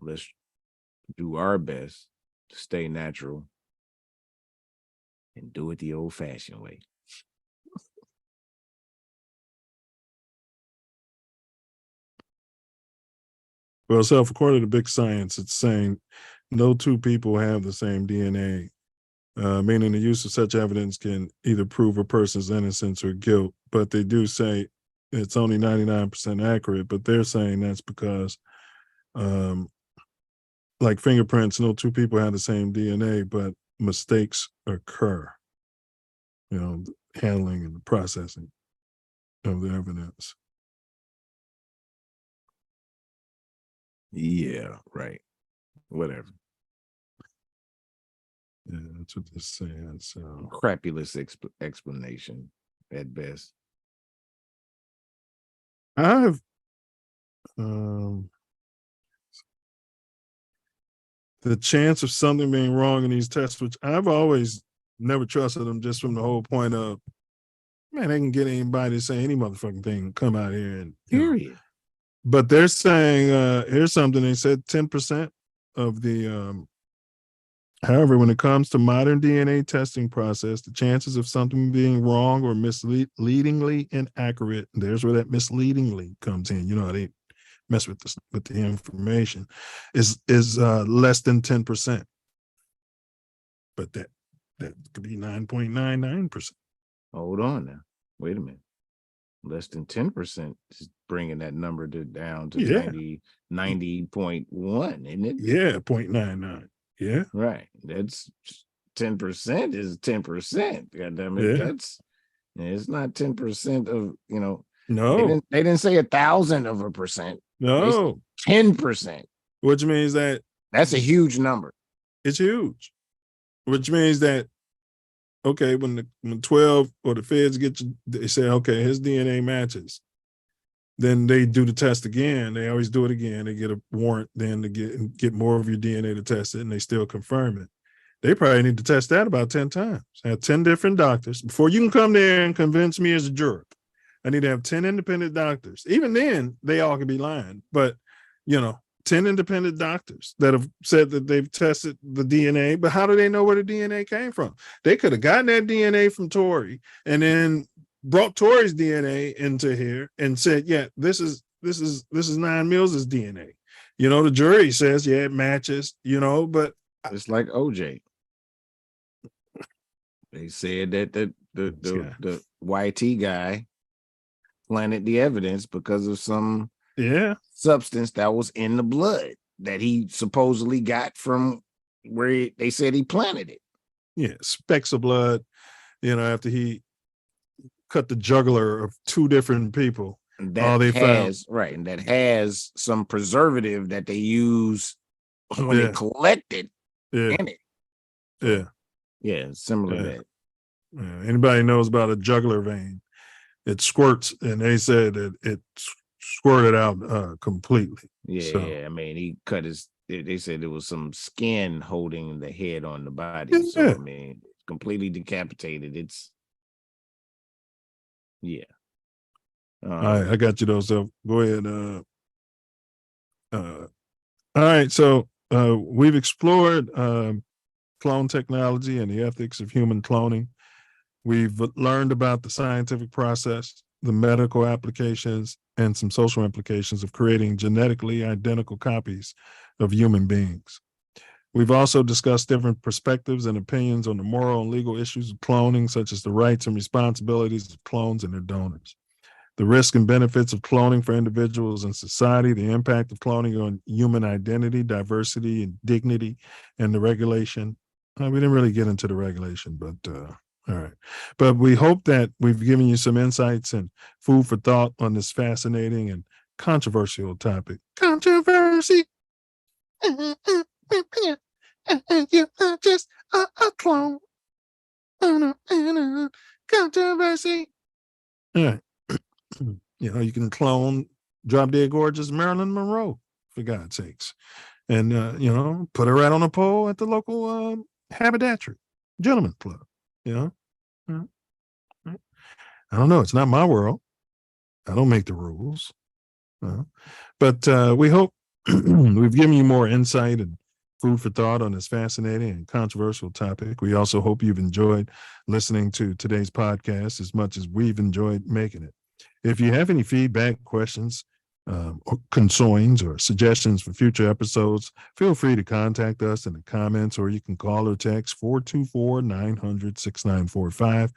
[SPEAKER 2] Let's do our best to stay natural and do it the old-fashioned way.
[SPEAKER 10] Well, Self, according to big science, it's saying no two people have the same DNA, meaning the use of such evidence can either prove a person's innocence or guilt. But they do say it's only 99% accurate, but they're saying that's because like fingerprints, no two people have the same DNA, but mistakes occur, handling and the processing of the evidence.
[SPEAKER 2] Yeah, right. Whatever.
[SPEAKER 10] Yeah, that's what they're saying. So
[SPEAKER 2] crapulous explanation at best.
[SPEAKER 10] I've the chance of something being wrong in these tests, which I've always never trusted them, just from the whole point of, man, they can get anybody to say any motherfucking thing, come out here and
[SPEAKER 2] period.
[SPEAKER 10] But they're saying, here's something they said: 10% of the however, when it comes to modern DNA testing process, the chances of something being wrong or misleadingly inaccurate, there's where that misleadingly comes in. You know how they mess with the information, is less than 10%. But that could be 9.99%.
[SPEAKER 2] Hold on now. Wait a minute. Less than 10% is bringing that number down to 90.1, isn't it?
[SPEAKER 10] Yeah, 0.99. Yeah.
[SPEAKER 2] Right. That's 10% is 10%. God damn it.
[SPEAKER 10] Yeah.
[SPEAKER 2] It's not 10% of,
[SPEAKER 10] No.
[SPEAKER 2] They didn't say 1,000%.
[SPEAKER 10] No.
[SPEAKER 2] 10%.
[SPEAKER 10] Which means that
[SPEAKER 2] that's a huge number.
[SPEAKER 10] It's huge. Which means that, okay, when 12 or the feds get you, they say, okay, his DNA matches. Then they do the test again. They always do it again. They get a warrant then to get more of your DNA to test it, and they still confirm it. They probably need to test that about 10 times. Have 10 different doctors. Before you can come there and convince me as a juror, I need to have 10 independent doctors. Even then, they all could be lying. But, 10 independent doctors that have said that they've tested the DNA, but how do they know where the DNA came from? They could have gotten that DNA from Tory and then brought Tory's DNA into here and said, yeah, this is 9 Mills' DNA. The jury says, yeah, it matches, but
[SPEAKER 2] it's like OJ. They said that the YT guy planted the evidence because of some substance that was in the blood that he supposedly got from where they said he planted it.
[SPEAKER 10] Yeah, specks of blood, after he cut the jugular of two different people.
[SPEAKER 2] And that has some preservative that they use when they collect it in it. Yeah, similar to that.
[SPEAKER 10] Yeah. Anybody knows about a jugular vein? It squirts, and they said that it squirted out completely.
[SPEAKER 2] Yeah, I mean, he cut they said there was some skin holding the head on the body. So, I mean, completely decapitated. It's,
[SPEAKER 10] all right, I got you though, so go ahead. All right, so we've explored clone technology and the ethics of human cloning. We've learned about the scientific process, the medical applications, and some social implications of creating genetically identical copies of human beings. We've also discussed different perspectives and opinions on the moral and legal issues of cloning, such as the rights and responsibilities of clones and their donors, the risks and benefits of cloning for individuals and society, the impact of cloning on human identity, diversity, and dignity, and the regulation. We didn't really get into the regulation, but all right. But we hope that we've given you some insights and food for thought on this fascinating and controversial topic. Controversy. You're just a clone. Controversy. All right. You can clone Drop Dead Gorgeous Marilyn Monroe, for God's sakes. And, put her right on a pole at the local haberdashery, gentleman's club, I don't know. It's not my world. I don't make the rules. But we hope we've given you more insight and food for thought on this fascinating and controversial topic. We also hope you've enjoyed listening to today's podcast as much as we've enjoyed making it. If you have any feedback, questions, or concerns or suggestions for future episodes, feel free to contact us in the comments, or you can call or text 424-900-6945.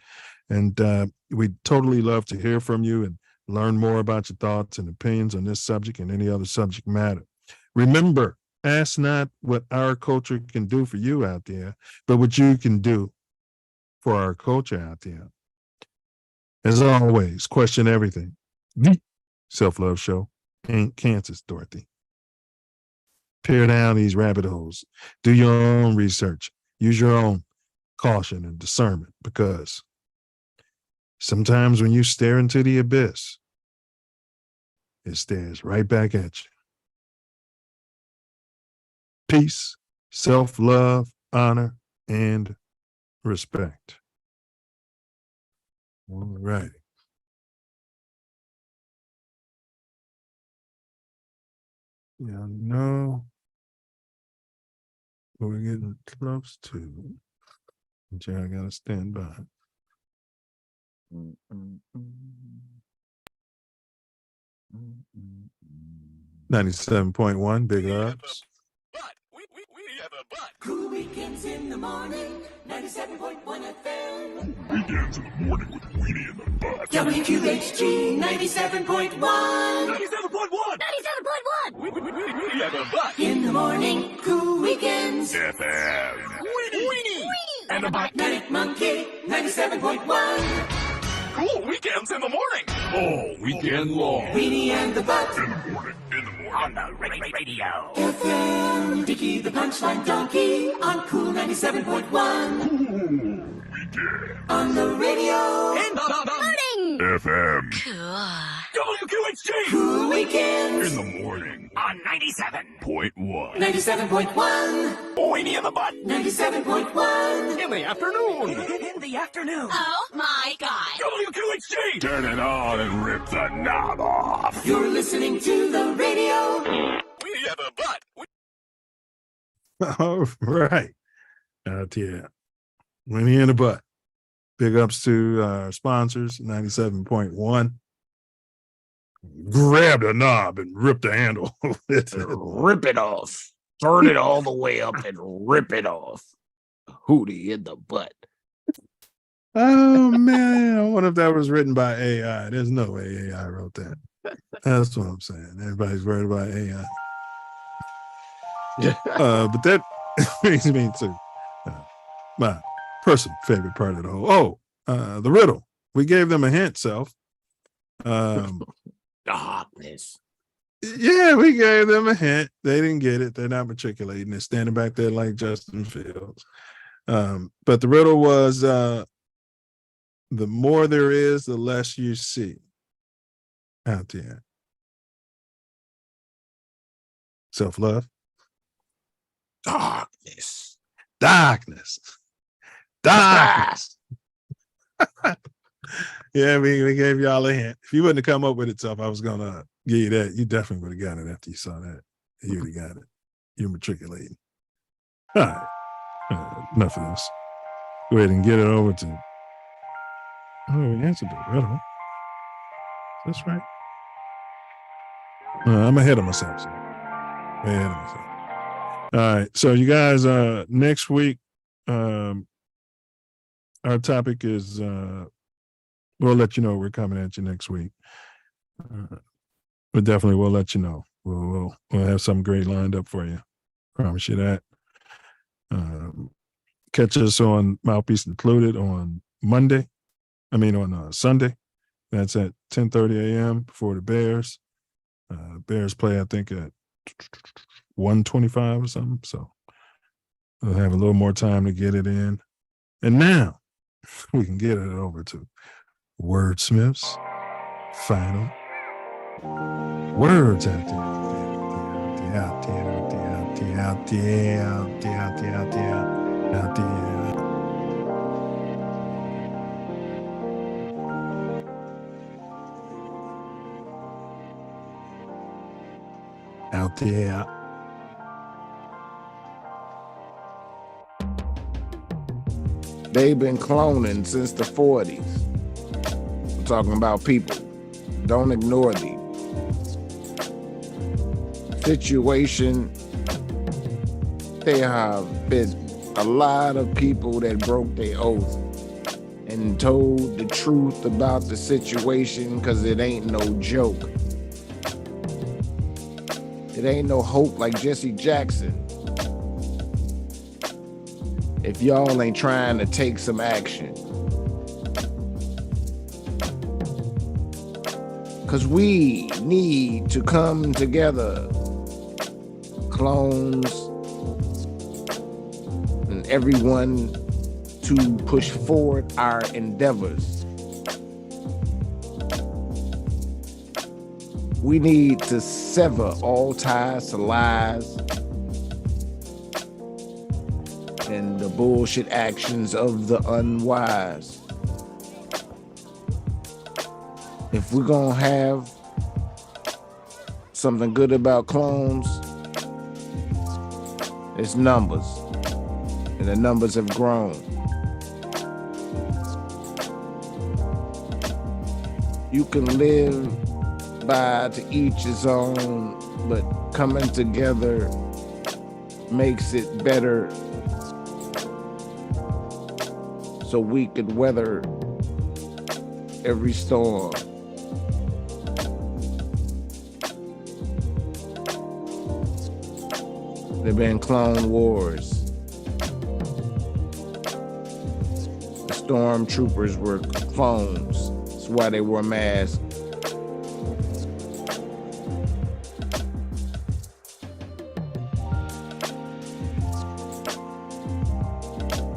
[SPEAKER 10] And we'd totally love to hear from you and learn more about your thoughts and opinions on this subject and any other subject matter. Remember, ask not what our culture can do for you out there, but what you can do for our culture out there. As always, question everything. The Self Love Show ain't Kansas, Dorothy. Peer down these rabbit holes. Do your own research. Use your own caution and discernment, because sometimes when you stare into the abyss, it stares right back at you. Peace, self-love, honor, and respect. All right. Yeah, no. We're getting close to. I gotta stand by. 97.1, big ups.
[SPEAKER 20] Cool weekends in the morning, 97.1 FM.
[SPEAKER 8] Weekends in the morning with Weenie in the butt.
[SPEAKER 20] WQHG 97.1.
[SPEAKER 8] 97.1.
[SPEAKER 20] 97.1.
[SPEAKER 8] Weenie in the butt.
[SPEAKER 20] In the morning, cool weekends.
[SPEAKER 8] FM. Weenie. And the butt.
[SPEAKER 20] Manic Monkey 97.1.
[SPEAKER 8] Cool weekends in the morning. All weekend long.
[SPEAKER 20] Weenie and the butt.
[SPEAKER 8] In the morning. On the radio.
[SPEAKER 20] FM. Dickie the Punchline Donkey on Cool 97.1. On the radio.
[SPEAKER 8] In the morning. FM. WQHG.
[SPEAKER 20] Cool weekends.
[SPEAKER 8] In the morning. On 97.1.
[SPEAKER 20] 97.1.
[SPEAKER 8] Weenie in the butt.
[SPEAKER 20] 97.1.
[SPEAKER 8] In the afternoon.
[SPEAKER 20] In the afternoon.
[SPEAKER 17] Oh my God.
[SPEAKER 8] WQHG. Turn it on and rip the knob off.
[SPEAKER 20] You're listening to the radio.
[SPEAKER 8] Weenie in the butt.
[SPEAKER 10] All right. Yeah. Weenie in the butt. Big ups to our sponsors, 97.1. Grab the knob and rip the handle.
[SPEAKER 2] Rip it off. Turn it all the way up and rip it off. Hootie in the butt.
[SPEAKER 10] Oh man, I wonder if that was written by AI. There's no way AI wrote that. That's what I'm saying. Everybody's worried about AI. But that brings me to my personal favorite part of the whole. The riddle. We gave them a hint, Self.
[SPEAKER 2] Darkness.
[SPEAKER 10] Yeah, we gave them a hint. They didn't get it. They're not matriculating. They're standing back there like Justin Fields. But the riddle was the more there is, the less you see out there. Self-love.
[SPEAKER 2] Darkness.
[SPEAKER 10] Darkness. Darkness. Yeah, we gave y'all a hint. If you wouldn't have come up with it, Self, I was going to give you that. You definitely would have got it after you saw that. You would have got it. You're matriculating. All right. Enough of this. Go ahead and get it over to. Oh, we answered the riddle. That's right. I'm ahead of myself. So. Ahead of myself. All right. So you guys, next week, our topic is, we'll let you know we're coming at you next week. But definitely we'll let you know. We'll have something great lined up for you. Promise you that. Catch us on Mouthpiece Included on Sunday. That's at 10:30 a.m. before the Bears. Bears play, I think, at 1:25 or something. So we'll have a little more time to get it in. And now we can get it over to Wordsmith's final words out there. Out there.
[SPEAKER 2] They've been cloning since the 40s. I'm talking about people. Don't ignore the situation. There have been a lot of people that broke their oath and told the truth about the situation because it ain't no joke. It ain't no hope like Jesse Jackson. If y'all ain't trying to take some action. Because we need to come together. Clones and everyone to push forward our endeavors. We need to sever all ties to lies and the bullshit actions of the unwise. If we're gonna have something good about clones, it's numbers, and the numbers have grown. You can live by to each his own, but coming together makes it better so we could weather every storm. There've been clone wars. The stormtroopers were clones. That's why they wore masks.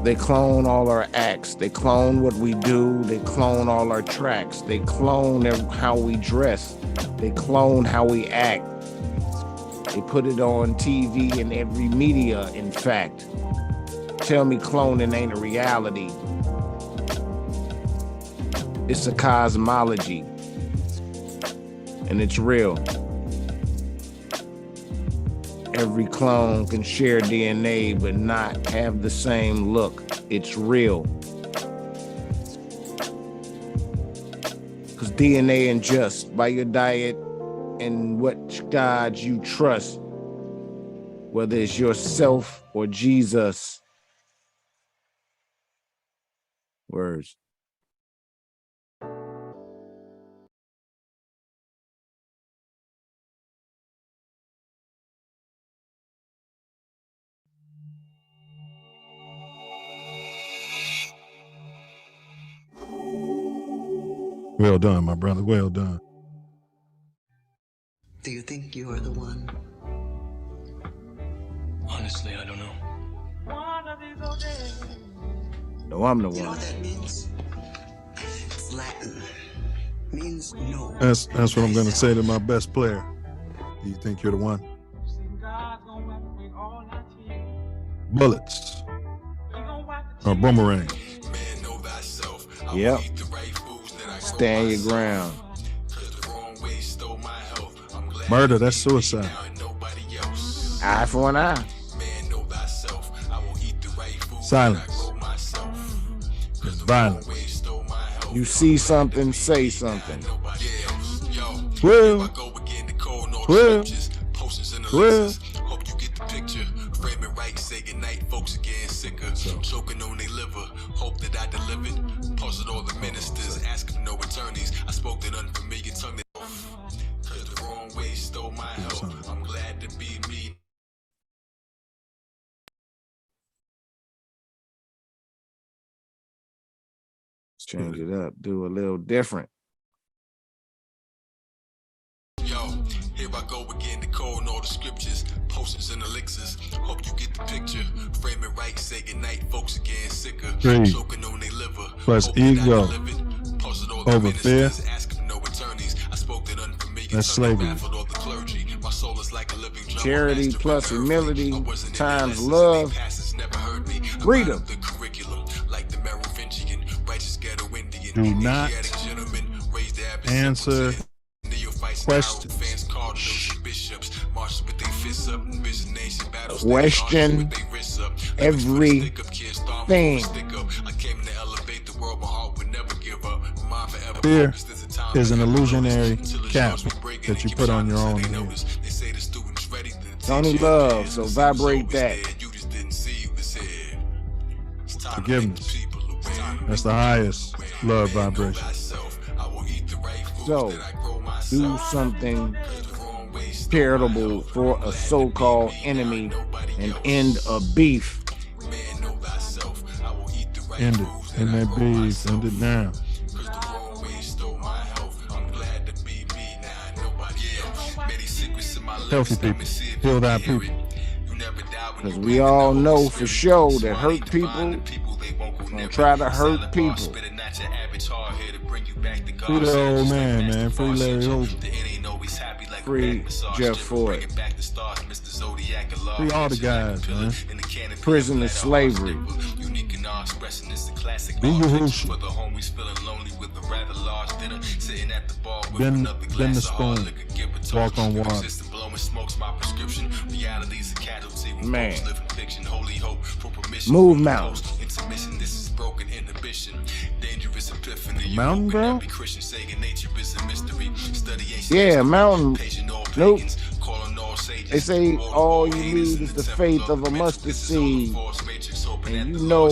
[SPEAKER 2] They clone all our acts. They clone what we do. They clone all our tracks. They clone how we dress. They clone how we act. They put it on TV and every media, in fact. Tell me cloning ain't a reality. It's a cosmology. And it's real. Every clone can share DNA but not have the same look. It's real. Because DNA ingest by your diet and what God you trust, whether it's yourself or Jesus. Words.
[SPEAKER 10] Well done, my brother. Well done.
[SPEAKER 3] Do you think you are the one?
[SPEAKER 9] Honestly, I don't know.
[SPEAKER 2] No, I'm the
[SPEAKER 3] You know
[SPEAKER 2] one.
[SPEAKER 3] what that means? It's Latin. Means no.
[SPEAKER 10] That's what I'm going to say to my best player. Do you think you're the one? Bullets or boomerang?
[SPEAKER 2] Yep. Stand your ground.
[SPEAKER 10] Murder, that's suicide.
[SPEAKER 2] Eye for an eye.
[SPEAKER 10] Silence. It's violence.
[SPEAKER 2] You see something, say something.
[SPEAKER 10] Well.
[SPEAKER 18] Hope you get the picture. Frame it right, say goodnight, folks are getting sicker. Choking on their liver. Hope that I delivered. Posted all the ministers, asking no attorneys. I spoke an unfamiliar tongue. Cause the wrong way stole my health. I'm glad to be me.
[SPEAKER 2] Change it up. Do a little different.
[SPEAKER 18] Yo, here I go again to code all the scriptures, potions and elixirs. Hope you get the picture. Frame it right, say goodnight, folks are getting sicker.
[SPEAKER 10] Greed
[SPEAKER 18] Choking on their liver.
[SPEAKER 10] plus ego over fear. That's slavery.
[SPEAKER 2] Charity plus humility times love. Freedom.
[SPEAKER 10] Do not answer questions.
[SPEAKER 2] Question everything.
[SPEAKER 10] Fear is an illusionary cap that you put on your own head.
[SPEAKER 2] Only love, so vibrate that.
[SPEAKER 10] Forgiveness. That's the highest love vibration.
[SPEAKER 2] So, do something charitable for a so-called enemy and end a beef.
[SPEAKER 10] End it. End that beef. End it now. Healthy people. Heal thy people.
[SPEAKER 2] Because we all know for sure that hurt people gonna try to hurt people.
[SPEAKER 10] Free the old man. Free Larry Hoover.
[SPEAKER 2] Free Jeff Ford.
[SPEAKER 10] Free all the guys, man.
[SPEAKER 2] Prison of slavery.
[SPEAKER 10] Be Yahushua. Bend the spoon. Walk on water.
[SPEAKER 2] Man. Move mountains.
[SPEAKER 10] Mountain, bro?
[SPEAKER 2] Yeah, mountain. Nope. They say all you need is the faith of a mustard seed. And you know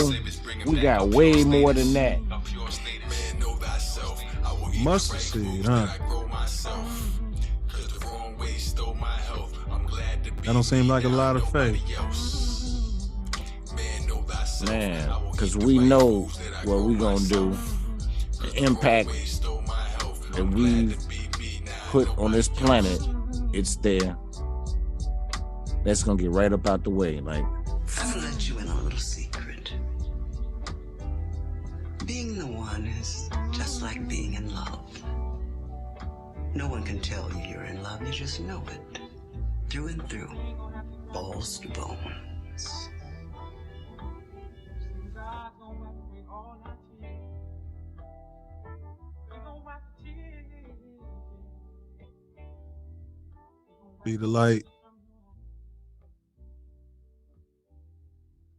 [SPEAKER 2] we got way more than that.
[SPEAKER 10] Mustard seed, huh? That don't seem like a lot of faith.
[SPEAKER 2] Man, because we know what we gonna do. The impact that we put on this planet, it's there. That's gonna get right up out the way. Like,
[SPEAKER 3] I'm gonna let you in on a little secret. Being the one is just like being in love. No one can tell you you're in love, you just know it. Through and through. Balls to bones.
[SPEAKER 10] Be the light.